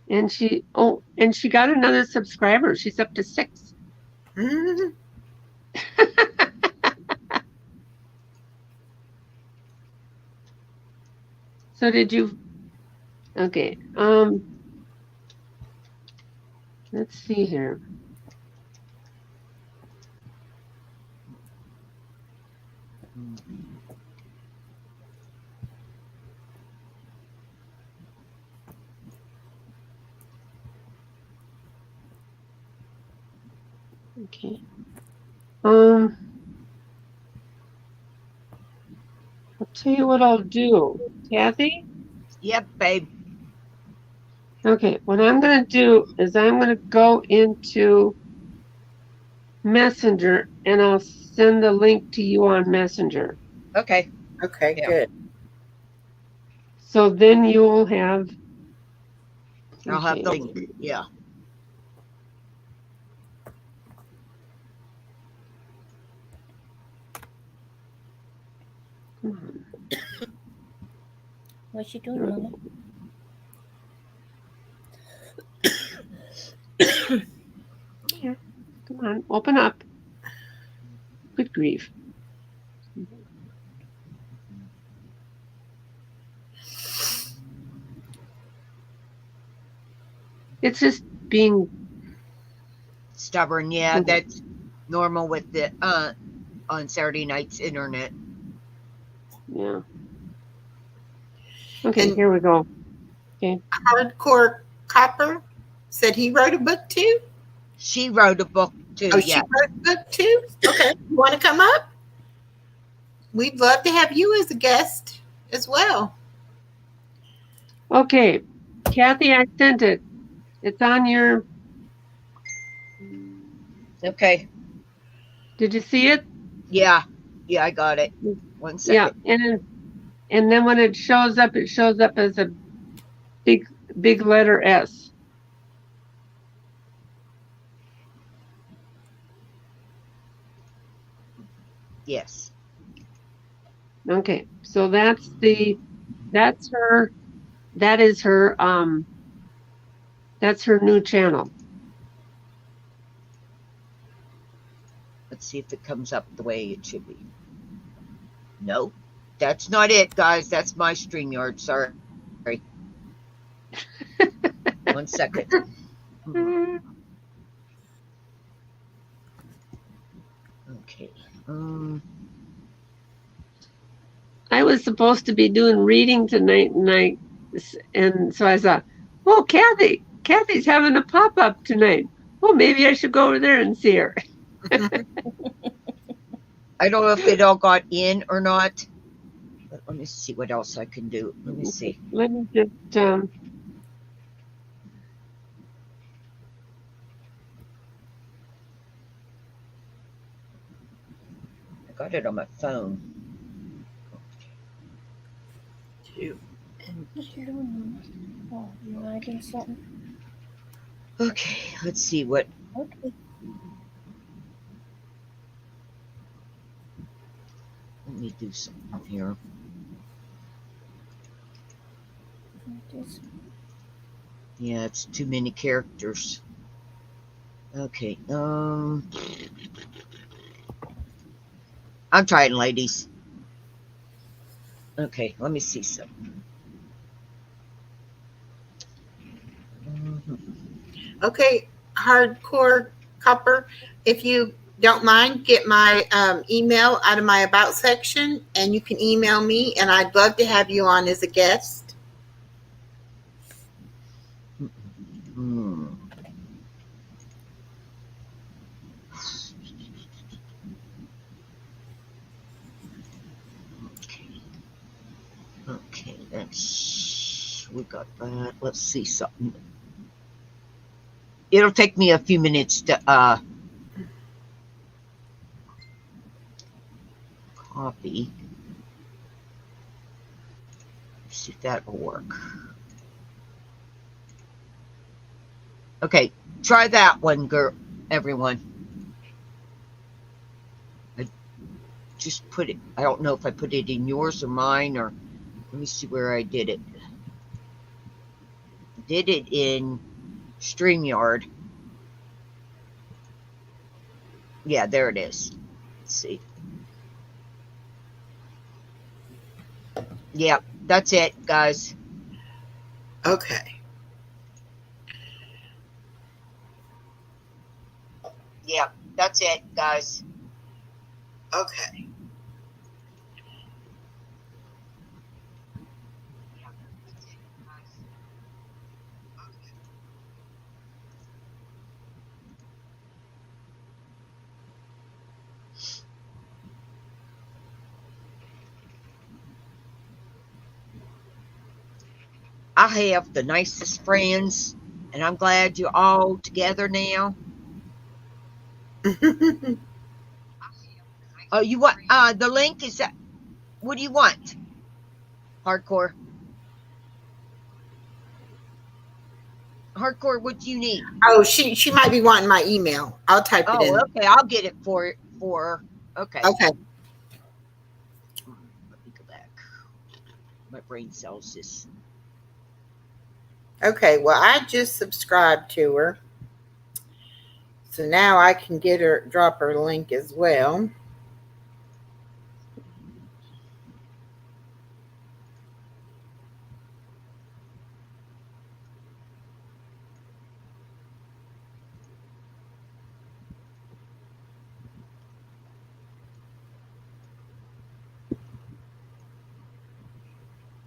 And she got another subscriber. She's up to 6. Mhm. So did you? Okay. Let's see here. Okay. I'll tell you what I'll do, Kathy. Yep, babe. Okay, what I'm going to do is I'm going to go into Messenger and I'll send the link to you on Messenger. Okay. Okay, Yeah. good. So then you'll have. I'll have Okay. the link. Yeah. Come on. What's she doing, Mama? Here, come on, open up. Good grief. It's just being. Stubborn. Yeah, Mhm. that's normal with the on Saturday night's internet. Yeah. Okay, And- here we go. Hardcore Copper said he wrote a book too. She wrote a book too. Oh, Yeah. she wrote a book too? Okay. You want to come up? We'd love to have you as a guest as well. Okay, Kathy, I sent it. It's on your. Okay. Did you see it? Yeah. Yeah, I got it. 1 second. Yeah, and then when it shows up as a big letter S. Yes. Okay, so that is her that's her new channel. Let's see if it comes up the way it should be. No, that's not it, guys. That's my StreamYard. Sorry. 1 second. Okay. I was supposed to be doing reading tonight, and so I thought, oh, Kathy's having a pop-up tonight. Well, maybe I should go over there and see her. I don't know if it all got in or not. But let me see what else I can do. Let me see. Let me just I got it on my phone. What you doing, Mama? Oh, you writing something? Okay, let's see what. Okay. Let me do something here. Just Yeah, it's too many characters. Okay. I'm trying, ladies. Okay, let me see something. Okay, Hardcore Copper, if you don't mind, get my email out of my about section and you can email me, and I'd love to have you on as a guest. Hmm. Okay, we got that. Let's see something. It'll take me a few minutes to copy. See if that will work. Okay, try that one, girl, everyone. I just put it, I don't know if I put it in yours or mine, or let me see where I did it. Did it in StreamYard. Yeah, there it is. Let's see. Yeah, that's it, guys. Okay. Yeah, that's it, guys. Okay. I have the nicest friends, and I'm glad you're all together now. Oh, you want the link? Is that what do you want? Hardcore. Hardcore, what do you need? Oh, she might be wanting my email. I'll type it in. Oh, okay, I'll get it for her. Okay. Okay. Let me go back. My brain cells this. Okay. Well, I just subscribed to her. So now I can drop her link as well.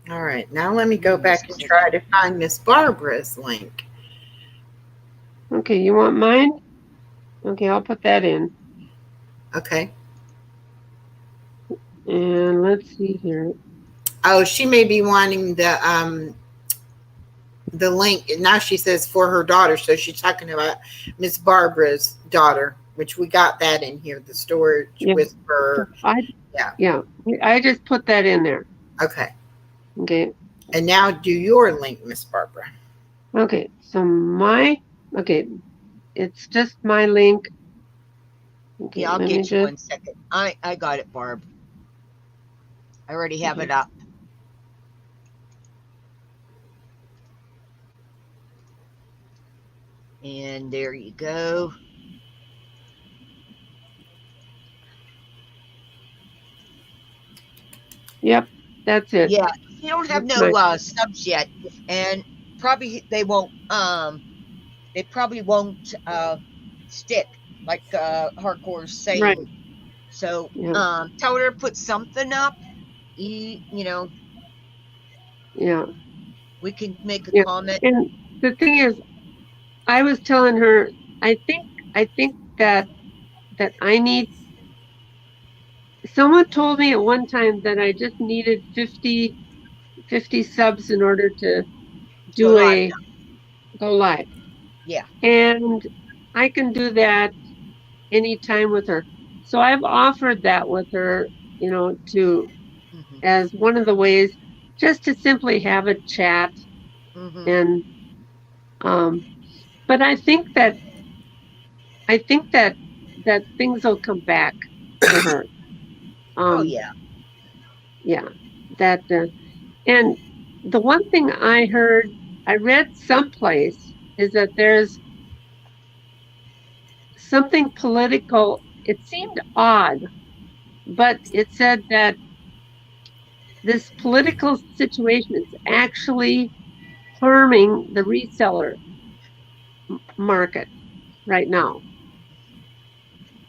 All right, now let me go back and try to find Miss Barbara's link. Okay, you want mine? Okay, I'll put that in. Okay. And let's see here. Oh, she may be wanting the link. Now she says for her daughter, so she's talking about Miss Barbara's daughter, which we got that in here, the storage whisperer. Yeah, I just put that in there. Okay. Okay. And now do your link, Miss Barbara. Okay, so it's just my link. Okay, Yeah, I'll let me get you just- 1 second. I got it, Barb. I already have it up. And there you go. Yep, that's it. Yeah, you don't have That's no subs yet, and probably they won't. They probably won't stick like Hardcore's saying. Right. So Yeah. tell her to put something up. You know, Yeah. we can make a Yeah. comment. And the thing is, I was telling her, I think that I need. Someone told me at one time that I just needed 50 subs in order to do go live. Yeah. And I can do that anytime with her. So I've offered that with her, as one of the ways just to simply have a chat. And but I think that things will come back to her. Oh yeah. Yeah. That and the one thing I read someplace is that there's something political. It seemed odd, but it said that this political situation is actually harming the reseller market right now.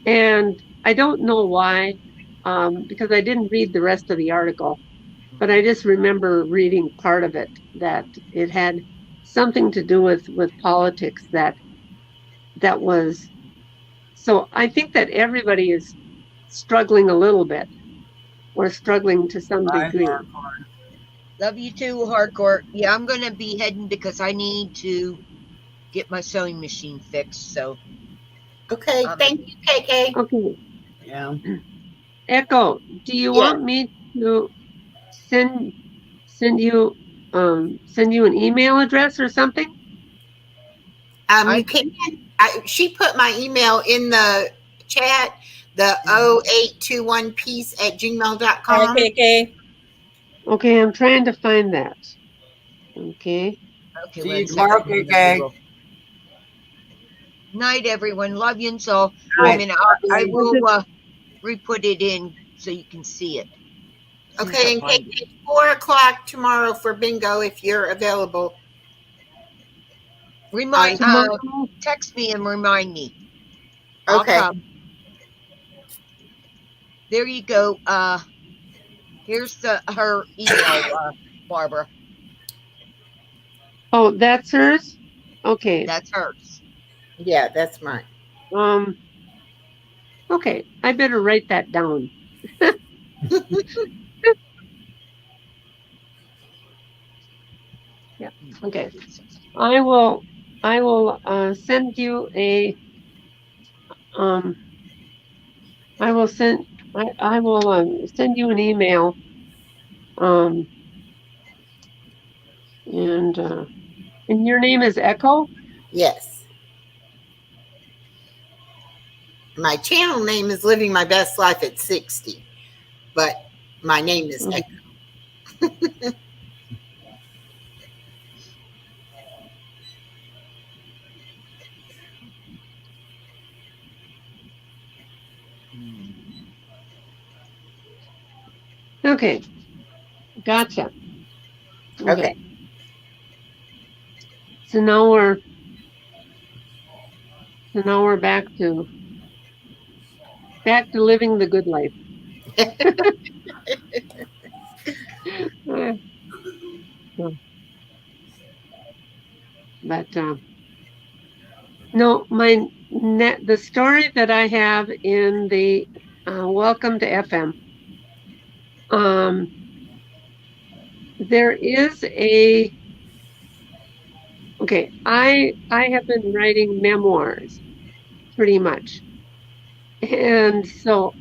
And I don't know why, because I didn't read the rest of the article, but I just remember reading part of it, that it had something to do with politics that was. So I think that everybody is struggling a little bit, or struggling to some Bye, degree. Hardcore. Love you too, Hardcore. Yeah, I'm gonna be heading because I need to get my sewing machine fixed. So Okay, thank you, KK. Okay, Yeah. Echo, do you Yes. want me to send you an email address or something? You can. She put my email in the chat, the 0821peace@gmail.com. KK. Okay, I'm trying to find that. Okay. okay, See one you second, tomorrow, and then I KK. will- Night, everyone. Love you, and so Night. I mean, I will re-put it in so you can see it. As soon as Okay, I and find KK, 4 o'clock tomorrow for bingo if you're available. Remind, Tomorrow, text me and remind me. Okay. I'll come. There you go. Here's her email, Barbara. oh, that's hers? Okay. That's hers. Yeah, that's mine. Okay, I better write that down. Yeah. Okay. I will send you a I will send send you an email and your name is Echo? Yes. My channel name is Living My Best Life at 60, but my name is Okay. Echo. Okay. Gotcha. Okay. So now we're back to living the good life. But no, the story that I have in the Welcome to FM. There is okay. I have been writing memoirs, pretty much, and so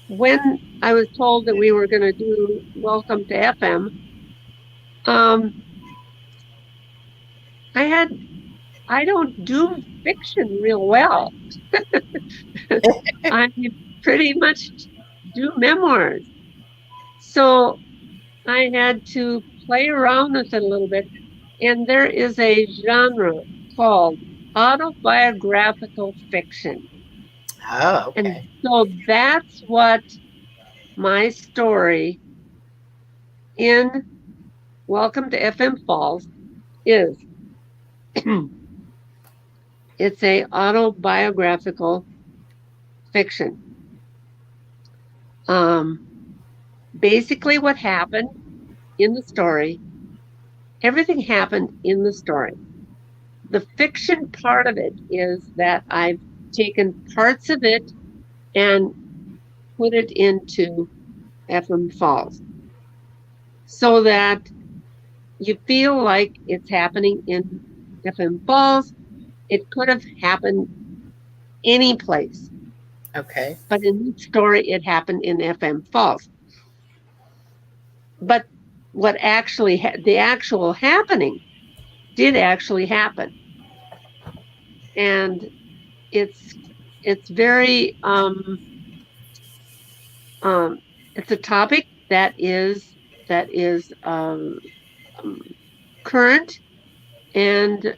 when I was told that we were going to do Welcome to FM, I don't do fiction real well. I pretty much do memoirs. So I had to play around with it a little bit. And there is a genre called autobiographical fiction. Oh, okay. And so that's what my story in Welcome to FM Falls is. It's a autobiographical fiction. Basically what happened in the story, everything happened in the story. The fiction part of it is that I've taken parts of it and put it into FM Falls so that you feel like it's happening in FM Falls. It could have happened any place. Okay. But in this story, it happened in FM Falls. But what actually, the actual happening did actually happen. And it's very, it's a topic that is current, and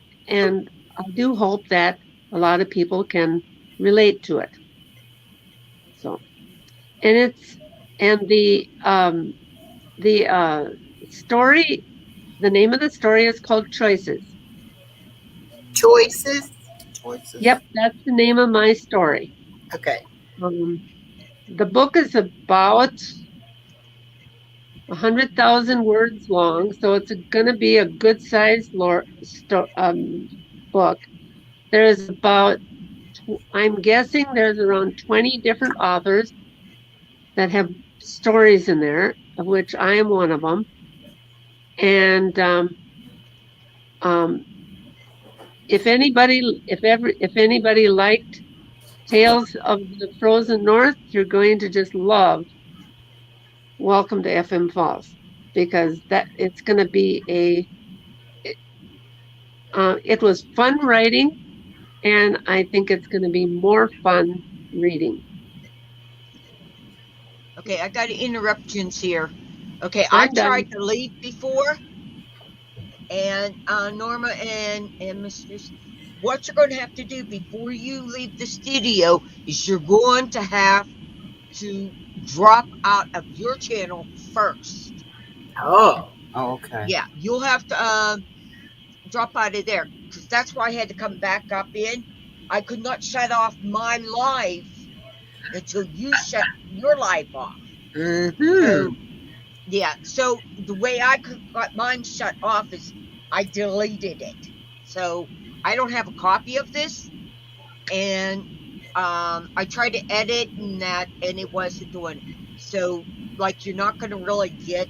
I do hope that a lot of people can relate to it. So, and the story, the name of the story is called Choices. Choices? Yep, that's the name of my story. Okay. The book is about 100,000 words long, so it's going to be a good-sized book. There's about, I'm guessing there's around 20 different authors that have stories in there, of which I am one of them. And if anybody liked Tales of the Frozen North, you're going to just love Welcome to FM Falls, because it's going to be it was fun writing, and I think it's going to be more fun reading. Okay, I got interruptions here. Okay, I I'm done. tried to leave before, and Norma and Mistress, what you're going to have to do before you leave the studio is you're going to have to drop out of your channel first. Oh. Okay. Yeah, you'll have to drop out of there, because that's why I had to come back up in. I could not shut off my live until you shut your live off. So, yeah, so the way I got mine shut off is I deleted it. So I don't have a copy of this, and I tried to edit and it wasn't doing it. So, like, you're not going to really get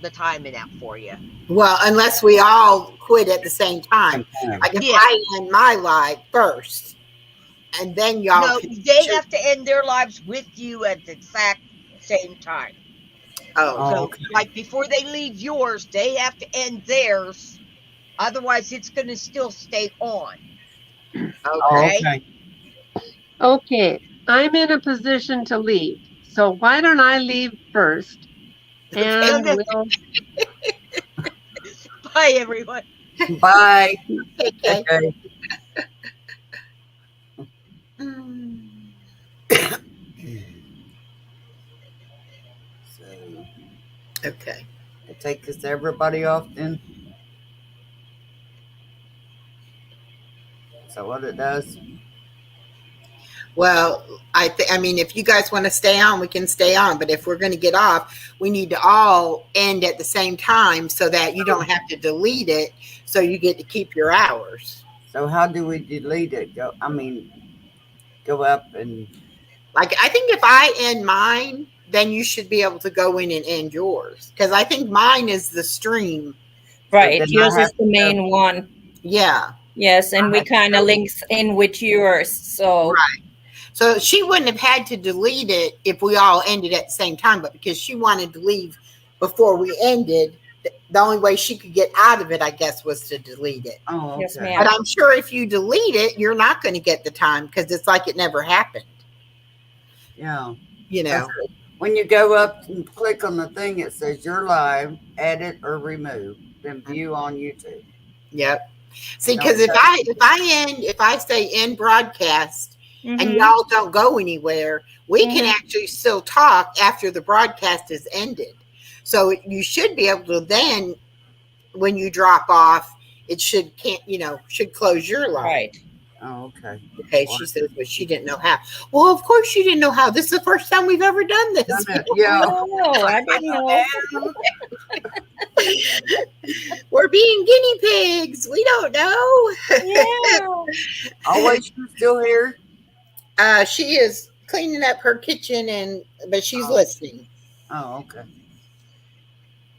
the time in that for you. Well, unless we all quit at the same time. Like if Yeah. I end my live first, and then y'all. No, they have to end their lives with you at the exact same time. Oh, So, okay. like, before they leave yours, they have to end theirs. Otherwise, it's going to still stay on. Okay? Okay. Okay, I'm in a position to leave, so why don't I leave first? And Okay. we'll, Bye, everyone. Bye. okay. Okay. So, Okay. I take this everybody off then. Is that what it does? Well, I mean, if you guys want to stay on, we can stay on. But if we're going to get off, we need to all end at the same time so that you don't have to delete it. So you get to keep your hours. So how do we delete it? Go up and Like, I think if I end mine, then you should be able to go in and end yours. Because I think mine is the stream. Right. then I Yours have is the main one. Yeah. Yes, and we kind of links in with yours. So Right. So she wouldn't have had to delete it if we all ended at the same time. But because she wanted to leave before we ended, the only way she could get out of it, I guess, was to delete it. oh, Yes, okay. ma'am. But I'm sure if you delete it, you're not going to get the time because it's like it never happened. Yeah. You know. When you go up and click on the thing, it says you're live, edit or remove, then view on YouTube. Yep. See, because if I say end broadcast and Mhm. y'all don't go anywhere, we can actually still talk after the broadcast is ended. So you should be able to then, when you drop off, it should close your line. Right. Oh, okay. Okay, she says, but she didn't know how. Well, of course she didn't know how. This is the first time we've ever done this. Done it. Yeah. Oh, I didn't know. We're being guinea pigs. We don't know. Yeah. Always you still here? She is cleaning up her kitchen, but she's Oh. listening. Oh, okay.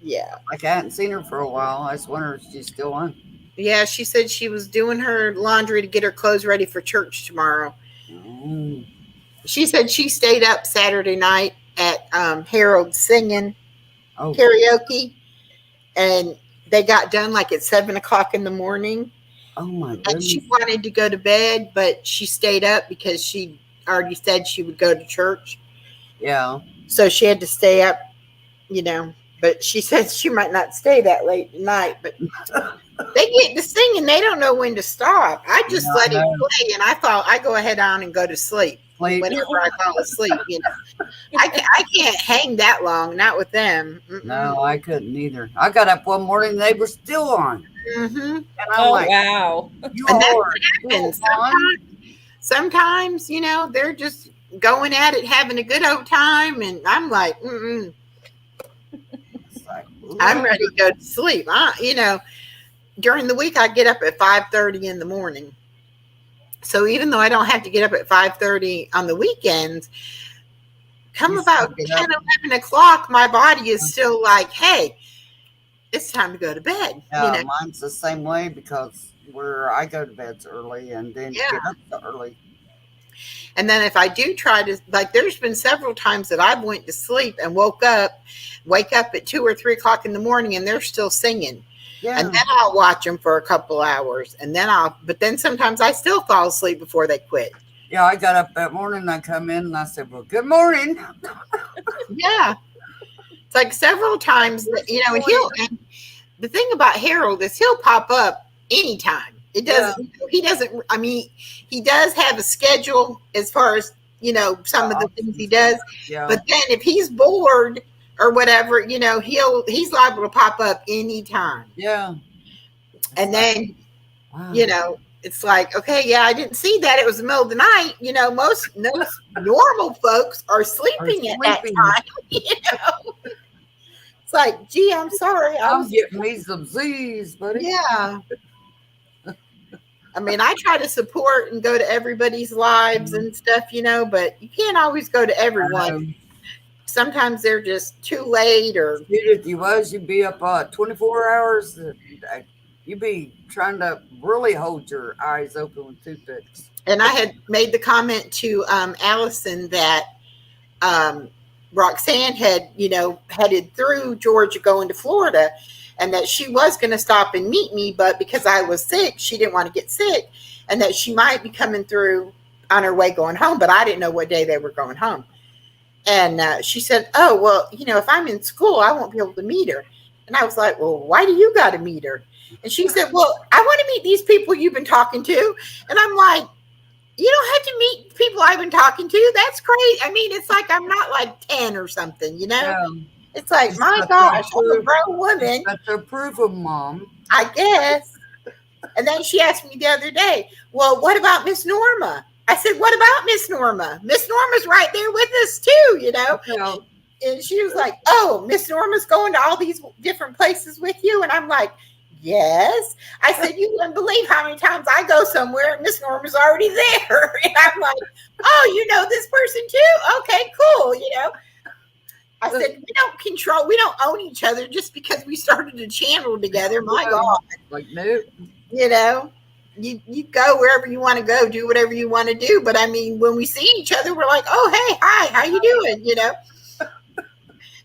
Yeah. Like I hadn't seen her for a while. I just wonder if she's still on. Yeah, she said she was doing her laundry to get her clothes ready for church tomorrow. Mm. She said she stayed up Saturday night at Harold's singing Oh, karaoke, and they got done like at 7:00 in the morning. oh my And goodness. she wanted to go to bed, but she stayed up because she already said she would go to church. Yeah. So she had to stay up, but she said she might not stay that late tonight. But they get to singing, they don't know when to stop. I just No, let it no. play, and I thought I go ahead on and go to sleep Sleep. whenever I fall asleep. I can't hang that long, not with them. No, I couldn't either. I got up one morning and they were still on. Mm-hmm. And I'm Oh, like, wow. you And that's all what are happens. still on? Sometimes, they're just going at it, having a good old time, and I'm like, I'm ready to go to sleep. During the week I get up at 5:30 in the morning. So even though I don't have to get up at 5:30 on the weekends, come You about still get 10, up. 11 o'clock, my body is still like, hey, it's time to go to bed. Yeah, mine's the same way because I go to bed early and then Yeah. get up so early. And then if I do try to, like, there's been several times that I've went to sleep and wake up at 2 or 3 o'clock in the morning and they're still singing. Yeah. And then I'll watch them for a couple hours and but then sometimes I still fall asleep before they quit. Yeah, I got up that morning, I come in and I said, well, good morning. Yeah. It's like several times that, and the thing about Harold is he'll pop up anytime. It doesn't, he does have a schedule as far as, some of the things he does. Yeah. But then if he's bored or whatever, he's liable to pop up anytime. Yeah. And then, Wow. it's like, okay, yeah, I didn't see that. It was the middle of the night. Most normal folks are sleeping at that time. It's like, gee, I'm sorry. I'm getting me some Z's, buddy. Yeah. I try to support and go to everybody's lives and stuff, but you can't always go to everyone. Sometimes they're just too late or. If you you'd be up 24 hours. You'd be trying to really hold your eyes open with toothpicks. And I had made the comment to Allison that Roxanne had, headed through Georgia going to Florida and that she was going to stop and meet me. But because I was sick, she didn't want to get sick and that she might be coming through on her way going home. But I didn't know what day they were going home. And she said, oh, well, if I'm in school, I won't be able to meet her. And I was like, well, why do you got to meet her? And she said, well, I want to meet these people you've been talking to. And I'm like, you don't have to meet people I've been talking to. That's great. It's like I'm not like 10 or something, Yeah. It's like, Just my got gosh, to I'm a grown woman, Got to approve of Mom. I guess. And then she asked me the other day, well, what about Miss Norma? I said, what about Miss Norma? Miss Norma's right there with us too, Yeah. And she was like, oh, Miss Norma's going to all these different places with you. And I'm like, yes. I said, you wouldn't believe how many times I go somewhere and Miss Norma's already there. And I'm like, oh, you know this person too? Okay, cool. I said, we don't own each other just because we started a channel together. My God. Like, no. You go wherever you want to go, do whatever you want to do. But when we see each other, we're like, oh, hey, hi, how you doing?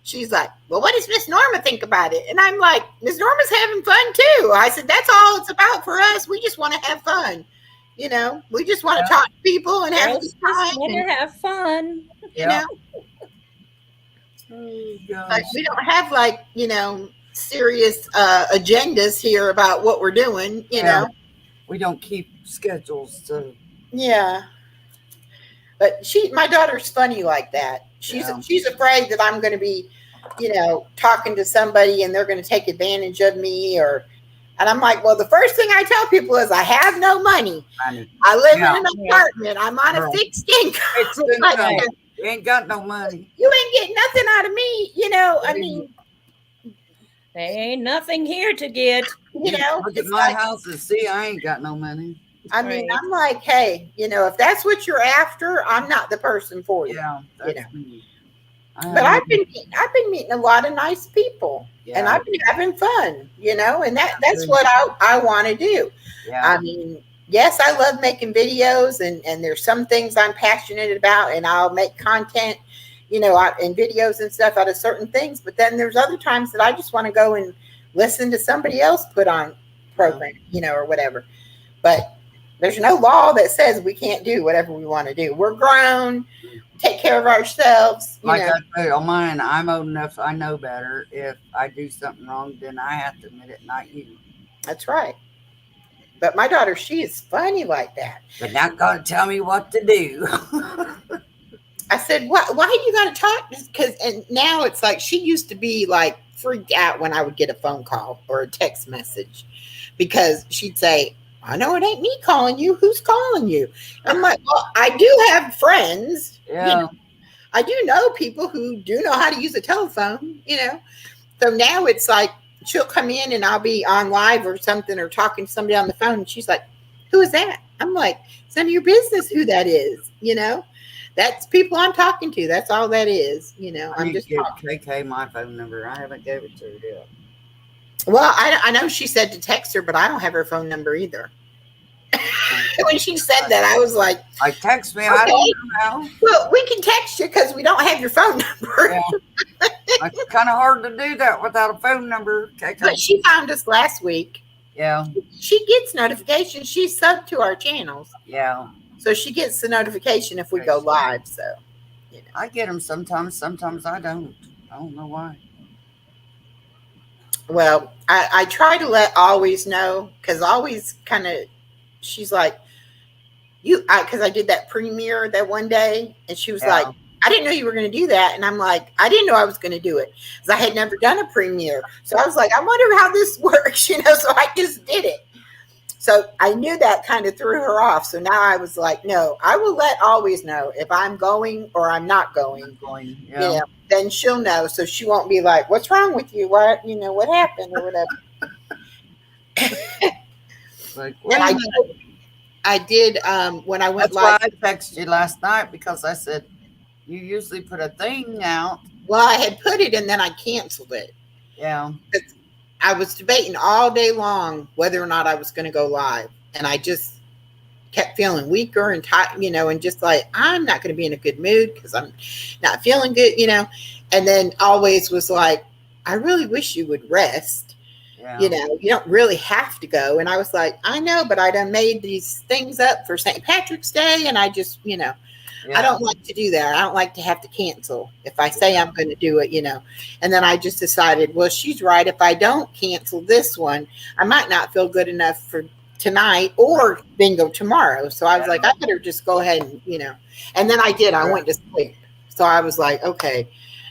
She's like, well, what does Miss Norma think about it? And I'm like, Miss Norma's having fun too. I said, that's all it's about for us. We just want to have fun. We just want to talk to people and have a good time. Want to have fun. Oh, gosh. Like, we don't have serious agendas here about what we're doing, Yeah. We don't keep schedules. So. Yeah. But my daughter's funny like that. She's afraid that I'm going to be, talking to somebody and they're going to take advantage of me and I'm like, well, the first thing I tell people is I have no money. I live in an apartment. I'm on a fixed income. You ain't got no money. You ain't getting nothing out of me. There ain't nothing here to get. Look at my house and see I ain't got no money. Right. I'm like, hey, if that's what you're after, I'm not the person for you. Yeah, that's me. But I've been meeting a lot of nice people, and I've been having fun, and that's what I want to do. Yeah. Yes, I love making videos, and there's some things I'm passionate about, and I'll make content, and videos and stuff out of certain things. But then there's other times that I just want to go and listen to somebody else put on program, or whatever. But there's no law that says we can't do whatever we want to do. We're grown, take care of ourselves. Like I say, on mine, I'm old enough, I know better. If I do something wrong, then I have to admit it, not you. That's right. But my daughter, she is funny like that. But not going to tell me what to do. I said, why you got to talk? And now it's like she used to be like freaked out when I would get a phone call or a text message because she'd say, I know it ain't me calling you. Who's calling you? I'm like, well, I do have friends. Yeah. I do know people who do know how to use a telephone, So now it's like she'll come in and I'll be on live or something or talking to somebody on the phone. And she's like, who is that? I'm like, it's none of your business who that is. You know, that's people I'm talking to. That's all that is. You know, I I'm need just to give talking. KK my phone number. I haven't gave it to her yet. Well, I know she said to text her, but I don't have her phone number either. When she said that, I was like, Like, text me. Okay. I don't know. well, we can text you because we don't have your phone number. Yeah. It's kind of hard to do that without a phone number. KK. But she found us last week. Yeah. She gets notifications. She's subbed to our channels. Yeah. So she gets the notification if we go live. So, you know. I get them sometimes. Sometimes I don't. I don't know why. Well, I try to let Always know because Always kind of, she's like, because I did that premiere that one day and she was like, I didn't know you were going to do that. And I'm like, I didn't know I was going to do it because I had never done a premiere. So I was like, I wonder how this works, you know, so I just did it. So I knew that kind of threw her off. So now I was like, no, I will let Always know if I'm going or I'm not going. Yeah. You know, then she'll know. So she won't be like, what's wrong with you? What, you know, what happened or whatever. Like, And I did when I went that's why live. I texted you last night because I said, you usually put a thing out. Well, I had put it and then I canceled it. Yeah. I was debating all day long whether or not I was going to go live. And I just kept feeling weaker and tired, you know, and just like, I'm not going to be in a good mood because I'm not feeling good, you know. And then Always was like, I really wish you would rest. Yeah. You know, you don't really have to go. And I was like, I know, but I done made these things up for St. Patrick's Day. And I just, you know, I don't like to do that. I don't like to have to cancel if I say I'm going to do it, you know. And then I just decided, well, she's right. If I don't cancel this one, I might not feel good enough for tonight or bingo tomorrow. So I was like, I better just go ahead and, you know. And then I did. I went to sleep. So I was like, okay,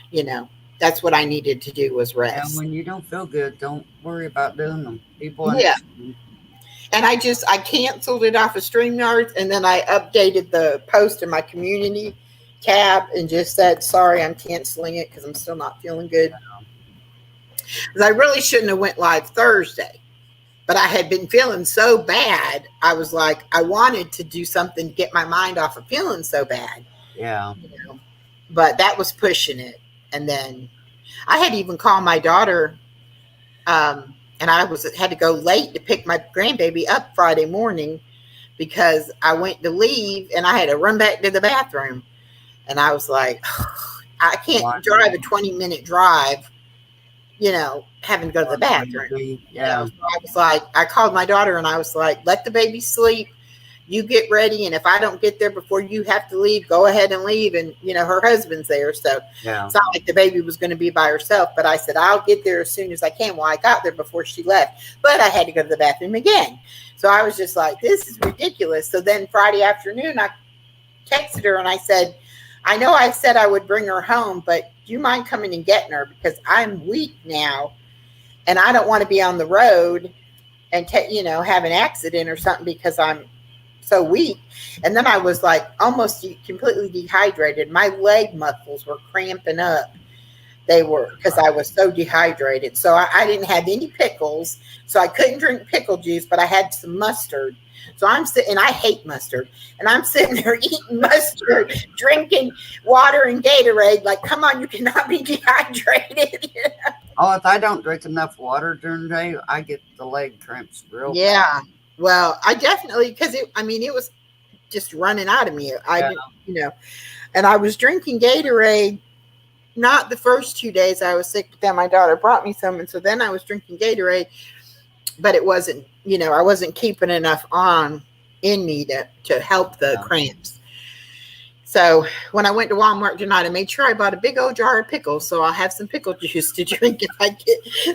you know, that's what I needed to do was And rest. when you don't feel good, don't worry about doing them. People. Yeah. And I canceled it off of StreamYard and then I updated the post in my community tab and just said, sorry, I'm canceling it because I'm still not feeling good. Because I really shouldn't have went live Thursday, but I had been feeling so bad. I was like, I wanted to do something to get my mind off of feeling so bad. Yeah. You know? But that was pushing it. And then I had even called my daughter and I had to go late to pick my grandbaby up Friday morning because I went to leave and I had to run back to the bathroom. And I was like, I can't drive a 20-minute drive, you know, having to go to the bathroom. Yeah. You know? So I was like, I called my daughter and I was like, let the baby sleep. You get ready. And if I don't get there before you have to leave, go ahead and leave. And, you know, her husband's there. So it's not like the baby was going to be by herself. But I said, I'll get there as soon as I can. Well, I got there before she left. But I had to go to the bathroom again. So I was just like, this is ridiculous. So then Friday afternoon, I texted her and I said, I know I said I would bring her home, but do you mind coming and getting her? Because I'm weak now. And I don't want to be on the road and, you know, have an accident or something because I'm so weak. And then I was like almost completely dehydrated. My leg muscles were cramping up. They were because I was so dehydrated. So I didn't have any pickles. So I couldn't drink pickle juice, but I had some mustard. So I'm sitting, and I hate mustard. And I'm sitting there eating mustard, drinking water and Gatorade. Like, come on, you cannot be dehydrated. You know? Oh, if I don't drink enough water during the day, I get the leg cramps real bad. Yeah. Well, I definitely, because it was just running out of me. You know, and I was drinking Gatorade, not the first 2 days I was sick, but then my daughter brought me some. And so then I was drinking Gatorade, but it wasn't, you know, I wasn't keeping enough on in me to help the cramps. So when I went to Walmart tonight, I made sure I bought a big old jar of pickles. So I'll have some pickle juice to drink if I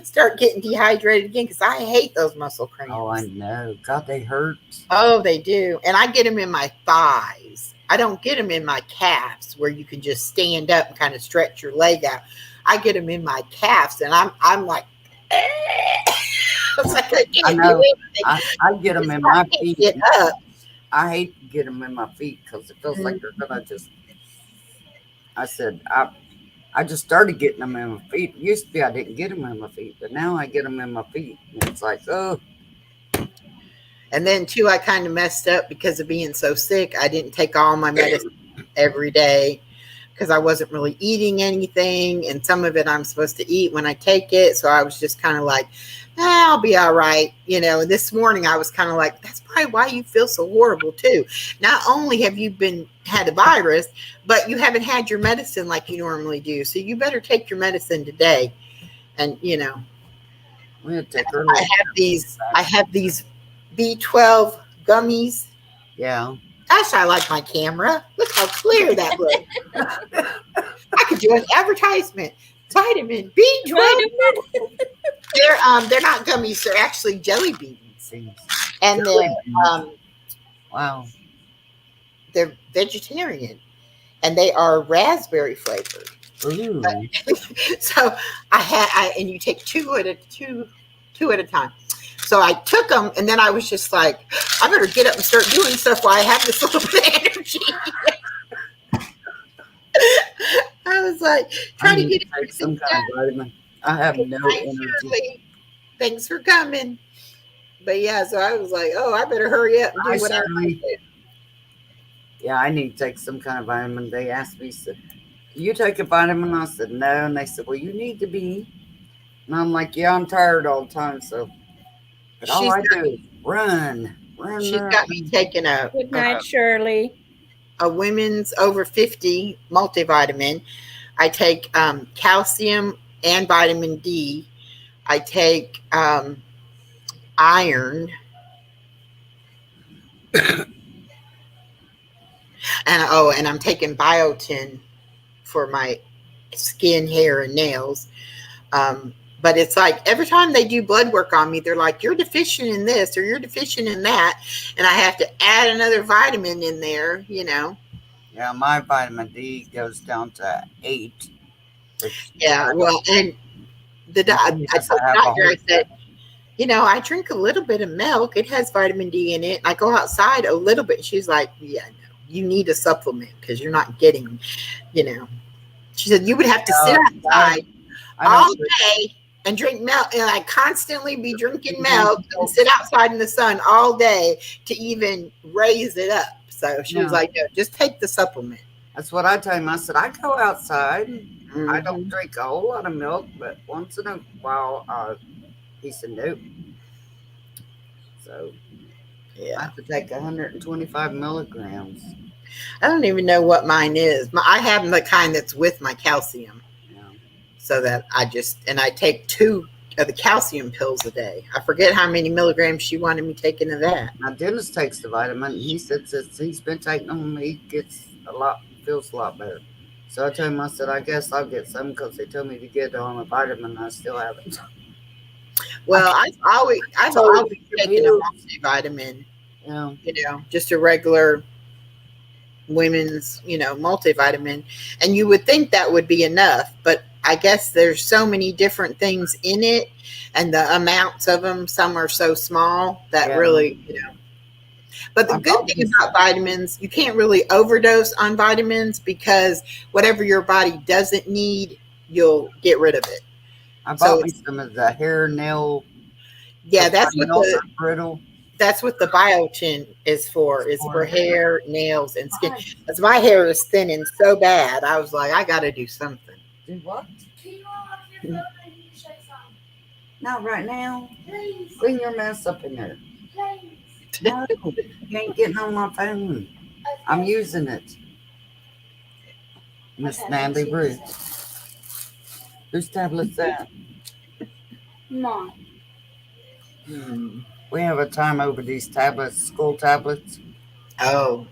start getting dehydrated again, because I hate those muscle cramps. Oh, I know. God, they hurt. Oh, they do. And I get them in my thighs. I don't get them in my calves where you can just stand up and kind of stretch your leg out. I get them in my calves, and I'm like, it's like I know. I get them in my feet. Get up. I hate to get them in my feet because it feels like they're gonna just. I said, I just started getting them in my feet. It used to be I didn't get them in my feet, but now I get them in my feet. And it's like, oh, And then too, I kind of messed up because of being so sick. I didn't take all my medicine every day because I wasn't really eating anything. And some of it I'm supposed to eat when I take it. So I was just kind of like, I'll be all right. You know, and this morning I was kind of like, that's probably why you feel so horrible too. Not only have you had a virus, but you haven't had your medicine like you normally do. So you better take your medicine today. And, you know, I'm going to take her. I have these B12 gummies. Yeah. Gosh, I like my camera. Look how clear that looks. I could do an advertisement. Vitamin B12. They're not gummies. They're actually jelly beans, and Wow. they're vegetarian, and they are raspberry flavored. Ooh. So and you take two at a time. So I took them, and then I was just like, I better get up and start doing stuff while I have this little bit of energy. I was like, trying to get take some kind of vitamin. I have no energy. Shirley, thanks for coming. But yeah, so I was like, I better hurry up and do Hi, whatever I Shirley. do. Yeah, I need to take some kind of vitamin. They asked me, said, you take a vitamin? I said, no. And they said, well, you need to be. And I'm like, yeah, I'm tired all the time. So, but all I do is run. She's got me taking Good night, Shirley. a women's over 50 multivitamin. I take calcium and vitamin D. I take iron. And I'm taking biotin for my skin, hair, and nails. But it's like every time they do blood work on me, they're like, you're deficient in this or you're deficient in that. And I have to add another vitamin in there, you know. Yeah, my vitamin D goes down to 8. Yeah, well, and I told the doctor, I said, you know, I drink a little bit of milk. It has vitamin D in it. I go outside a little bit. She's like, yeah, no, you need a supplement because you're not getting, you know. She said, you would have to sit outside all day and drink milk. And I constantly be drinking milk and sit outside in the sun all day to even raise it up. So she was like, no, just take the supplement. That's what I tell him. I said, I go outside. Mm-hmm. I don't drink a whole lot of milk, but once in a while, he said, nope. So I have to take 125 milligrams. I don't even know what mine is. I have the kind that's with my calcium. Yeah. So that I take 2 of the calcium pills a day. I forget how many milligrams she wanted me taking of that. My dentist takes the vitamin. He said since he's been taking them, he feels a lot better. So I told him, I said, I guess I'll get some because they told me to get on a vitamin. I still haven't. Well, I've always taken a multivitamin. Yeah. You know, just a regular women's, you know, multivitamin. And you would think that would be enough, but I guess there's so many different things in it and the amounts of them, some are so small that really, you know. But the good thing about vitamins, you can't really overdose on vitamins because whatever your body doesn't need, you'll get rid of it. I bought me some of the hair, nail. Yeah, that's what brittle. That's what the biotin is for. It's for hair, nails, and skin. Because my hair is thinning so bad, I was like, I got to do something. Do what? Can you off your phone? I need to show you something. Not right now. Please. Clean your mess up in there. Please. No, you ain't getting on my phone. Okay. I'm using it. Miss Natalie Ruth. Whose tablet's that? Mom. We have a time over these tablets, school tablets. Oh.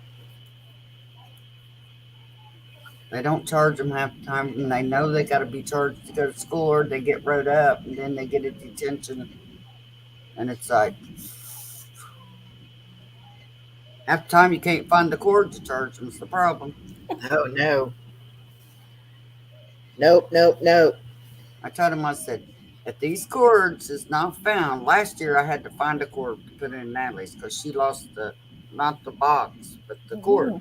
They don't charge them half the time, and they know they got to be charged to go to school, or they get wrote up, and then they get a detention. And it's like, half the time you can't find the cord to charge them. It's the problem. Oh, no. Nope. I told him, I said, if these cords is not found, last year I had to find a cord to put in Natalie's because she lost not the box, but the cord.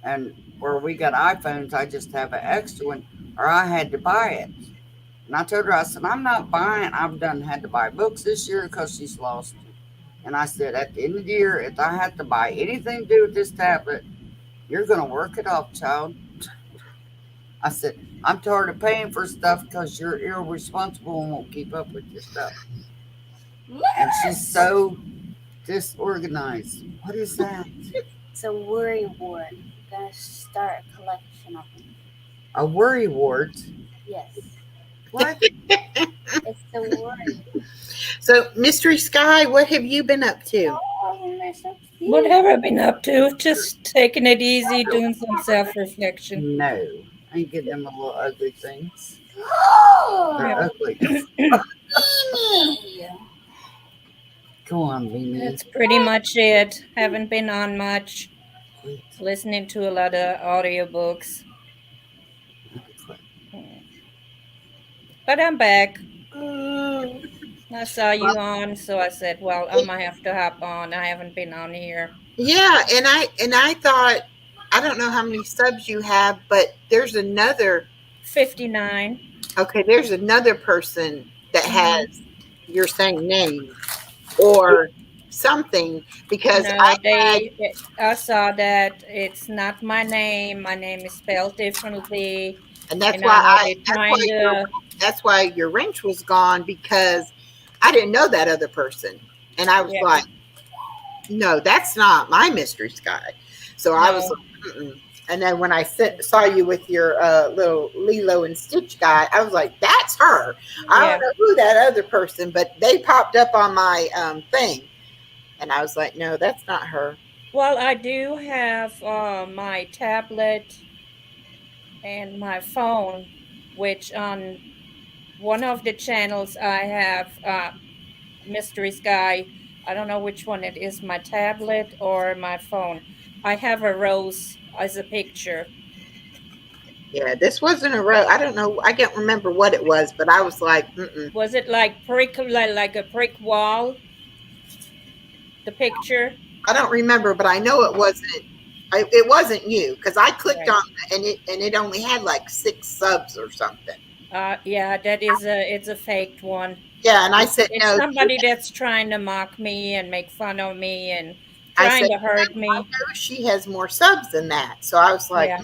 And where we got iPhones, I just have an extra one. or I had to buy it. And I told her, I said, I'm not buying. I've had to buy books this year because she's lost. And I said, at the end of the year, if I have to buy anything to do with this tablet, you're going to work it off, child. I said, I'm tired of paying for stuff because you're irresponsible and won't keep up with your stuff. And she's so disorganized. What is that? It's a worry wart. I'm gonna start a collection of them. A worry wart? Yes. What? It's the worry. So, Mystery Sky, what have you been up to? Oh, they're so cute. What have I been up to? Just taking it easy, doing some self-reflection. No. I ain't getting them little ugly things. Oh, They're ugly. Mimi. Go on, Mimi. That's pretty much it. Haven't been on much. Listening to a lot of audiobooks. But I'm back. I saw you on, so I said, well, I might have to hop on. I haven't been on here. Yeah, and I thought, I don't know how many subs you have, but there's another. 59. Okay, there's another person that has your same name or something, because No, I saw that it's not my name. My name is spelled differently. and that's And why I that's why your wrench was gone, because I didn't know that other person, and I was Yeah. like, no, that's not my Mystery Sky. So I was No. like, mm-mm. And then when I saw you with your little Lilo and Stitch guy, I was like, that's her. I Yeah. don't know who that other person, but they popped up on my thing. And I was like, no, that's not her. Well, I do have my tablet and my phone, which on one of the channels I have Mystery Sky. I don't know which one it is, my tablet or my phone. I have a rose as a picture. Yeah, this wasn't a row. I don't know. I can't remember what it was, but I was like, mm-mm. Was it like like a brick wall? The picture? I don't remember, but I know it wasn't. It wasn't you, because I clicked Right. on it, and it only had like 6 subs or something. Yeah, that is it's a faked one. Yeah, and I said It's no. somebody that's trying to mock me and make fun of me and I trying said, to hurt I me. know she has more subs than that. So I was like, Yeah.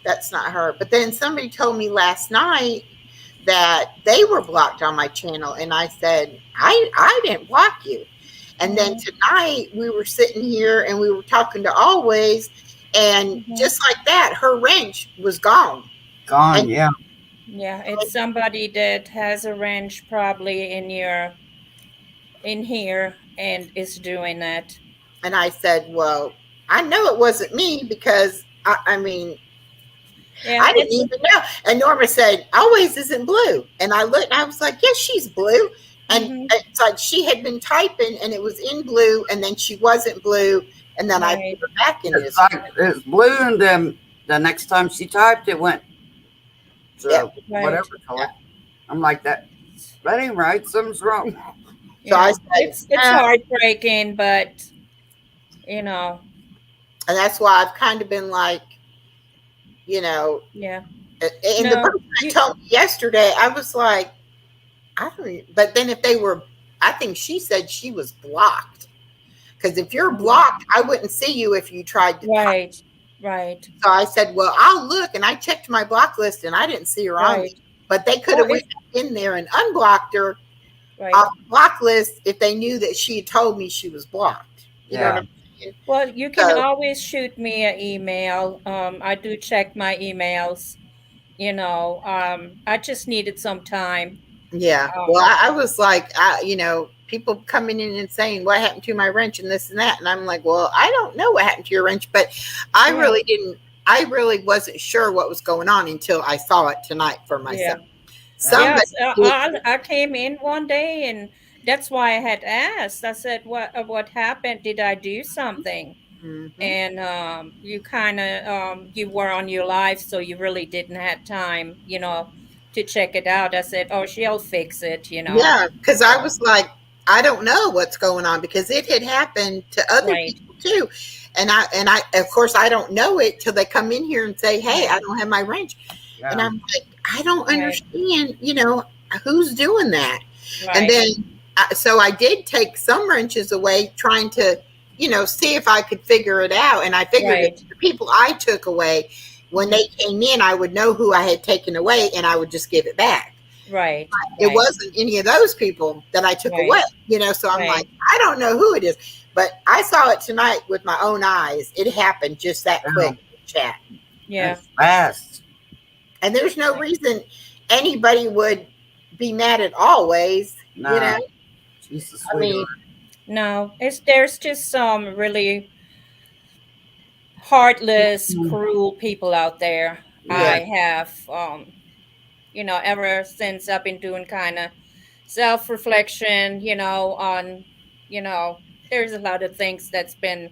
that's not her. But then somebody told me last night that they were blocked on my channel, and I said, I didn't block you. And then tonight we were sitting here and we were talking to Always, and just like that, her wrench was gone. Gone, And- yeah. Yeah, it's somebody that has a wrench probably in here and is doing that. And I said, well, I know it wasn't me, because I mean, Yeah, I didn't even know. And Norma said, Always isn't blue. And I looked and I was like, yes, she's blue. And it's like she had been typing and it was in blue, and then she wasn't blue. And then I Right. put her back in It's this. like it's blue, and then the next time she typed, it went to Yeah. Right. whatever color. I'm like, that ain't right. Something's wrong. So I Yeah. said, It's heartbreaking, but you know, and that's why I've kind of been like, you know, yeah. and the No, person you- told me yesterday, I was like, I don't, but then if they were, I think she said she was blocked. Because if you're blocked, I wouldn't see you if you tried to. Right, right. So I said, well, I'll look. And I checked my block list and I didn't see her on Right. it. But they could have Well, went in there and unblocked her Right. off the block list if they knew that she had told me she was blocked. You know what I'm saying? Well, you can So- always shoot me an email. I do check my emails. You know, I just needed some time. Yeah. Well, I was like, you know, people coming in and saying, what happened to my wrench and this and that. And I'm like, well, I don't know what happened to your wrench, but I Yeah. really wasn't sure what was going on until I saw it tonight for myself. Yes, Somebody, I came in one day, and that's why I had asked. I said, "What happened? Did I do something?" Mhm. And you kind of you were on your live, so you really didn't have time, you know, to check it out. I said, "Oh, she'll fix it," you know. Yeah, because I was like, I don't know what's going on, because it had happened to other Right. people too. And I of course I don't know it till they come in here and say, hey, I don't have my wrench. And Yeah. I'm like, I don't Right. understand, who's doing that. Right. And then, so I did take some wrenches away, trying to, see if I could figure it out. And I figured Right. that the people I took away, when they came in, I would know who I had taken away, and I would just give it back. Right. It Right. wasn't any of those people that I took Right. away, so I'm Right. like, I don't know who it is. But I saw it tonight with my own eyes. It happened just that quick, chat. Yeah. That's fast. And there's no reason anybody would be mad at Always, No. She's a I mean, sweetheart. No, there's just some really heartless, cruel people out there. Yeah. I have, ever since I've been doing kind of self-reflection, on, there's a lot of things that's been,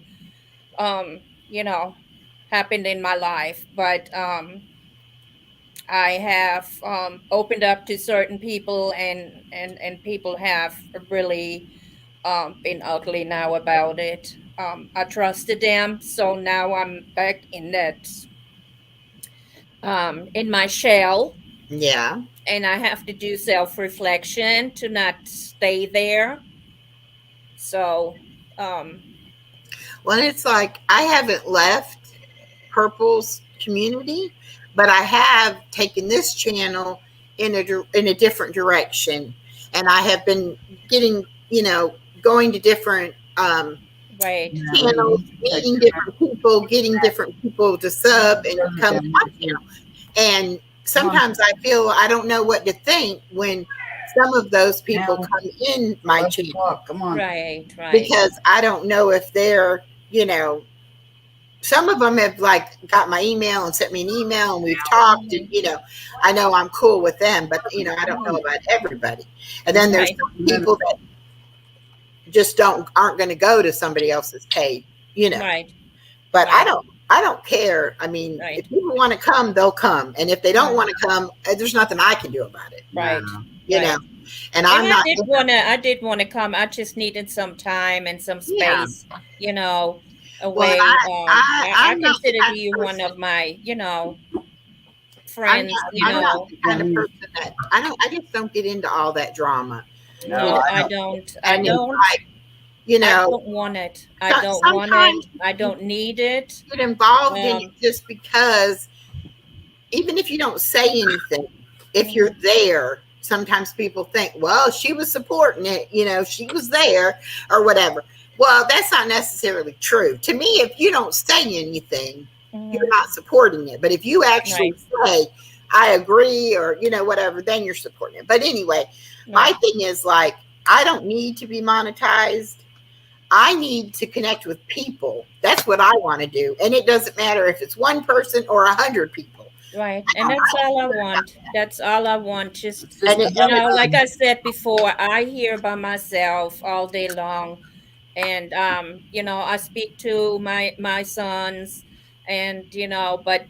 happened in my life, but I have opened up to certain people, and people have really been ugly now about it. I trusted them, so now I'm back in that in my shell, yeah. and I have to do self-reflection to not stay there. So, Well, it's like I haven't left Purple's community, but I have taken this channel in a different direction, and I have been getting, going to different right, channels, meeting different people, getting different people to sub and come to my channel. And sometimes I feel I don't know what to think when some of those people come in my channel, Come on. right, right, because I don't know if they're, some of them have like got my email and sent me an email, and we've talked, and I know I'm cool with them, but I don't know about everybody. And then there's Right. some people that just aren't going to go to somebody else's page, right, but Right. I don't care. I mean, Right. if people want to come, they'll come, and if they don't want to come, there's nothing I can do about it, right. you Right. know. And I'm not. I did want to come. I just needed some time and some Yeah. space, away. I I'm not the consider kind of you one person- of my, I'm friends, not the kind of person that I just don't get into all that drama. No, I don't. I And it's don't. like, I don't want it. I so- don't want sometimes it. I don't need it. get involved in Um, it just because, even if you don't say anything, if you're there, sometimes people think, well, she was supporting it, she was there or whatever. Well, that's not necessarily true. To me, if you don't say anything, mhm, you're not supporting it. But if you actually say, I agree, or, whatever, then you're supporting it. But anyway, my right, thing is like, I don't need to be monetized. I need to connect with people. That's what I want to do. And it doesn't matter if it's one person or 100 people. right. And that's all I want. That's all I want. Just, And it- like I said before, I hear by myself all day long. And, I speak to my sons, and, but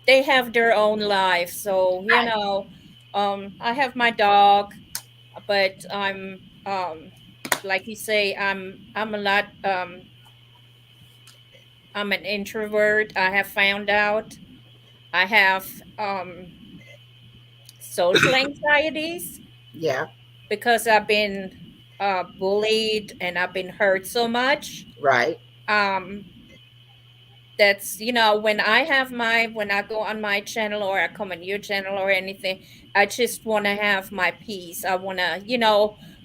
they have their own life. So, I have my dog, but like you say, I'm a lot, I'm an introvert. I have found out I have social anxieties Yeah, because I've been bullied and I've been hurt so much. right. Um, that's when I go on my channel, or I come on your channel or anything, I just want to have my peace. I want to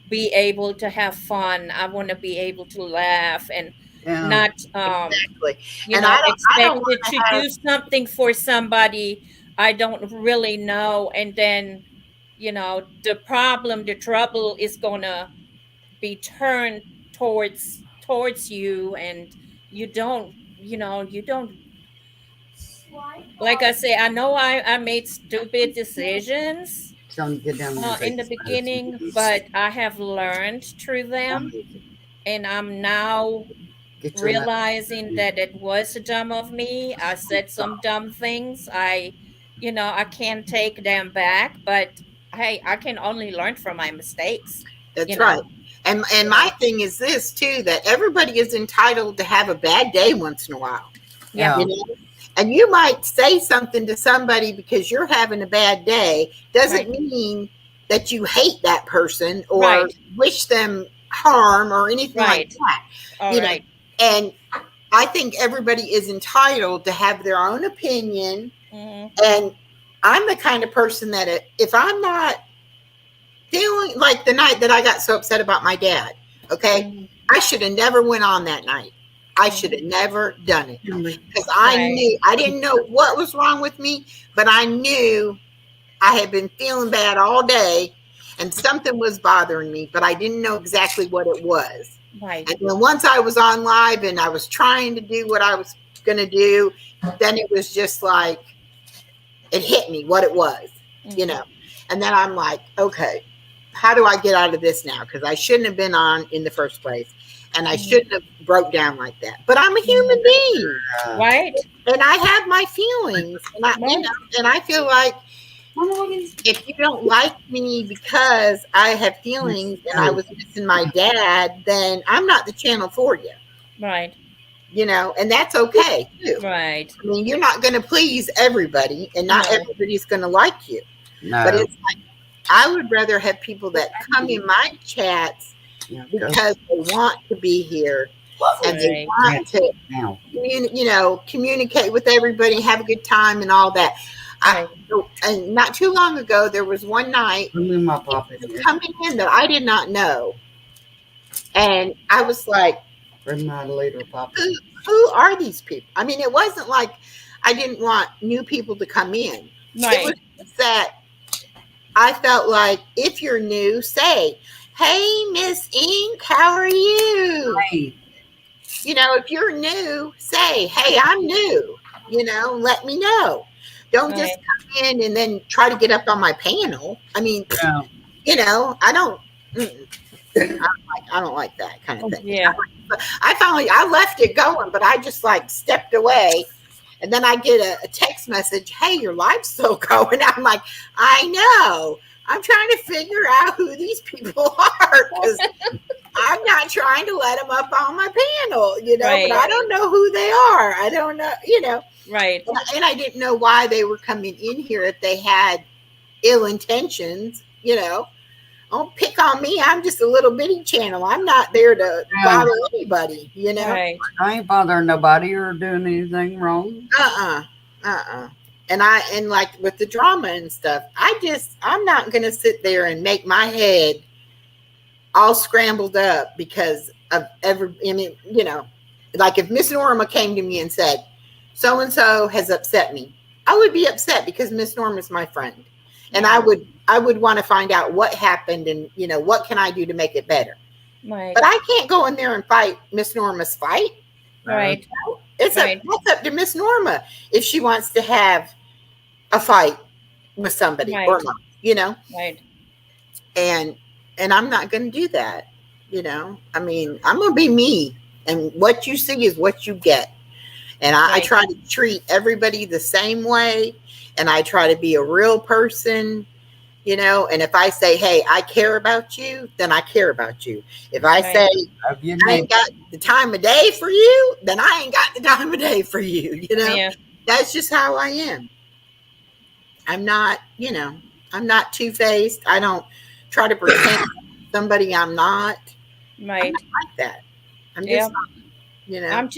be able to have fun. I want to be able to laugh and not Exactly. you And know I don't expected to wanna do something for somebody I don't really know, and then the trouble is gonna be turned towards you, and you don't like I say, I know I made stupid decisions Tell them to get down there and in the take some beginning, medicine. but I have learned through them, and I'm now Get your medicine. realizing that it was dumb of me. I said some dumb things. I can't take them back, but hey, I can only learn from my mistakes. That's you know. right. And my thing is this too, that everybody is entitled to have a bad day once in a while. Yeah. You know? And you might say something to somebody because you're having a bad day. Doesn't Right. mean that you hate that person or Right. wish them harm or anything like Right. that. All You know, right. and I think everybody is entitled to have their own opinion. Mhm. And I'm the kind of person that if I'm not feeling like the night that I got so upset about my dad, okay, Mhm. I should have never went on that night. I should have never done it because I Right. knew, I didn't know what was wrong with me, but I knew I had been feeling bad all day and something was bothering me, but I didn't know exactly what it was. Right. And then once I was on live and I was trying to do what I was going to do, then it was just like, it hit me what it was, you Mhm. know. And then I'm like, okay, how do I get out of this now? Because I shouldn't have been on in the first place. And I Mhm. shouldn't have broke down like that. But I'm a human being. Right. And I have my feelings. And I, you Right. know, and I feel like if you don't like me because I have feelings and I was missing my dad, then I'm not the channel for you. Right. You know, and that's okay too. Right. I mean, you're not going to please everybody, and not No. everybody's going to like you. No. But it's like, I would rather have people that come in my chats Yeah, go because they want to be here and they Right. want to, now. you know, communicate with everybody, have a good time, and all that. Right. And not too long ago, there was one night Remove my pop in here. coming in that I did not know, and I was like, Bring my later pop in. who are these people? I mean, it wasn't like I didn't want new people to come in. It Right. was just that I felt like if you're new, say, hey, Miss Ink, how are you? Hey, You know, if you're new, say, hey, I'm new. You know, let me know. Don't just Right. come in and then try to get up on my panel. I mean, no. you know, I don't like that kind of thing. Yeah. I left it going, but I just like stepped away. And then I get a text message, hey, your live's still going. I'm like, I know. I'm trying to figure out who these people are because I'm not trying to let them up on my panel, you know, Right. but I don't know who they are. I don't know, you know, Right. and I didn't know why they were coming in here if they had ill intentions, you know. Don't pick on me. I'm just a little bitty channel. I'm not there to bother anybody, you know. Right. I ain't bothering nobody or doing anything wrong. And like with the drama and stuff, I'm not gonna sit there and make my head all scrambled up because of you know, like if Miss Norma came to me and said, so and so has upset me, I would be upset because Miss Norma is my friend. And I would want to find out what happened and, you know, what can I do to make it better. Right. But I can't go in there and fight Miss Norma's fight. Right. It's Right. that's up to Miss Norma if she wants to have a fight with somebody or Right. not, you know. Right. And I'm not going to do that, you know. I mean, I'm going to be me, and what you see is what you get. And I Right. try to treat everybody the same way, and I try to be a real person, you know. And if I say, hey, I care about you, then I care about you. If I Right. say Love you, I ain't got the time of day for you, then I ain't got the time of day for you, you know. Yeah. That's just how I am. I'm not, you know, I'm not two-faced. I don't try to pretend somebody I'm not. Right. I'm not like that. I'm just Yeah. not, you know. I'm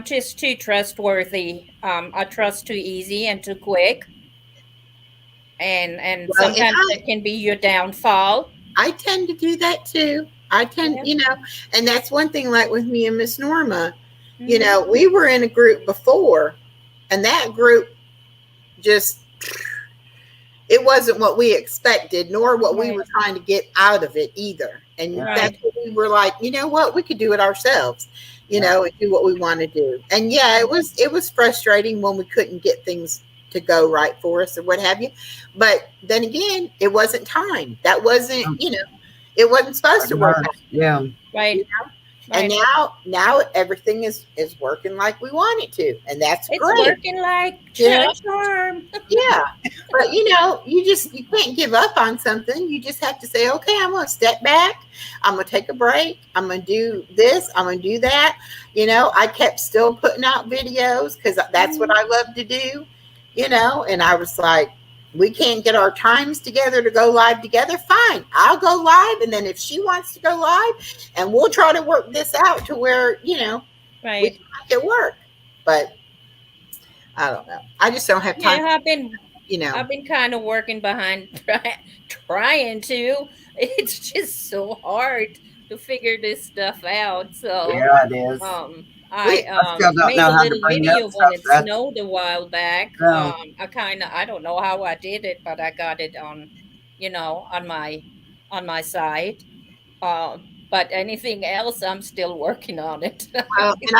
just too trustworthy. I trust too easy and too quick. And Well, and sometimes that can be your downfall. I tend to do that too. I tend, Yeah. you know, and that's one thing like with me and Miss Norma, you Mhm. know, we were in a group before, and that group just, it wasn't what we expected, nor what we Right. were trying to get out of it either. And Right. that's what we were like, you know what, we could do it ourselves, you know, and do what we want to do. And yeah, it was frustrating when we couldn't get things to go right for us or what have you. But then again, it wasn't time. That wasn't, you know, it wasn't supposed to work out. Yeah. Right. And Right. now everything is working like we want it to, and that's It's great. working like You know? charm. Yeah, but you can't give up on something. You just have to say, okay, I'm gonna step back. I'm gonna take a break. I'm gonna do this. I'm gonna do that. I kept still putting out videos because that's what I love to do. And I was like, we can't get our times together to go live together. Fine, I'll go live, and then if she wants to go live, and we'll try to work this out to where we can Right. make it work. But I don't know. I just don't have time. Yeah, I've been kind of working behind trying to. It's just so hard to figure this stuff out. So Yeah, it is. I I still don't made know a how to little bring video up when stuff. it snowed a while back. No. I don't know how I did it, but I got it on my site. But anything else, I'm still working on it. Well, and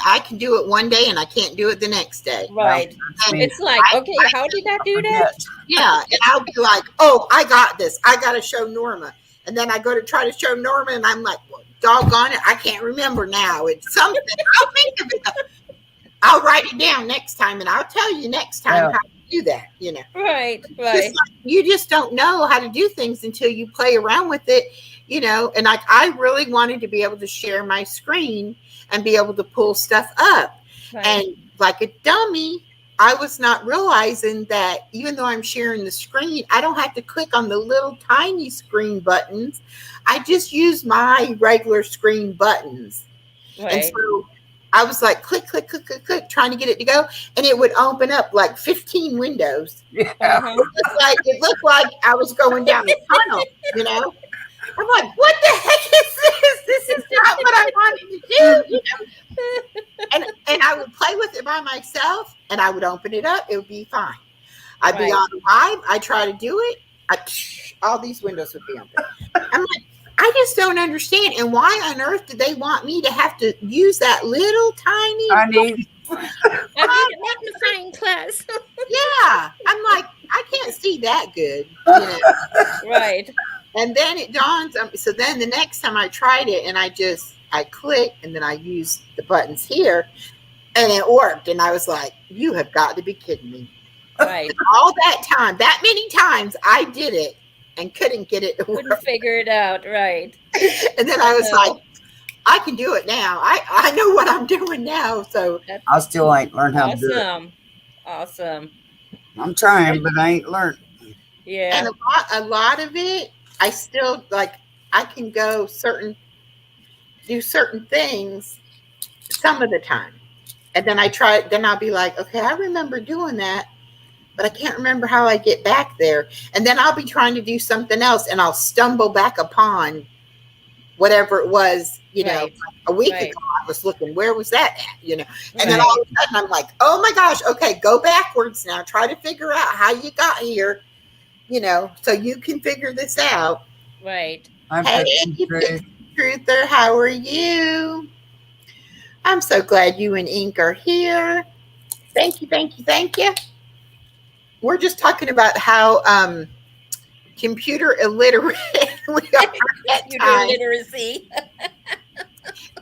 I can do it one day and I can't do it the next day. Right. And It's like, okay, how did I do that? yeah, and I'll be like, oh, I got this. I got to show Norma. And then I go to try to show Norma and I'm like, well, doggone it, I can't remember now. It's something. I'll think of it. I'll write it down next time and I'll tell you next time how to do that, Right. You just don't know how to do things until you play around with it, and I really wanted to be able to share my screen and be able to pull stuff up. Right. And like a dummy, I was not realizing that even though I'm sharing the screen, I don't have to click on the little tiny screen buttons. I just use my regular screen buttons. Right. And so I was like, click, click, click, click, click, trying to get it to go. And it would open up like 15 windows. Yeah. It looked like I was going down a tunnel, I'm like, what the heck is this? This is not what I wanted to do. And I would play with it by myself and I would open it up. It would be fine. I'd be on live. I try to do it. All these windows would be open. I'm like, I just don't understand. And why on earth do they want me to have to use that little tiny? I need I need a magnifying glass. Yeah. I'm like, I can't see that good. Right. And then it dawns on me. So then the next time I tried it and I click and then I use the buttons here and it worked. And I was like, you have got to be kidding me. Right. All that time, that many times I did it and couldn't get it to Couldn't work. figure it out. Right. And then I was like, I can do it now. I know what I'm doing now. So I still ain't learned how to do it. Awesome. I'm trying, but I ain't learned. Yeah. and a lot of it, I still like. I can do certain things some of the time, and then then I'll be like, okay, I remember doing that, but I can't remember how I get back there. And then I'll be trying to do something else, and I'll stumble back upon whatever it was. Right. A week Right. ago, I was looking, where was that at? And then all of a sudden, I'm like, oh my gosh, okay, go backwards now. Try to figure out how you got here. So you can figure this out. Right. I'm Hey, Truth. Truther, how are you? I'm so glad you and Ink are here. Thank you, thank you, thank you. We're just talking about how computer illiterate we are at Computer times. literacy.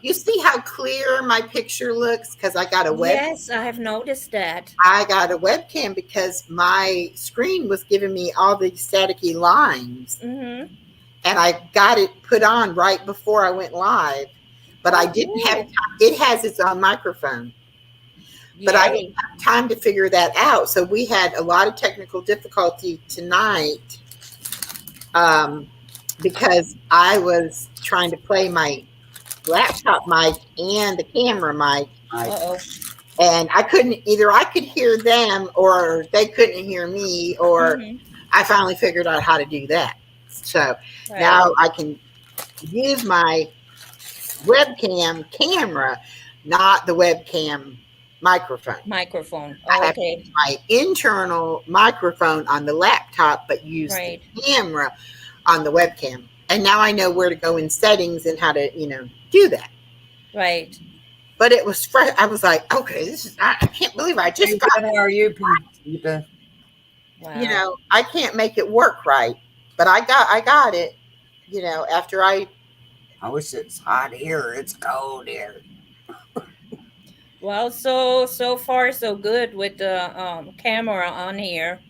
You see how clear my picture looks because I got a web. Yes, I have noticed that. I got a webcam because my screen was giving me all the staticky lines. Mm-hmm. And I got it put on right before I went live, but I didn't have time. It has its own microphone, but I didn't have time to figure that out. So we had a lot of technical difficulty tonight because I was trying to play my laptop mic and the camera mic, Uh-oh. and I couldn't either. I could hear them or they couldn't hear me, or I finally figured out how to do that. So now I can use my webcam camera, not the webcam microphone. I have my internal microphone on the laptop, but use the camera on the webcam. And now I know where to go in settings and how to, do that. Right. But it was fresh. I was like, okay, I can't believe I just got How are you, Peter? Wow. I can't make it work right. But I got it, after I I wish it's hot here. It's cold here. Well, so far so good with the camera on here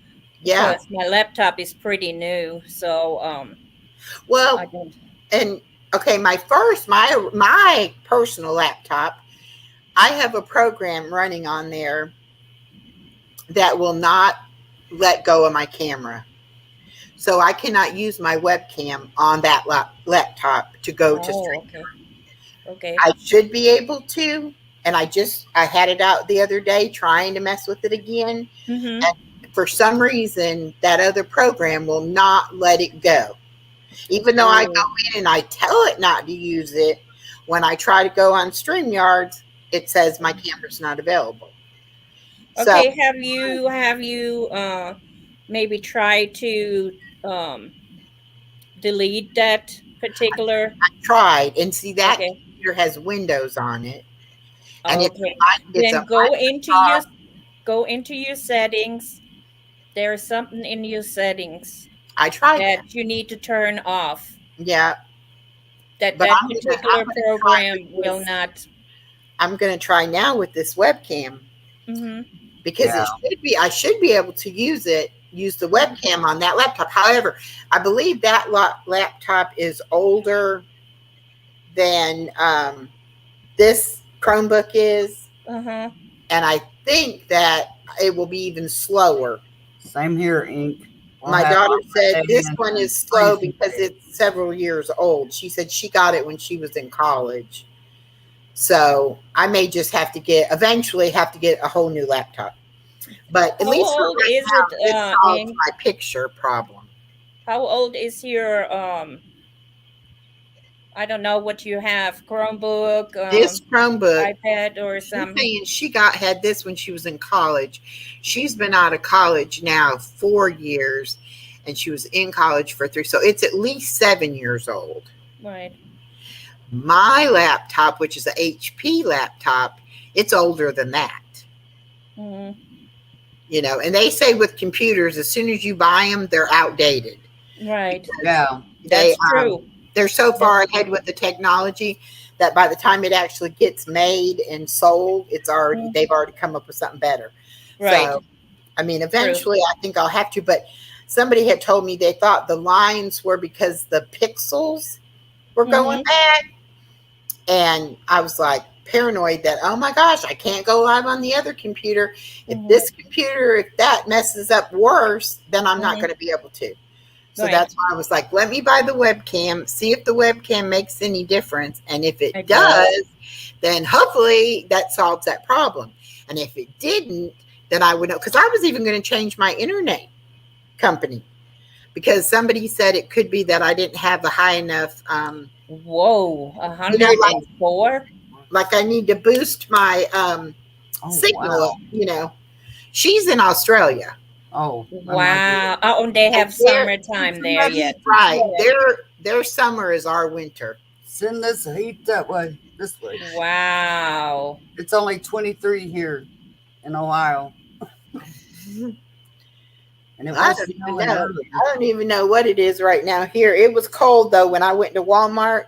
Yeah. because my laptop is pretty new. So I Well, don't. and okay, my personal laptop, I have a program running on there that will not let go of my camera. So I cannot use my webcam on that laptop to go to Oh, stream. okay. Okay. I should be able to, and I had it out the other day trying to mess with it again. Mm-hmm. And for some reason, that other program will not let it go. Even though I go in and I tell it not to use it, when I try to go on StreamYards, it says my camera's not available. Okay. So Have you maybe tried to delete that particular? I tried, and see that Okay. computer has Windows on it, and Okay. it's Then a go into your settings. There's something in your settings I tried that. that you need to turn off. Yeah, That but that I'm particular gonna try program with will this. not. I'm going to try now with this webcam Mm-hmm. because it should be. I should be able to use the webcam on that laptop. However, I believe that laptop is older than this Chromebook is, Uh-huh. and I think that it will be even slower. Same here, Ink. We'll My have daughter on said Monday this and one is slow Wednesday. because it's several years old. She said she got it when she was in college. So I may just eventually have to get a whole new laptop. But at How least for old right is now, it, this solves Ink? my picture problem. How old is your I don't know what you have, Chromebook, This Chromebook, iPad or she's something? saying she had this when she was in college. She's been out of college now 4 years, and she was in college for 3. So it's at least 7 years old. Right. My laptop, which is an HP laptop, it's older than that. Mm-hmm. You know, and they say with computers, as soon as you buy them, they're outdated. Right. Yeah. That's true. They're so far ahead with the technology that by the time it actually gets made and sold, they've already come up with something better. Right. So, I mean, eventually I think I'll have to, but somebody had told me they thought the lines were because the pixels were going bad. And I was like paranoid that, oh my gosh, I can't go live on the other computer. If this computer, if that messes up worse, then I'm not going to be able to. So that's why I was like, let me buy the webcam, see if the webcam makes any difference. And if it does, then hopefully that solves that problem. And if it didn't, then I would know. Because I was even going to change my internet company because somebody said it could be that I didn't have a high enough. Whoa, 104? Like I need to boost my signal. Wow. You know, she's in Australia. Oh, wow. Oh, and they have summertime there yet. Right. Their summer is our winter. Send this heat that way, this way. Wow. It's only 23 here in Ohio. And I don't even know what it is right now here. It was cold though. When I went to Walmart,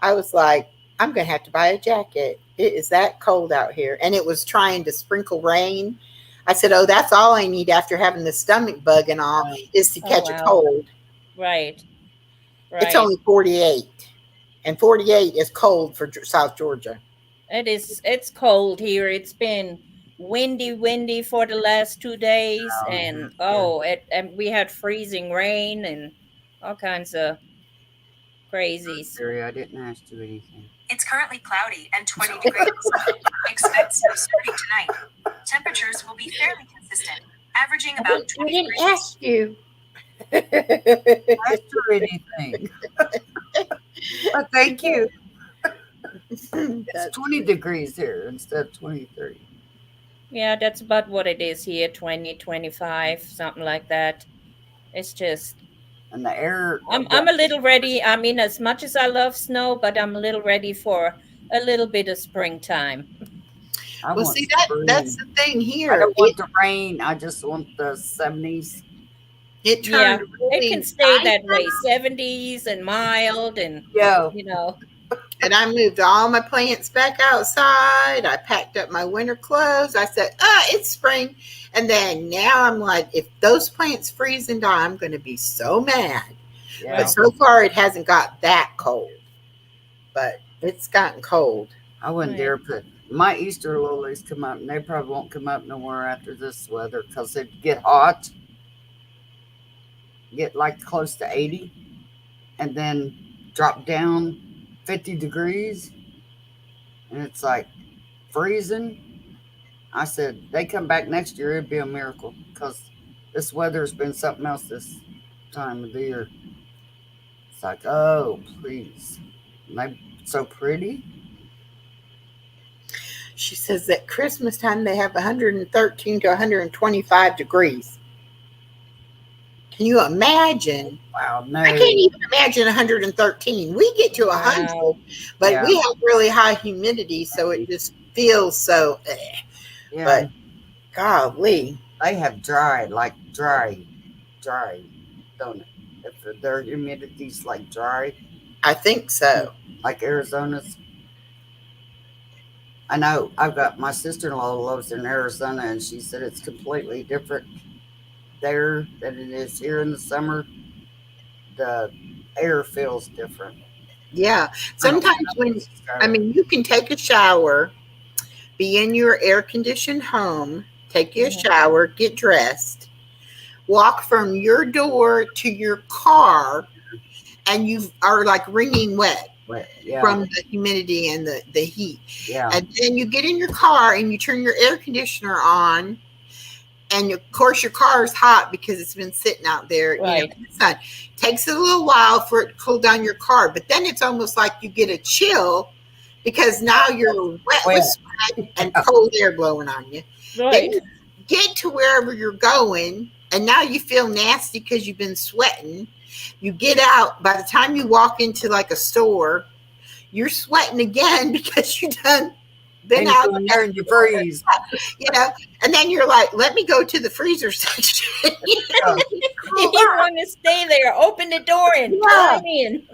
I was like, I'm going to have to buy a jacket. It is that cold out here. And it was trying to sprinkle rain. I said, oh, that's all I need after having the stomach bug and all is to catch a cold. Right. It's only 48. And 48 is cold for South Georgia. It's cold here. It's been windy for the last 2 days. And and we had freezing rain and all kinds of crazies. I didn't ask you anything. It's currently cloudy and 20 degrees. Expect snow starting tonight. Temperatures will be fairly consistent, averaging about 20 degrees. degrees. Ask you. Ask her anything. But thank you. It's 20 degrees here instead of 23. Yeah, that's about what it is here, 20, 25, something like that. It's just... And the air... I'm a little ready. I mean, as much as I love snow, but I'm a little ready for a little bit of springtime. Well, see, that's the thing here. I don't want the rain. I just want the 70s. It turned really it can stay that way, 70s and mild and, you know. And I moved all my plants back outside. I packed up my winter clothes. I said, it's spring. And then now I'm like, if those plants freeze and die, I'm going to be so mad. Yeah. But so far, it hasn't got that cold. But it's gotten cold. I wouldn't Right. dare put my Easter lilies come up, and they probably won't come up no more after this weather because they get hot, get like close to 80, and then drop down 50 degrees, and it's like freezing. I said, they come back next year, it'd be a miracle because this weather's been something else this time of the year. It's like, oh, please. And they're so pretty. She says that Christmas time they have 113 to 125 degrees. Can you imagine? Wow, no. I can't even imagine 113. We get to 100, Wow. but Yeah. we have really high humidity, so it just feels so. Yeah, But golly, they have dry, don't it? If their humidity's like dry, I think so. like Arizona's. I know I've got my sister-in-law lives in Arizona, and she said it's completely different there than it is here in the summer. The air feels different. Yeah. Sometimes you can take a shower, be in your air-conditioned home, take you a shower, get dressed, walk from your door to your car, and you are like wringing wet Yeah, from the humidity and the heat. yeah, And then you get in your car and you turn your air conditioner on. And of course, your car is hot because it's been sitting out there in Right. the sun. Takes a little while for it to cool down your car, but then it's almost like you get a chill because now you're wet with sweat and cold air blowing on you. Then Right. you get to wherever you're going, and now you feel nasty because you've been sweating. You get out. By the time you walk into like a store, you're sweating again because you done been and out you go in there and you freeze. and then you're like, let me go to the freezer section. If you want to stay there, open the door and Yeah. come in.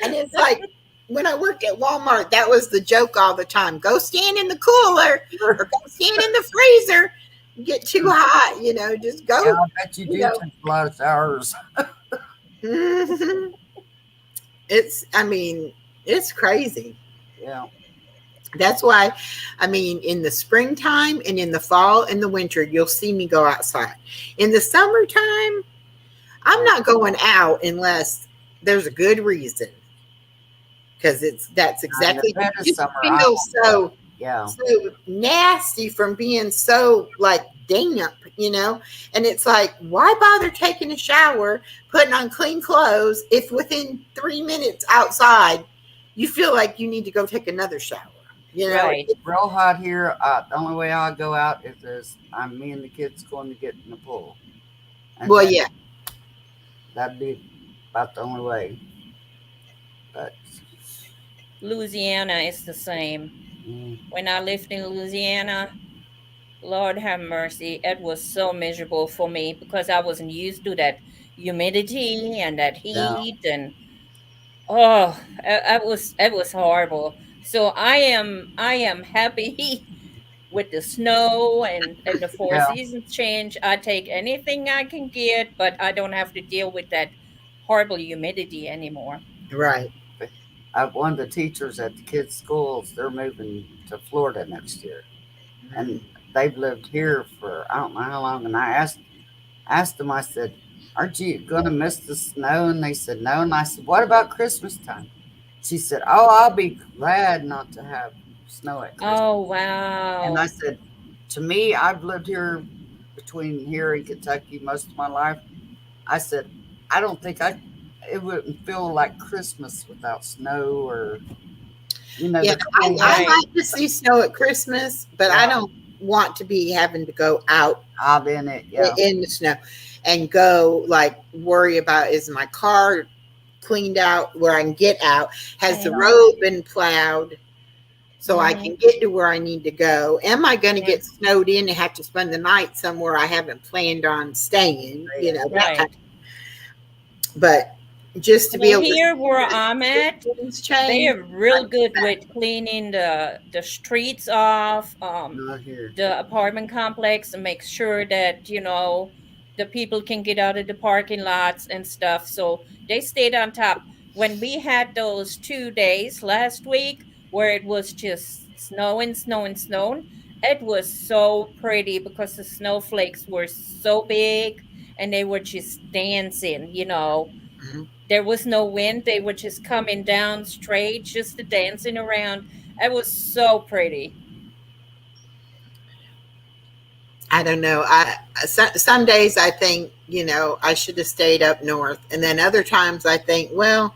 And it's like, when I worked at Walmart, that was the joke all the time. Go stand in the cooler or go stand in the freezer. Get too hot, just go. Yeah, I bet you do You know. take a lot of showers. Mhm. It's crazy. Yeah, That's why, in the springtime and in the fall and the winter, you'll see me go outside. In the summertime, I'm not going out unless there's a good reason. Because that's exactly the you summer, feel so yeah, nasty from being so like damp, and it's like, why bother taking a shower, putting on clean clothes if within 3 minutes outside you feel like you need to go take another shower, Right. it's real hot here. The only way I go out is me and the kids going to get in the pool. And Well, that- yeah, that'd be about the only way. But Louisiana is the same. When I lived in Louisiana, Lord have mercy, it was so miserable for me because I wasn't used to that humidity and that heat, and it was horrible. So I am happy with the snow and the four Yeah. seasons change. I take anything I can get, but I don't have to deal with that horrible humidity anymore. right. one of the teachers at the kids' schools, they're moving to Florida next year, and they've lived here for I don't know how long. And I asked them, I said, "Aren't you going to miss the snow?" And they said, "No." And I said, "What about Christmas time?" She said, "Oh, I'll be glad not to have snow at Christmas." Oh wow! And I said, "To me, I've lived here between here and Kentucky most of my life." I said, "I don't think it wouldn't feel like Christmas without snow or, Yeah, the I cool Right. like to see snow at Christmas, but I don't want to be having to go out out in it." Yeah. in the snow and go like worry about, is my car cleaned out where I can get out? Has the I know. road been plowed so I Mhm. can get to where I need to go? Am I going to get snowed in and have to spend the night somewhere I haven't planned on staying? That Right. kind of- But just to be Well, able here to where I'm at, things they change. are real good with cleaning the streets off, Not here. the apartment complex, and make sure that the people can get out of the parking lots and stuff. So they stayed on top. When we had those 2 days last week where it was just snowing, snowing, snowing, it was so pretty because the snowflakes were so big and they were just dancing. Mhm. There was no wind. They were just coming down straight, just dancing around. It was so pretty. I don't know. Some days I think, I should have stayed up north, and then other times I think, well,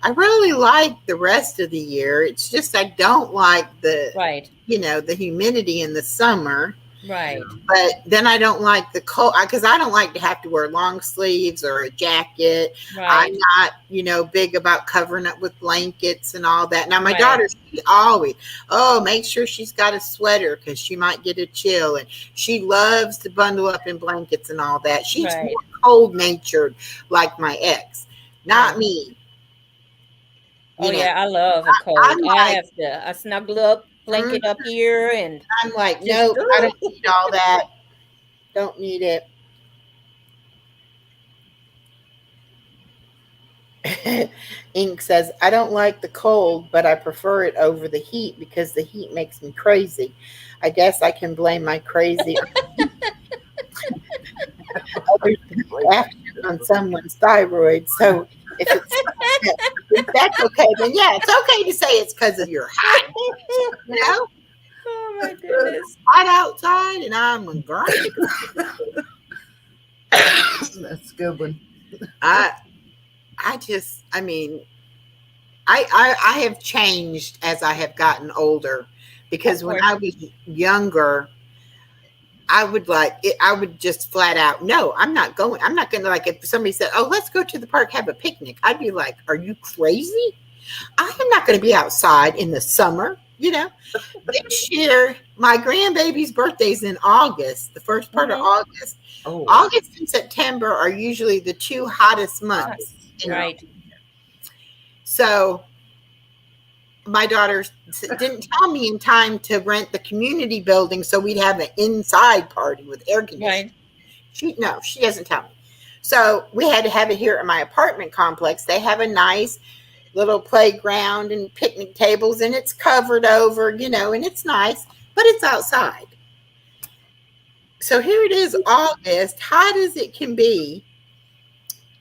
I really like the rest of the year. It's just I don't like Right, the humidity in the summer. right, But then I don't like the cold because I don't like to have to wear long sleeves or a jacket. I'm right, not, big about covering up with blankets and all that. Now, my right, daughter, she always, make sure she's got a sweater because she might get a chill. And she loves to bundle up in blankets and all that. She's right, more cold natured like my ex, not right. me. Oh You know, yeah, I love a I'm cold. like, I snuggle up, mm, blanket up here, and I'm like, just nope, I don't need all that. Don't need it. Ink says, I don't like the cold, but I prefer it over the heat because the heat makes me crazy. I guess I can blame my crazy on someone's thyroid. So if that's okay, then yeah, it's okay to say it's because of your height. oh my goodness. Hot outside and I'm on grind. That's a good one. I have changed as I have gotten older because when I was younger, I would just flat out, no, I'm not going. I'm not going to, like, if somebody said, oh, let's go to the park, have a picnic. I'd be like, are you crazy? I am not going to be outside in the summer. This year, my grandbaby's birthday's in August, the first part of August. Oh, August and September are usually the two hottest months. Right. So my daughter didn't tell me in time to rent the community building so we'd have an inside party with air conditioning. Right. She doesn't tell me. So we had to have it here at my apartment complex. They have a nice little playground and picnic tables, and it's covered over, and it's nice, but it's outside. So here it is, August, hot as it can be,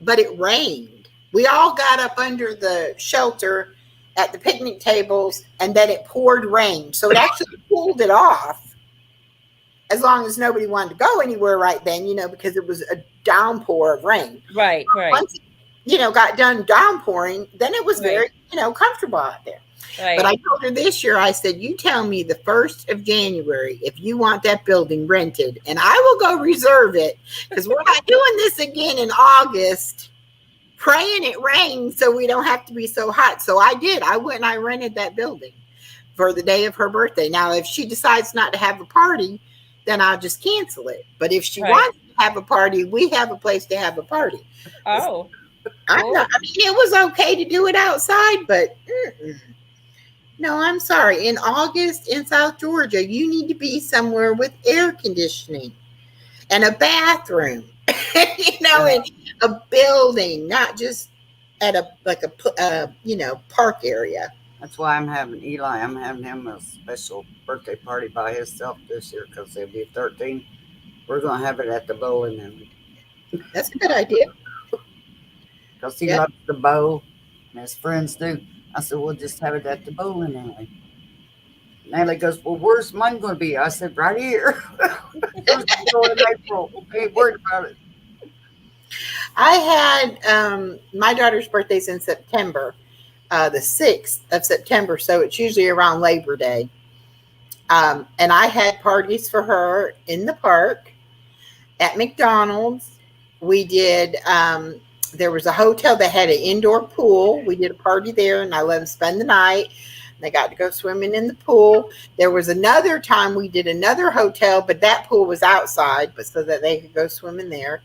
but it rained. We all got up under the shelter at the picnic tables, and then it poured rain. So it actually cooled it off, as long as nobody wanted to go anywhere right then, because it was a downpour of rain. Right. Once it, got done downpouring, then it was very, comfortable out there. Right. But I told her this year, I said, you tell me the 1st of January if you want that building rented, and I will go reserve it, because we're not doing this again in August, praying it rains so we don't have to be so hot. So I did. I went and I rented that building for the day of her birthday. Now, if she decides not to have a party, then I'll just cancel it. But if she wants to have a party, we have a place to have a party. Oh. It was okay to do it outside, but no, I'm sorry. In August in South Georgia, you need to be somewhere with air conditioning and a bathroom, and a building, not just at a park area. That's why I'm having Eli. I'm having him a special birthday party by himself this year because he'll be 13. We're going to have it at the bowling alley. That's a good idea. Because he loves the bowl, and his friends do. I said, we'll just have it at the bowling alley. Natalie goes, well, where's mine going to be? I said, right here. Going in April. I ain't worried about it. I had my daughter's birthday's in September, the 6th of September, so it's usually around Labor Day. And I had parties for her in the park, at McDonald's. We did, there was a hotel that had an indoor pool. We did a party there, and I let them spend the night. They got to go swimming in the pool. There was another time we did another hotel, but that pool was outside, but so that they could go swimming there.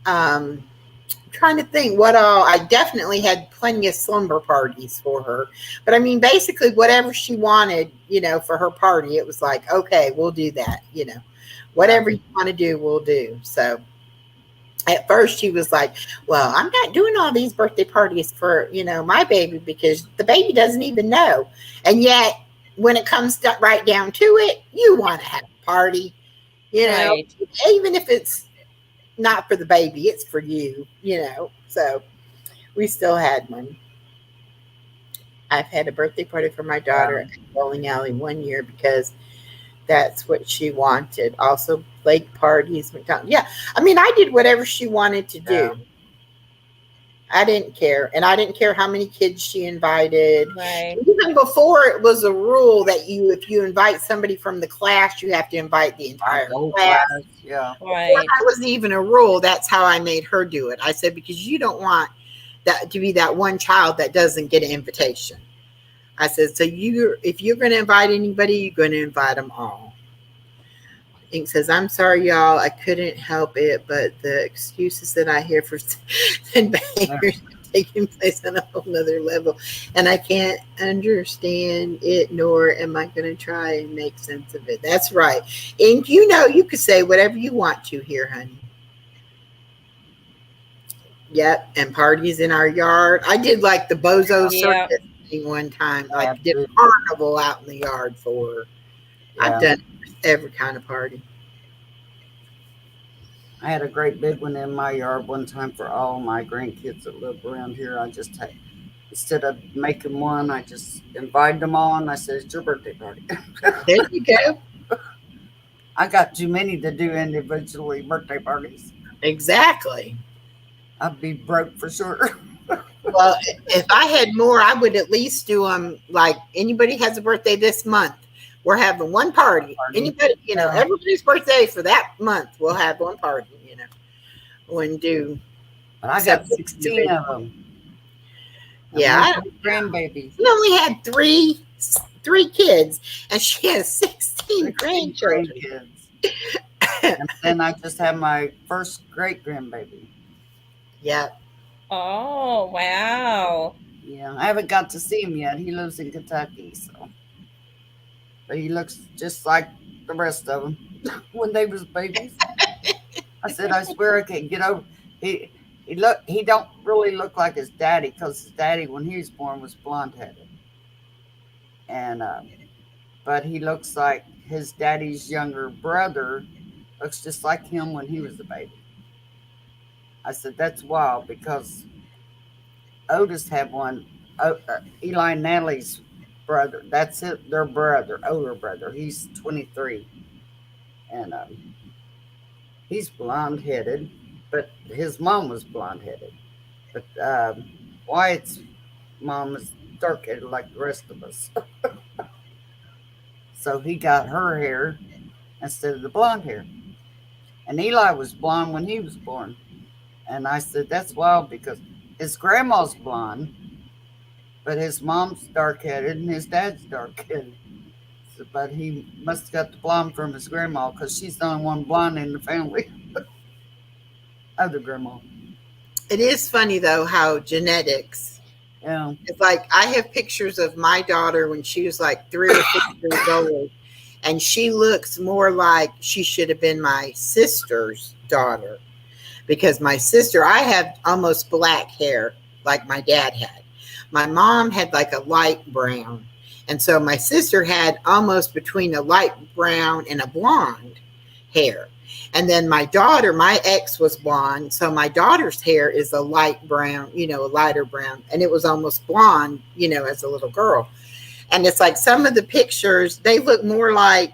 I'm trying to think what all. I definitely had plenty of slumber parties for her. But I mean, basically, whatever she wanted, for her party, it was like, okay, we'll do that. Whatever you want to do, we'll do. So at first she was like, well, I'm not doing all these birthday parties for, my baby because the baby doesn't even know. And yet when it comes right down to it, you want to have a party, Right. even if it's not for the baby, it's for you, So we still had one. I've had a birthday party for my daughter at bowling alley 1 year because that's what she wanted. Also, lake parties. Yeah, I mean, I did whatever she wanted to do. Yeah. I didn't care, and I didn't care how many kids she invited. Right. Even before, it was a rule that if you invite somebody from the class, you have to invite the entire Whole class. Yeah. Right. That wasn't even a rule. That's how I made her do it. I said, because you don't want that to be that one child that doesn't get an invitation. I said, so if you're going to invite anybody, you're going to invite them all. Ink says, I'm sorry, y'all. I couldn't help it, but the excuses that I hear for and behaviors are taking place on a whole nother level. And I can't understand it, nor am I going to try and make sense of it. That's right. And you could say whatever you want to here, honey. Yep. And parties in our yard. I did like the Bozo Yep. Circus thing one time. Yeah, Like did a carnival out in the yard for her. I've Yeah. done every kind of party. I had a great big one in my yard one time for all my grandkids that live around here. I just had, instead of making one, I just invited them all and I said, it's your birthday party. There you go. I got too many to do individually birthday parties. Exactly. I'd be broke for sure. Well, if I had more, I would at least do them like anybody has a birthday this month. We're having one party. Anybody, everybody's birthday for that month, we'll have one party, Wouldn't do. But I got 16 of them. Yeah. Grandbabies. We only had three kids, and she has 16 grandchildren. Grandkids. And then I just had my first great grandbaby. Yeah. Oh, wow. Yeah, I haven't got to see him yet. He lives in Kentucky, so. But he looks just like the rest of them when they was babies. I said, I swear I can't get over. He don't really look like his daddy because his daddy, when he was born, was blonde-headed. And but he looks like his daddy's younger brother. Looks just like him when he was a baby. I said, that's wild because Otis had one. Eli and Natalie's brother. That's it. Their brother, older brother. He's 23. And he's blonde-headed, but his mom was blonde-headed. But Wyatt's mom is dark-headed like the rest of us. So he got her hair instead of the blonde hair. And Eli was blonde when he was born. And I said, that's wild because his grandma's blonde, but his mom's dark-headed and his dad's dark-headed. So, but he must have got the blonde from his grandma because she's the only one blonde in the family. Other grandma. It is funny, though, how genetics. Yeah. It's like I have pictures of my daughter when she was like 3 or 4 years old, and she looks more like she should have been my sister's daughter. Because my sister, I have almost black hair like my dad had. My mom had like a light brown. And so my sister had almost between a light brown and a blonde hair. And then my daughter, my ex was blonde. So my daughter's hair is a light brown, a lighter brown. And it was almost blonde, as a little girl. And it's like some of the pictures, they look more like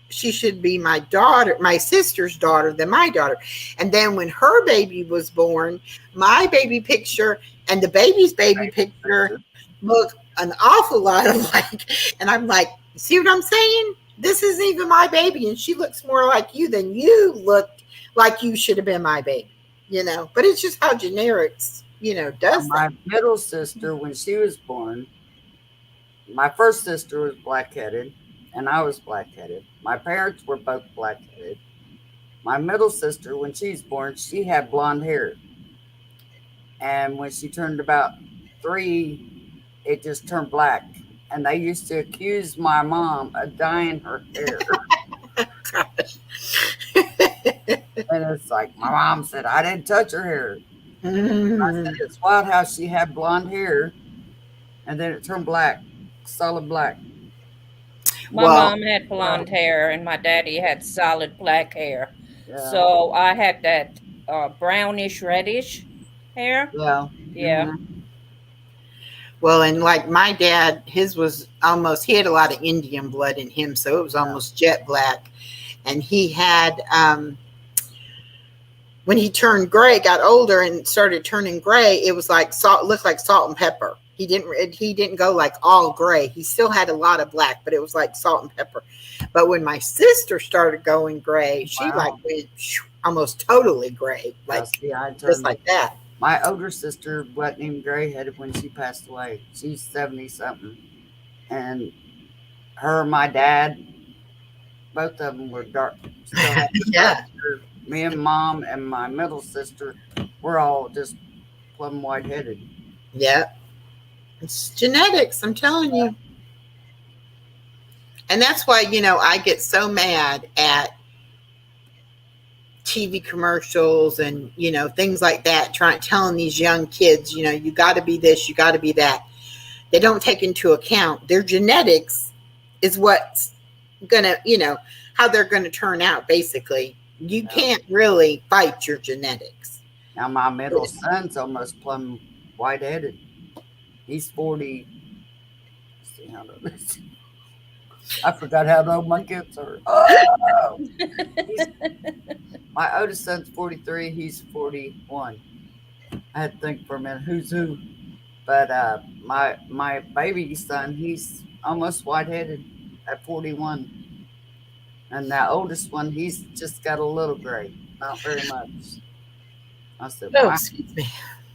she should be my daughter, my sister's daughter than my daughter. And then when her baby was born, my baby picture and the baby's baby picture look an awful lot alike. And I'm like, see what I'm saying? This isn't even my baby. And she looks more like you than you looked like you should have been my baby, But it's just how generics, does My that. middle sister, when she was born, my first sister was black-headed. And I was black-headed. My parents were both black-headed. My middle sister, when she was born, she had blonde hair. And when she turned about 3, it just turned black. And they used to accuse my mom of dyeing her hair. And it's like, my mom said, I didn't touch her hair. I said, it's wild how she had blonde hair and then it turned black, solid black. My Well- mom had blonde hair and my daddy had solid black hair. Yeah. So I had that brownish reddish hair. Yeah. Yeah. Well, and like my dad, his was almost, he had a lot of Indian blood in him, so it was almost jet black. And he had, when he turned gray, got older and started turning gray, it was like salt, looked like salt and pepper. He didn't go like all gray. He still had a lot of black, but it was like salt and pepper. But when my sister started going gray, she Wow. like went almost totally gray, like See, I just turned, like that. my older sister wasn't even gray headed when she passed away. She's 70 something. And her and my dad, both of them were dark. Still had Yeah. dark hair. Me and mom and my middle sister were all just plumb white headed. Yeah. It's genetics, I'm telling you. And that's why, I get so mad at TV commercials and, things like that, telling these young kids, you got to be this, you got to be that. They don't take into account their genetics is what's going to, how they're going to turn out, basically. You can't really fight your genetics. Now my middle son's almost plumb white headed. He's 40. Let's see how old is he? I forgot how old my kids are. Oh, my oldest son's 43. He's 41. I had to think for a minute who's who. But my baby son, he's almost white headed at 41. And that oldest one, he's just got a little gray, not very much. I said, No, "Wow, excuse me.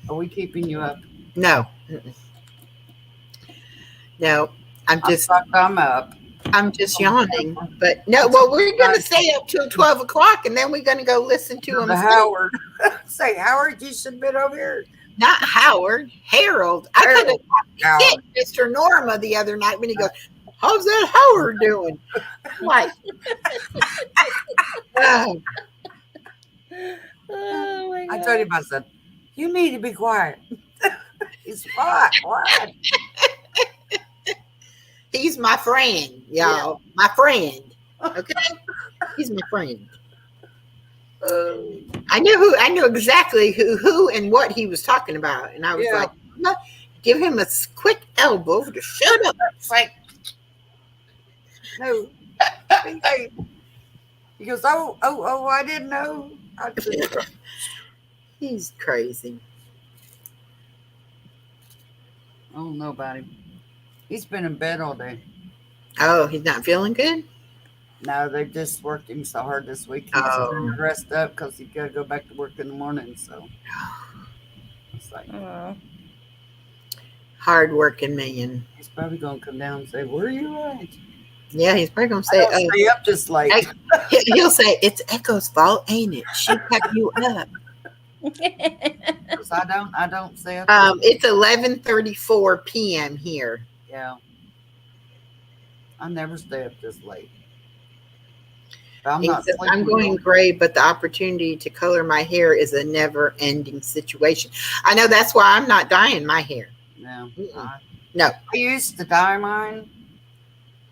are we keeping you up?" No. Mm-mm. No, I'm I'm up. just yawning. But no, well, we're going to stay up till 12 o'clock and then we're going to go listen to him. The Howard. Say, Howard, you should have been over here. Not Howard, Harold. I could have Howard. hit Mr. Norma the other night when he goes, how's that Howard doing? I'm like, oh, Oh my I God. told him, I said, you need to be quiet. He's what? What? he's my friend, y'all. My friend. Okay? He's my friend. I knew exactly who and what he was talking about. And I was Yeah. like, no, give him a quick elbow to shut up. It's like, no. Hey. He goes, oh, I didn't know. I said, He's crazy. I don't know about him. He's been in bed all day. Oh, he's not feeling good? No, they just worked him so hard this week. He's trying to rest up because he got to go back to work in the morning. So it's like, Oh. Hard working man. he's probably going to come down and say, where are you at? Yeah, he's probably going to say, I don't stay up just like, he'll say, it's Echo's fault, ain't it? She kept you up. 'cause I don't stay up. It's 11:34 p.m. here. Yeah. I never stay up this late. But I'm He not says, sleeping. I'm going gray, but the opportunity to color my hair is a never-ending situation. I know, that's why I'm not dyeing my hair. No. Mm-mm. No. I used to dye mine.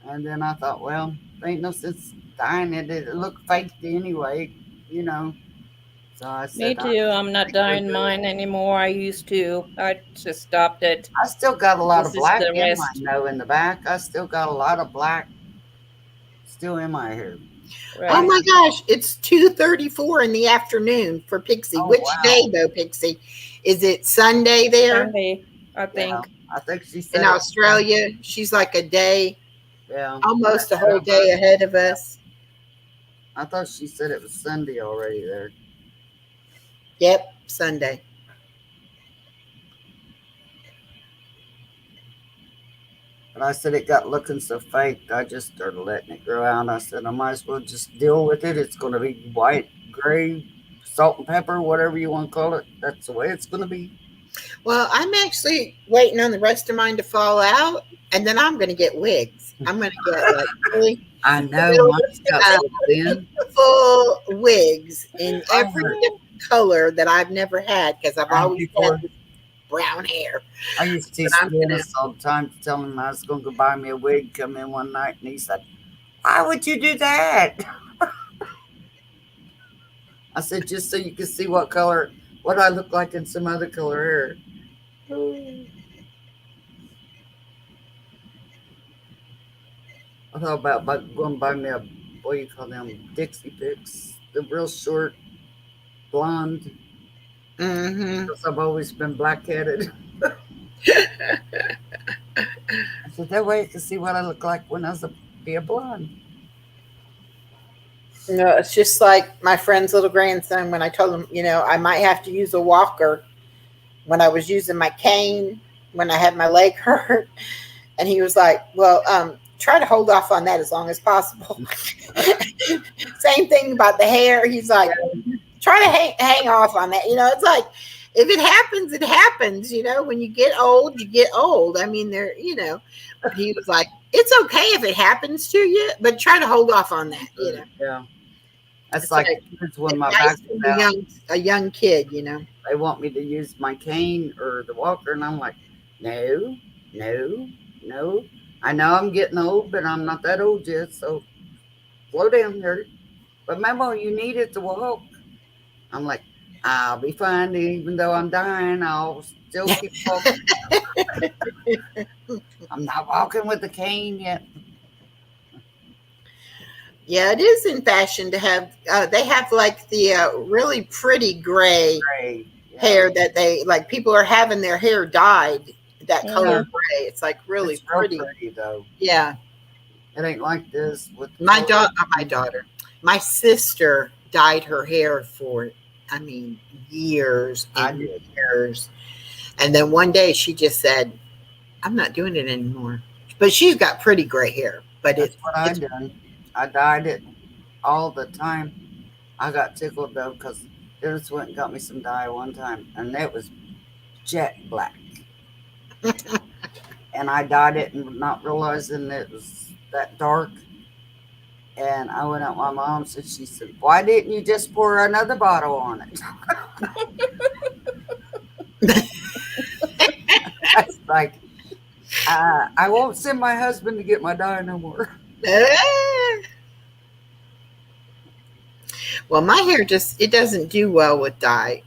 And then I thought, well, there ain't no sense dyeing it. It looked fake anyway, you know. So I said, Me too. I'm not dyeing mine anymore. I used to. I just stopped it. I still got a lot This of is black the in mine, rest. though, in the back. I still got a lot of black still in my hair. Right. Oh my gosh, it's 2:34 in the afternoon for Pixie. Oh, Which wow. day though, Pixie? Is it Sunday there Sunday, I think. Yeah, I think she said in Australia? She's like a day, Yeah. almost a whole day ahead of us. I thought she said it was Sunday already there. Yep, Sunday. But I said it got looking so fake. I just started letting it grow out. I said I might as well just deal with it. It's going to be white, gray, salt and pepper, whatever you want to call it. That's the way it's going to be. Well, I'm actually waiting on the rest of mine to fall out, and then I'm going to get wigs. I'm going to get like really I know mine's got so thin. full wigs in I every heard- different color that I've never had because I've always before. had this brown hair. I used to tease But I'm gonna- Dennis all the time, telling him I was going to go buy me a wig. Come in one night, and he said, "Why would you do that?" I said, "Just so you can see what I look like in some other color hair." I thought about going to buy me a, what do you call them, Dixie Picks, the real short blonde. Mm-hmm. Because I've always been black-headed. I said, that way I can see what I look like when I was be a blonde. No, it's just like my friend's little grandson when I told him, I might have to use a walker when I was using my cane when I had my leg hurt. And he was like, well, try to hold off on that as long as possible. Same thing about the hair. He's like, try to hang off on that. It's like, if it happens, it happens. When you get old, you get old. I mean, he was like, it's okay if it happens to you, but try to hold off on that, Yeah. That's It's like like- when my Nice back to is be out, a young kid, they want me to use my cane or the walker, and I'm like, no. I know I'm getting old, but I'm not that old yet, so slow down here. But Memo, you need it to walk. I'm like, I'll be fine, even though I'm dying, I'll still keep walking. I'm not walking with the cane yet. Yeah, it is in fashion to have. They have like the really pretty gray Gray. Yeah. hair that they like. People are having their hair dyed that Yeah. color gray. It's like really It's real pretty. though. Yeah, It ain't like this with my daughter, my sister dyed her hair for, years I and did. years, and then one day she just said, "I'm not doing it anymore." But she's got pretty gray hair. But That's it's what I done. I dyed it all the time. I got tickled though because Dennis went and got me some dye one time, and it was jet black. And I dyed it and not realizing it was that dark. And I went up my mom's and she said, "Why didn't you just pour another bottle on it?" I was like, I won't send my husband to get my dye no more. Well, my hair it doesn't do well with dye,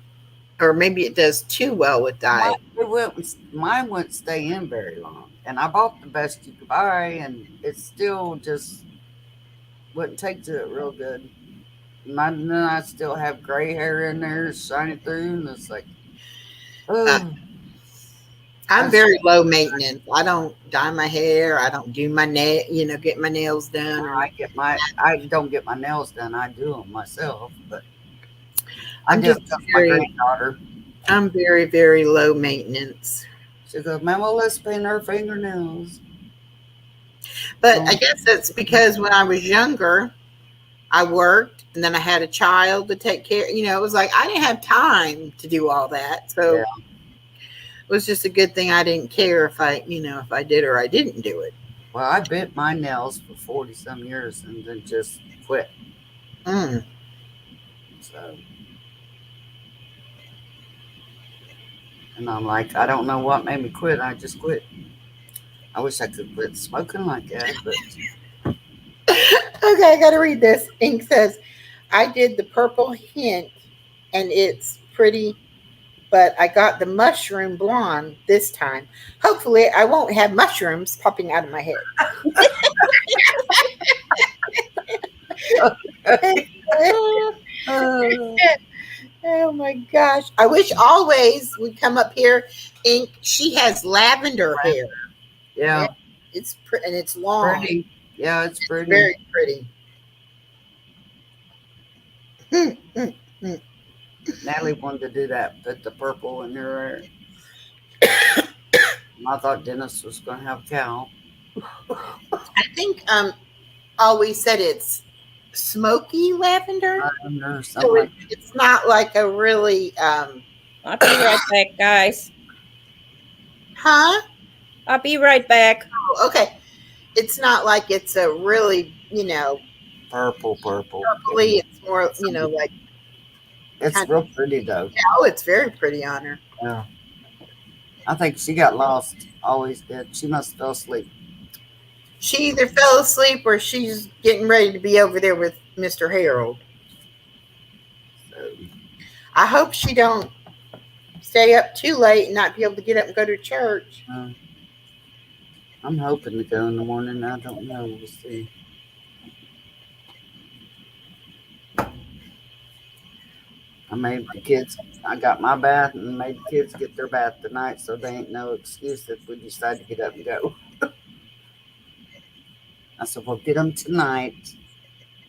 or maybe it does too well with dye. Mine wouldn't stay in very long. And I bought the best you could buy, and it still just wouldn't take to it real good. And then I still have gray hair in there shining through, and it's like, oh. I'm very low maintenance. I don't dye my hair. I don't do my get my nails done. I don't get my nails done. I do them myself, but I'm I just just took my very- granddaughter. I'm very, very low maintenance. She goes, "Mama, let's paint her fingernails." But I guess that's because when I was younger, I worked and then I had a child to take care. It was like I didn't have time to do all that. So Yeah. it was just a good thing I didn't care if I did or I didn't do it. Well, I bit my nails for 40 some years and then just quit. Mm. So, and I'm like, I don't know what made me quit. I just quit. I wish I could quit smoking like that, but Okay, I got to read this. Ink says, I did the purple hint and it's pretty, but I got the mushroom blonde this time. Hopefully, I won't have mushrooms popping out of my head. Oh my gosh. I wish Always would come up here. Ink, she has lavender hair. yeah, It's pretty and it's long. pretty. Yeah, it's pretty. Very pretty. Natalie wanted to do that, put the purple in her hair. I thought Dennis was going to have a cow. I think Always said it's smoky lavender. Or something So like it's not like a really I'll be right back, guys. Huh? I'll be right back. Oh, okay. It's not like it's a really, Purple. purpley. It's more, like, It's kind real pretty though. oh, it's very pretty on her. Yeah. I think she got lost. Always did. She must have fell asleep. She either fell asleep or she's getting ready to be over there with Mr. Harold. So, I hope she don't stay up too late and not be able to get up and go to church. I'm hoping to go in the morning. I don't know. We'll see. I made the kids, I got my bath and made the kids get their bath tonight, so they ain't no excuse if we decide to get up and go. I said, we'll get them tonight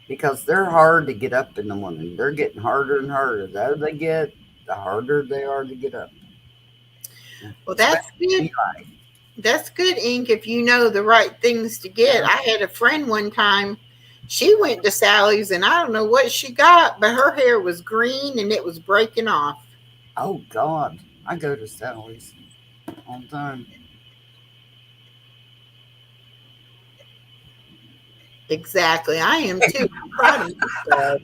because they're hard to get up in the morning. They're getting harder and harder. The older they get, the harder they are to get up. Well, that's good. Eli. That's good, Ink, if you know the right things to get. I had a friend one time. She went to Sally's, and I don't know what she got, but her hair was green, and it was breaking off. Oh, God. I go to Sally's all the time. Exactly. I am too. I'm proud of myself.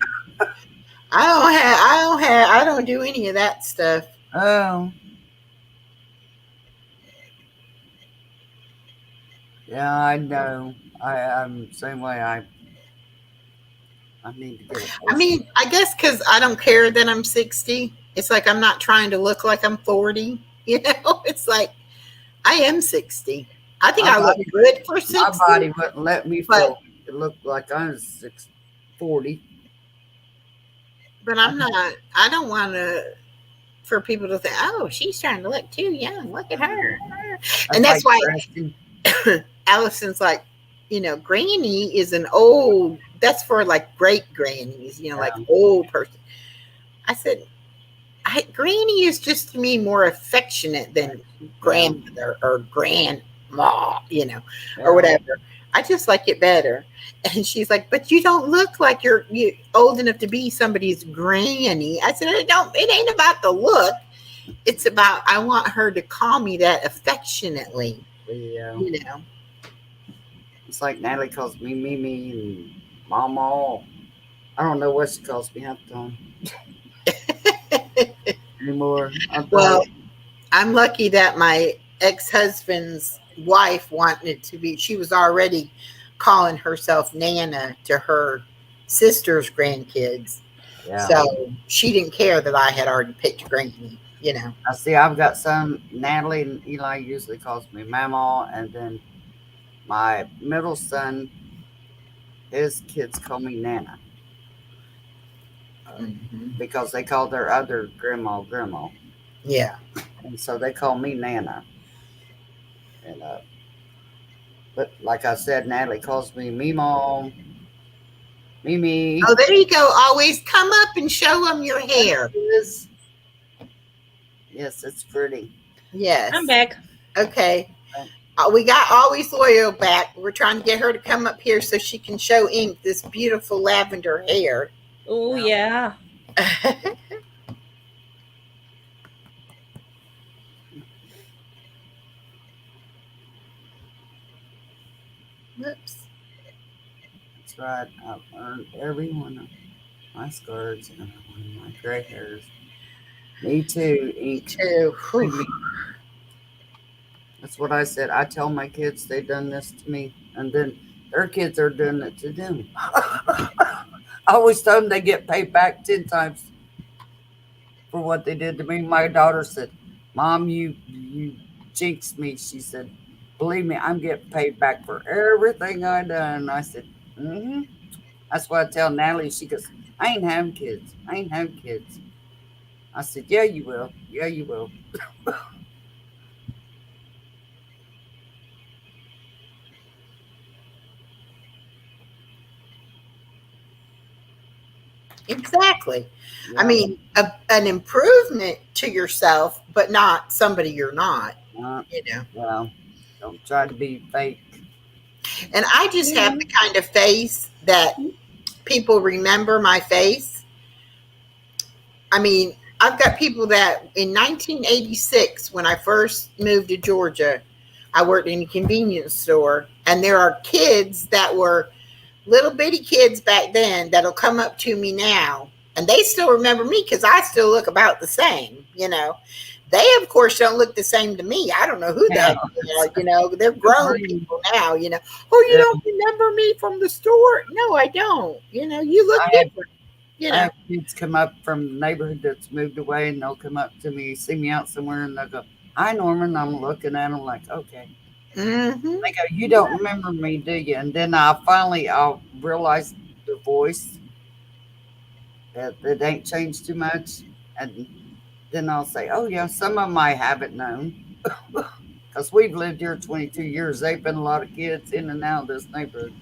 I don't do any of that stuff. Oh. Yeah, I know. I'm the same way. I need to get it. I mean, I guess because I don't care that I'm 60. It's like I'm not trying to look like I'm 40. It's like I am 60. I think I look good for 60. My body wouldn't let me feel it looked like I was 40. But I'm not. I don't want to. For people to think, oh, she's trying to look too young. Look at her. And that's why Allison's like, Granny is an old. That's for like great grannies, like old person. I said, Granny is just to me more affectionate than grandmother or grandma, or whatever. I just like it better. And she's like, but you don't look like you're old enough to be somebody's granny. I said, it ain't about the look. It's about, I want her to call me that affectionately. Yeah. It's like Natalie calls me Mimi and Mama. I don't know what she calls me half the time anymore. Well, I'm lucky that my ex-husband's wife wanted to be, she was already calling herself Nana to her sister's grandkids. Yeah. So she didn't care that I had already picked Granny, I see I've got some, Natalie and Eli usually calls me Mama, and then my middle son, his kids call me Nana. Because they call their other grandma. Yeah. And so they call me Nana. And but like I said, Natalie calls me Meemaw. Mimi. Oh, there you go. Always come up and show them your hair. Yes, it's pretty. Yes. I'm back. Okay. We got Always Loyal back. We're trying to get her to come up here so she can show Ink this beautiful lavender hair. Oh, yeah. Whoops. That's right. I've earned every one of my scars and my gray hairs. Me too, Ink. Too. That's what I said. I tell my kids they done this to me, and then their kids are doing it to them. I always tell them they get paid back 10 times for what they did to me. My daughter said, Mom, you jinxed me. She said, believe me, I'm getting paid back for everything I done. I said, That's what I tell Natalie. She goes, I ain't having kids. I said, yeah, you will. Yeah, you will. Exactly. Yeah. I mean, an improvement to yourself, but not somebody you're not. Well, don't try to be fake. And I just have the kind of face that people remember my face. I mean, I've got people that in 1986, when I first moved to Georgia, I worked in a convenience store, and there are kids that were little bitty kids back then that'll come up to me now, and they still remember me because I still look about the same, you know. They, of course, don't look the same to me. I don't know who they are, you know. They're grown people now, you know. Oh, you don't remember me from the store? No, I don't. You know, you look different. You I know, have kids come up from the neighborhood that's moved away, and they'll come up to me, see me out somewhere, and they'll go, "Hi, Norman." I'm looking at them like, okay. hmm They go, "You don't remember me, do you?" And then I'll realize the voice that it ain't changed too much, and then I'll say, "Oh yeah, some of them I haven't known." Because we've lived here 22 years. They've been a lot of kids in and out of this neighborhood.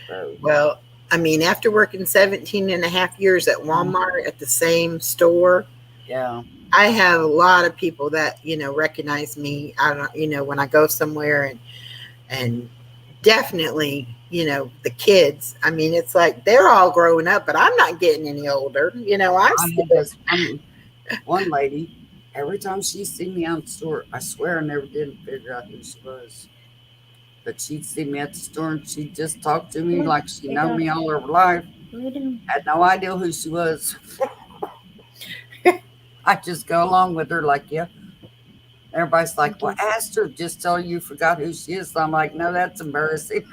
So, well, I mean, after working 17 and a half years at Walmart at the same store, yeah. I have a lot of people that, you know, recognize me. I don't, you know, when I go somewhere, and definitely, you know, the kids. I mean, it's like they're all growing up, but I'm not getting any older. You know, I'm I still. had this one lady, every time she see me out the store, I swear I never did figure out who she was. But she'd see me at the store and she'd just talk to me like she known me all her life. Had no idea who she was. I just go along with her like, yeah. Everybody's like, well, ask her, just tell her you forgot who she is. So I'm like, no, that's embarrassing.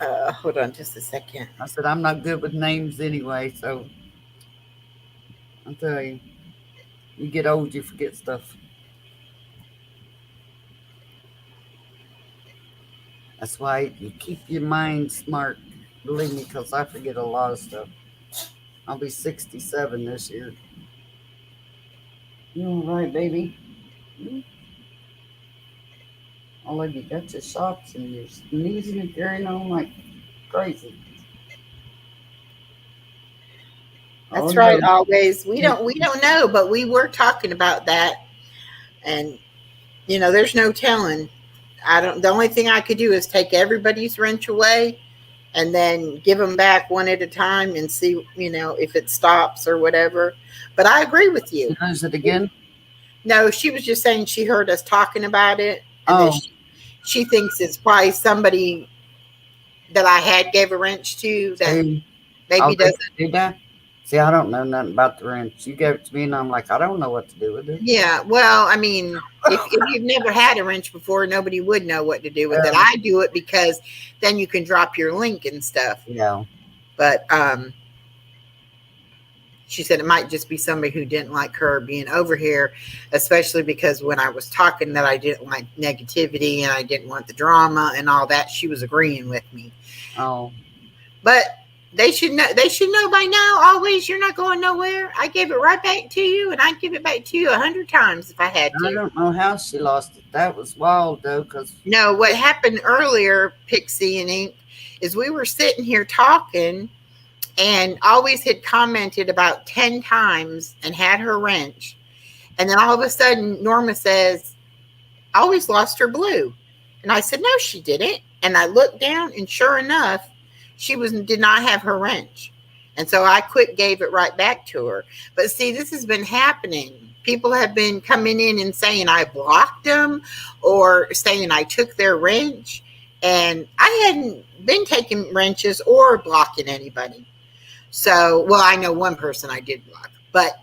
Hold on just a second. I said, I'm not good with names anyway. So I'll tell you, you get old, you forget stuff. That's why you keep your mind smart. Believe me, because I forget a lot of stuff. I'll be 67 this year. You all right, baby? All of you got your shots and you're sneezing and carrying on like crazy. That's Oh, right. no. Always. We don't know, but we were talking about that, and you know, there's no telling. The only thing I could do is take everybody's wrench away and then give them back one at a time and see, you know, if it stops or whatever. But I agree with you. You lose it again? No, she was just saying she heard us talking about it, and that she thinks it's probably somebody that I had gave a wrench to that See, maybe they doesn't. do that? See, I don't know nothing about the wrench. You gave it to me, and I'm like, I don't know what to do with it. Yeah, well, I mean, if you've never had a wrench before, nobody would know what to do with it. I do it because then you can drop your link and stuff. Yeah. But she said it might just be somebody who didn't like her being over here, especially because when I was talking that I didn't like negativity and I didn't want the drama and all that, she was agreeing with me. Oh. But they should know. They should know by now. Always, you're not going nowhere. I gave it right back to you, and I'd give it back to you 100 times if I had to. I don't know how she lost it. That was wild, though, because No, what happened earlier, Pixie and Ink, is we were sitting here talking, and Always had commented about 10 times and had her wrench, and then all of a sudden Norma says, Always lost her blue. And I said, no, she didn't. And I looked down, and sure enough, she did not have her wrench. And so I gave it right back to her. But see, this has been happening. People have been coming in and saying I blocked them or saying I took their wrench. And I hadn't been taking wrenches or blocking anybody. So, well, I know one person I did block, but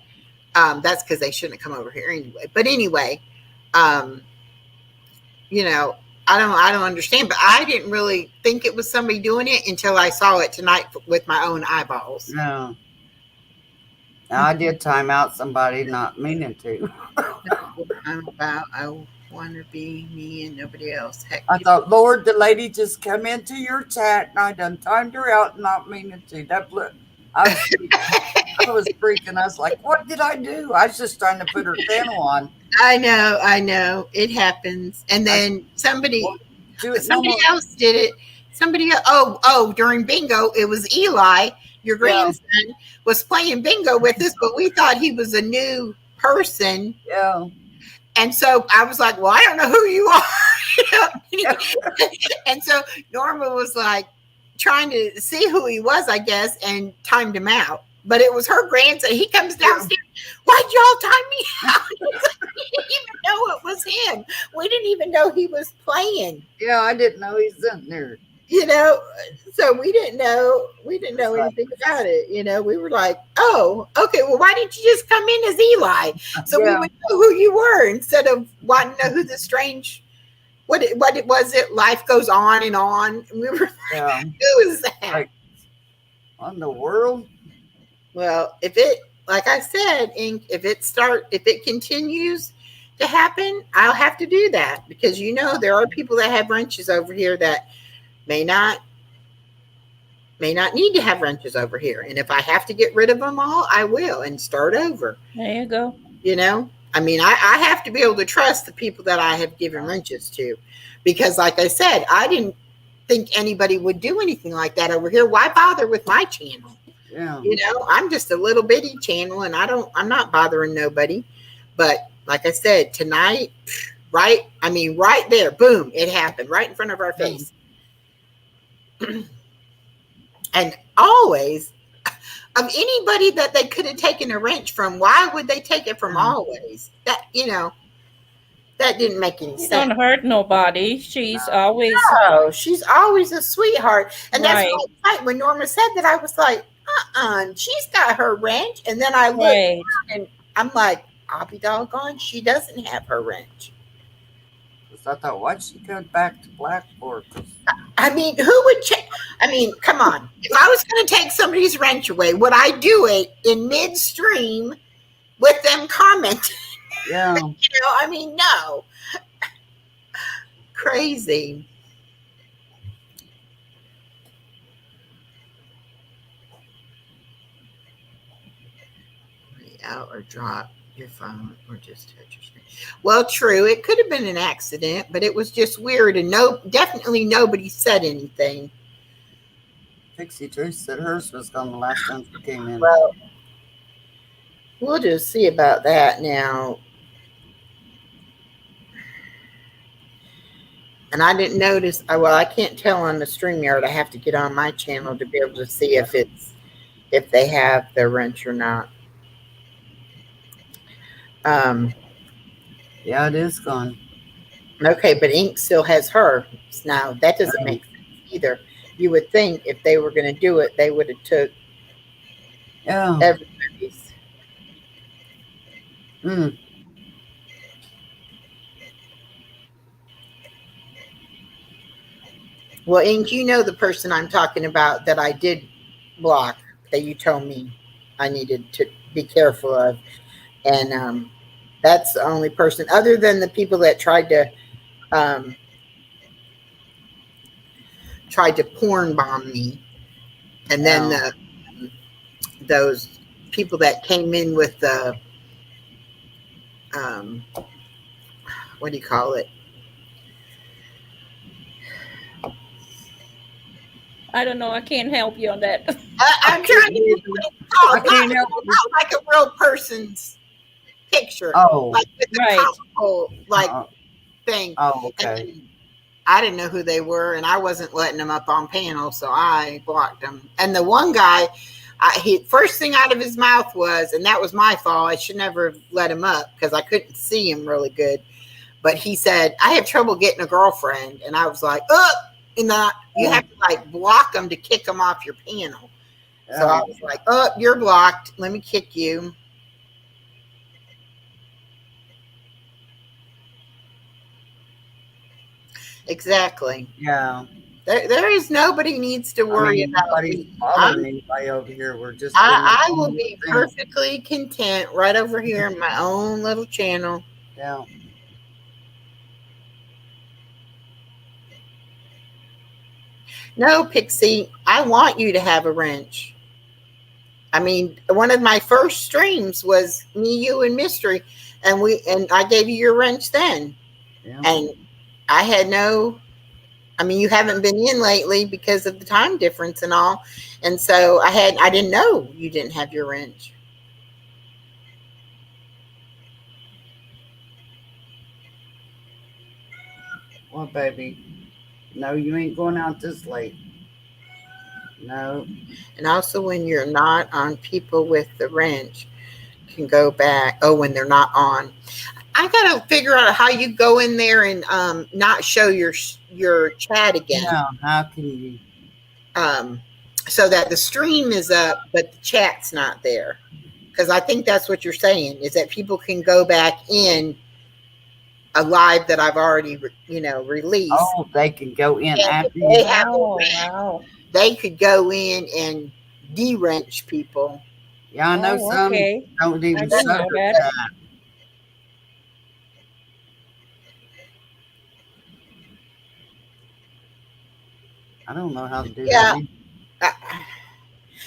that's because they shouldn't have come over here anyway. But anyway, you know, I don't understand, but I didn't really think it was somebody doing it until I saw it tonight with my own eyeballs. no. I did time out somebody not meaning to. I'm about, I want to be me and nobody else. Heck, I thought, Lord, the lady just come into your chat and I done timed her out not meaning to. I was freaking. I was like, what did I do? I was just trying to put her channel on. I know. It happens. And then somebody else did it. During bingo, it was Eli, your grandson, was playing bingo with us, but we thought he was a new person. Yeah. And so I was like, well, I don't know who you are. And so Norma was like trying to see who he was, I guess, and timed him out. But it was her grandson. He comes downstairs. Why'd y'all time me out? We didn't even know it was him. We didn't even know he was playing. Yeah, I didn't know he's in there. You know, so we didn't know anything about it. You know, we were like, oh, okay, well, why didn't you just come in as Eli? So we Yeah. would know who you were instead of wanting to know who the strange what it was. It life goes on and on. And we were Yeah. who is that? Right. What in the world? Well, if it, like I said, if it continues to happen, I'll have to do that because you know there are people that have wrenches over here that may not need to have wrenches over here, and if I have to get rid of them all, I will and start over. There you go. You know, I mean, I have to be able to trust the people that I have given wrenches to, because, like I said, I didn't think anybody would do anything like that over here. Why bother with my channel? Yeah. You know, I'm just a little bitty channel and I'm not bothering nobody. But like I said, tonight, right there, boom, it happened right in front of our face. And always, of anybody that they could have taken a wrench from, why would they take it from always? That, you know, that didn't make any You sense. don't hurt nobody. She's always No, she's always a sweetheart. And that's Right. why when Norma said that, I was like, she's got her wrench. And then I looked right. and I'm like, I'll be doggone, she doesn't have her wrench. Because I thought, why'd she go back to Blackboard? I mean, who would check? I mean, come on. If I was going to take somebody's wrench away, would I do it in midstream with them commenting? Yeah. You know, I mean, no. Crazy. Out or drop your phone or just touch your screen. Well, true. It could have been an accident, but it was just weird, and definitely nobody said anything. Pixie Truth said hers was gone the last time she came in. Well, we'll just see about that now. And I didn't notice. Well, I can't tell on the StreamYard. I have to get on my channel to be able to see if they have their wrench or not. Yeah, it is gone. Okay, but Ink still has her. Now that doesn't make sense either. You would think if they were going to do it, they would have took Yeah. everybody's. Mm. Well, Ink, you know the person I'm talking about that I did block that you told me I needed to be careful of, and that's the only person other than the people that tried to porn bomb me, and then those people that came in with the what do you call it? I don't know. I can't help you on that. I'm trying to think what it's called. I can't help it. Not like a real person's picture, Oh. like with the Right. comical like thing. Oh, okay. And I didn't know who they were, and I wasn't letting them up on panel, so I blocked them. And the one guy, first thing out of his mouth was, and that was my fault. I should never have let him up because I couldn't see him really good. But he said, "I have trouble getting a girlfriend," and I was like, and you have to like block them to kick them off your panel. So I was like, you're blocked. Let me kick you. Exactly. Yeah. There is nobody needs to worry about nobody's me. bothering anybody over here. We're just. I doing will the be thing. perfectly content right over here in my own little channel. Yeah. No, Pixie, I want you to have a wrench. I mean, one of my first streams was me, you, and Mystery, and I gave you your wrench then. Yeah. And I had you haven't been in lately because of the time difference and all. And so I didn't know you didn't have your wrench. Well, baby, no, you ain't going out this late. No. And also when you're not on, people with the wrench can go back. Oh, when they're not on. I gotta figure out how you go in there and not show your chat again. No, how can you? So that the stream is up, but the chat's not there. Because I think that's what you're saying, is that people can go back in a live that I've already, released. Oh, they can go in And after if they you. have a Oh, wrench, wow. they could go in and de-wrench people. Yeah, I know Oh, some okay. don't I even didn't show know their that. chat. I don't know how to do Yeah. that. either.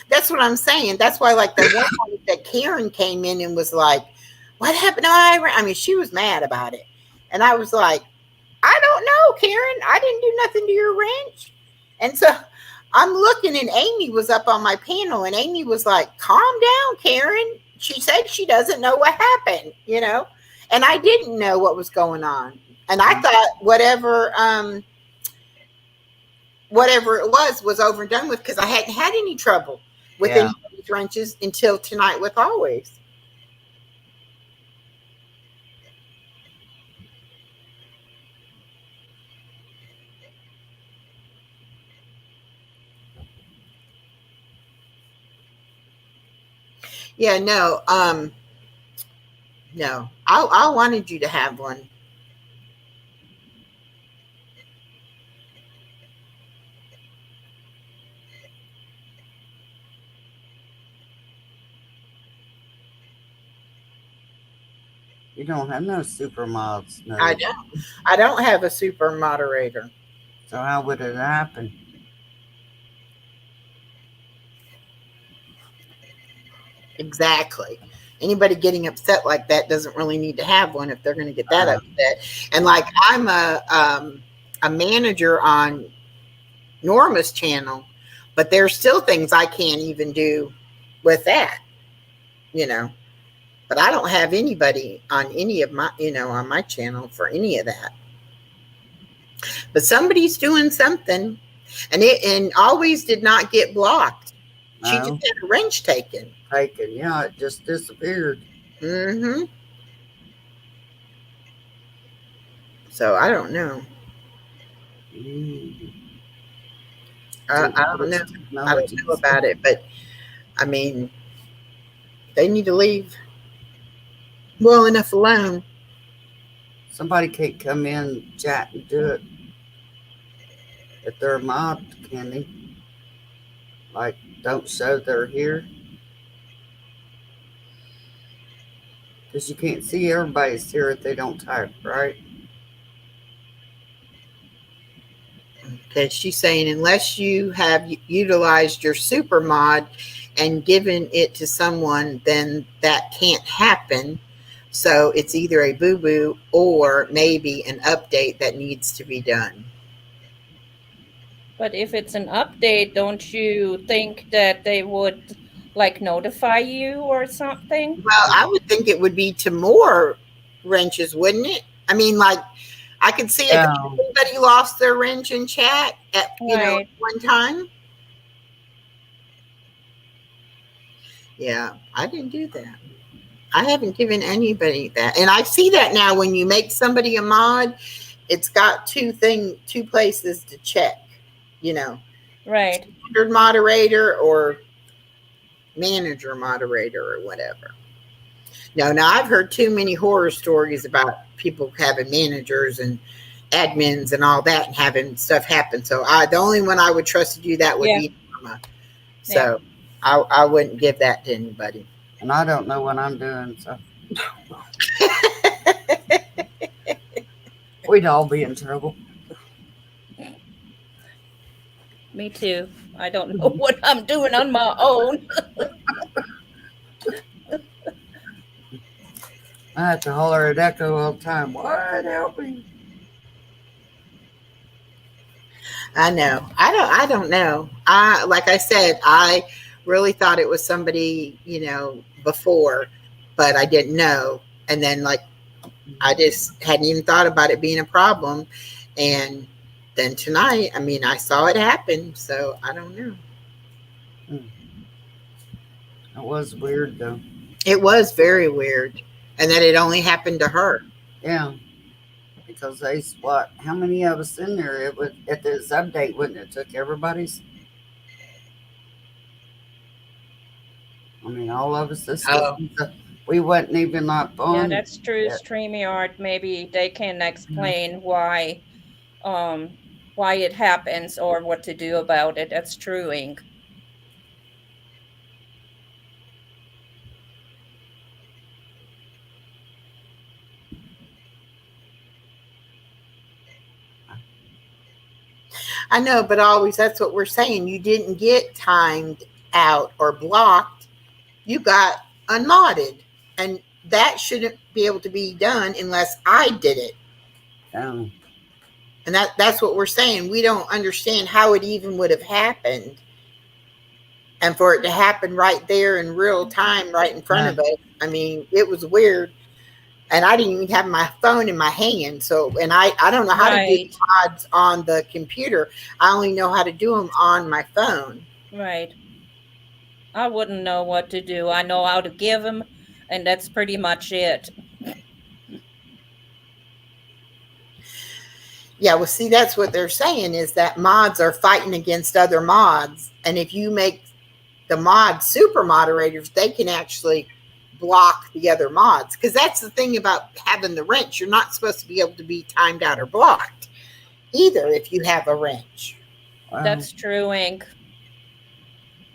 That's what I'm saying. That's why, like, the one time that Karen came in and was like, what happened to my wrench? I mean, she was mad about it. And I was like, I don't know, Karen. I didn't do nothing to your wrench. And so I'm looking, and Amy was up on my panel, and Amy was like, calm down, Karen. She said she doesn't know what happened, and I didn't know what was going on. And I thought whatever it was over and done with, because I hadn't had any trouble with any of these wrenches until tonight with Always. Yeah, no, no. I wanted you to have one. You don't have no super mods. No. I don't have a super moderator. So how would it happen? Exactly. Anybody getting upset like that doesn't really need to have one if they're going to get that upset. And like, I'm a manager on Norma's channel, but there's still things I can't even do with that, But I don't have anybody on any of my, on my channel for any of that. But somebody's doing something, and Always did not get blocked. No. She just had a wrench taken. Yeah, it just disappeared. Mm-hmm. So I don't know. I don't know. I don't know about it, but I mean, they need to leave well enough alone. Somebody can't come in, chat, and do it. If they're a mod, can they? Like, don't show they're here. Because you can't see everybody's here if they don't type, right? Because she's saying unless you have utilized your super mod and given it to someone, then that can't happen. So it's either a boo-boo or maybe an update that needs to be done. But if it's an update, don't you think that they would like notify you or something? Well, I would think it would be to more wrenches, wouldn't it? I mean, like, I could see if everybody lost their wrench in chat at one time. Yeah, I didn't do that. I haven't given anybody that. And I see that now when you make somebody a mod, it's got two places to check, Right. Standard moderator or manager moderator or whatever. No, now I've heard too many horror stories about people having managers and admins and all that and having stuff happen. So the only one I would trust to do that would be Norma. So I wouldn't give that to anybody. And I don't know what I'm doing, so we'd all be in trouble. Me too. I don't know what I'm doing on my own. I have to holler at Echo all the time. What? Help me. I know. I don't know. Like I said, I really thought it was somebody, before, but I didn't know. And then, like, I just hadn't even thought about it being a problem. And then tonight, I mean, I saw it happen, so I don't know. It was weird though. It was very weird. And that it only happened to her. Yeah. Because how many of us in there? It would at this update, wouldn't it? Took everybody's. I mean, all of us. We wasn't even up Yeah, on. that's true. Yeah. StreamYard, maybe they can explain why it happens or what to do about it. That's true, Ink. I know, but always that's what we're saying. You didn't get timed out or blocked. You got unmodded. And that shouldn't be able to be done unless I did it. Um, And that's what we're saying. We don't understand how it even would have happened. And for it to happen right there in real time, right in front of us. I mean, it was weird. And I didn't even have my phone in my hand. So, and I don't know how to do mods on the computer. I only know how to do them on my phone. Right. I wouldn't know what to do. I know how to give them, and that's pretty much it. Yeah, well, see, that's what they're saying is that mods are fighting against other mods. And if you make the mods super moderators, they can actually block the other mods. Because that's the thing about having the wrench. You're not supposed to be able to be timed out or blocked either if you have a wrench. wow. That's true, Ink.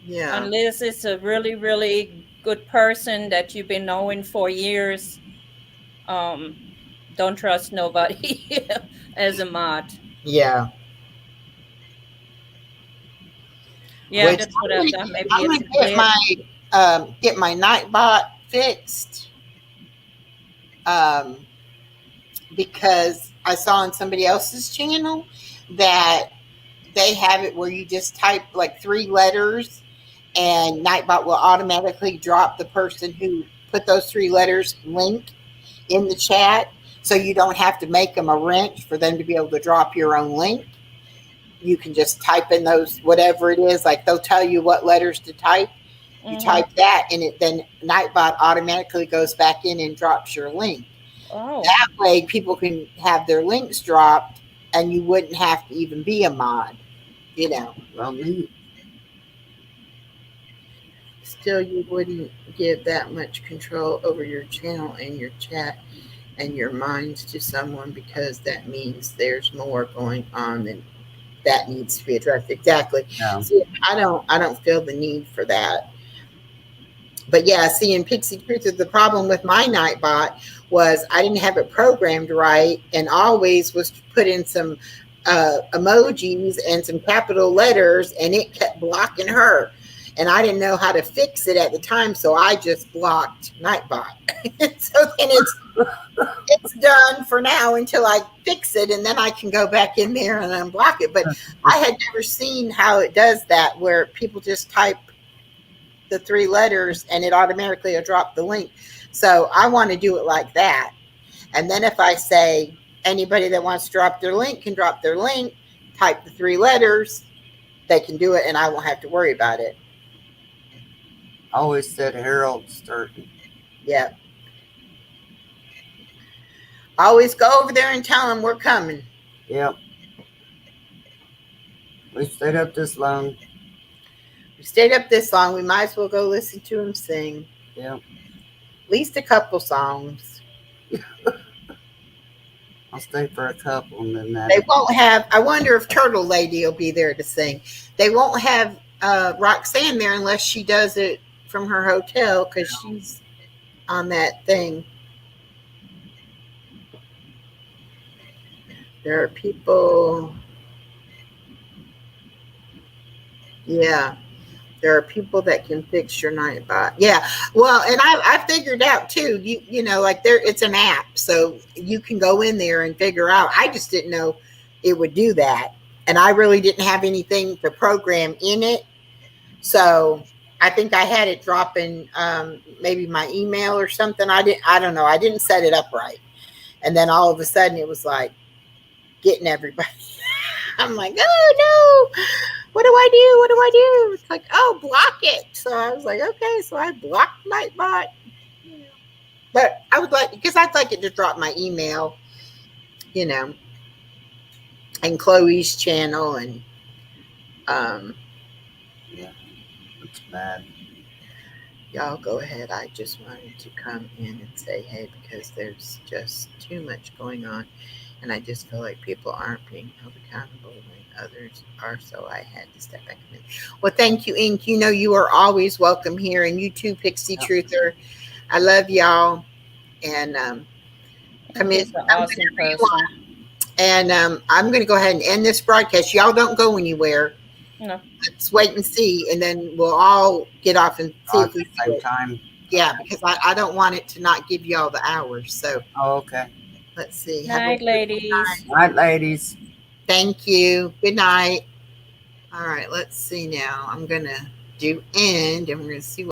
Yeah. Unless it's a really, really good person that you've been knowing for years. Don't trust nobody as a mod. Yeah. Yeah, Which that's what I've done. Maybe I'm it's gonna get my Nightbot fixed. Because I saw on somebody else's channel that they have it where you just type like 3 letters and Nightbot will automatically drop the person who put those 3 letters link in the chat. So you don't have to make them a wrench for them to be able to drop your own link. You can just type in those, whatever it is, like they'll tell you what letters to type. You type that and then Nightbot automatically goes back in and drops your link. Oh. That way people can have their links dropped and you wouldn't have to even be a mod, you know. Well, neat. Still, you wouldn't give that much control over your channel and your chat and your minds to someone because that means there's more going on than that needs to be addressed. Exactly. No. See, I don't feel the need for that. But yeah, see, in Pixie Truth, the problem with my Nightbot was I didn't have it programmed right and always was put in some emojis and some capital letters and it kept blocking her. And I didn't know how to fix it at the time, so I just blocked Nightbot. So then it's done for now until I fix it, and then I can go back in there and unblock it. But I had never seen how it does that, where people just type the 3 letters and it automatically will drop the link. So I want to do it like that. And then if I say anybody that wants to drop their link can drop their link, type the 3 letters, they can do it, and I won't have to worry about it. Always said Harold Sturton. Yeah. Always go over there and tell them we're coming. Yep. We stayed up this long. We stayed up this long. We might as well go listen to him sing. Yep. At least a couple songs. I'll stay for a couple and then that. They won't have, I wonder if Turtle Lady will be there to sing. They won't have Roxanne there unless she does it from her hotel because she's on that thing. There are people. Yeah. There are people that can fix your Nightbot. Yeah. Well, and I figured out too, you know, like it's an app. So you can go in there and figure out. I just didn't know it would do that. And I really didn't have anything to program in it. So I think I had it drop in maybe my email or something. I don't know. I didn't set it up right. And then all of a sudden it was like getting everybody. I'm like, oh no. what do I do? What do I do? It's like, oh, block it. So I was like, okay. So I blocked Nightbot. But I would like, because I'd like it to drop my email, you know, and Chloe's channel and Yeah, it's bad. y'all go ahead. I just wanted to come in and say, hey, because there's just too much going on. And I just feel like people aren't being held accountable when others are. So I had to step back in. Well, thank you, Ink. You know, you are always welcome here. And you too, Pixie Truther. I love y'all. And come in. He's an awesome person. And I'm going to go ahead and end this broadcast. Y'all don't go anywhere. No. Let's wait and see. And then we'll all get off and see At if we the same time. Yeah, because I don't want it to not give y'all the hours. So Oh, okay. let's see. Have a Night, good ladies. night. Night, ladies. Thank you. Good night. All right, let's see now. I'm going to do end and we're going to see what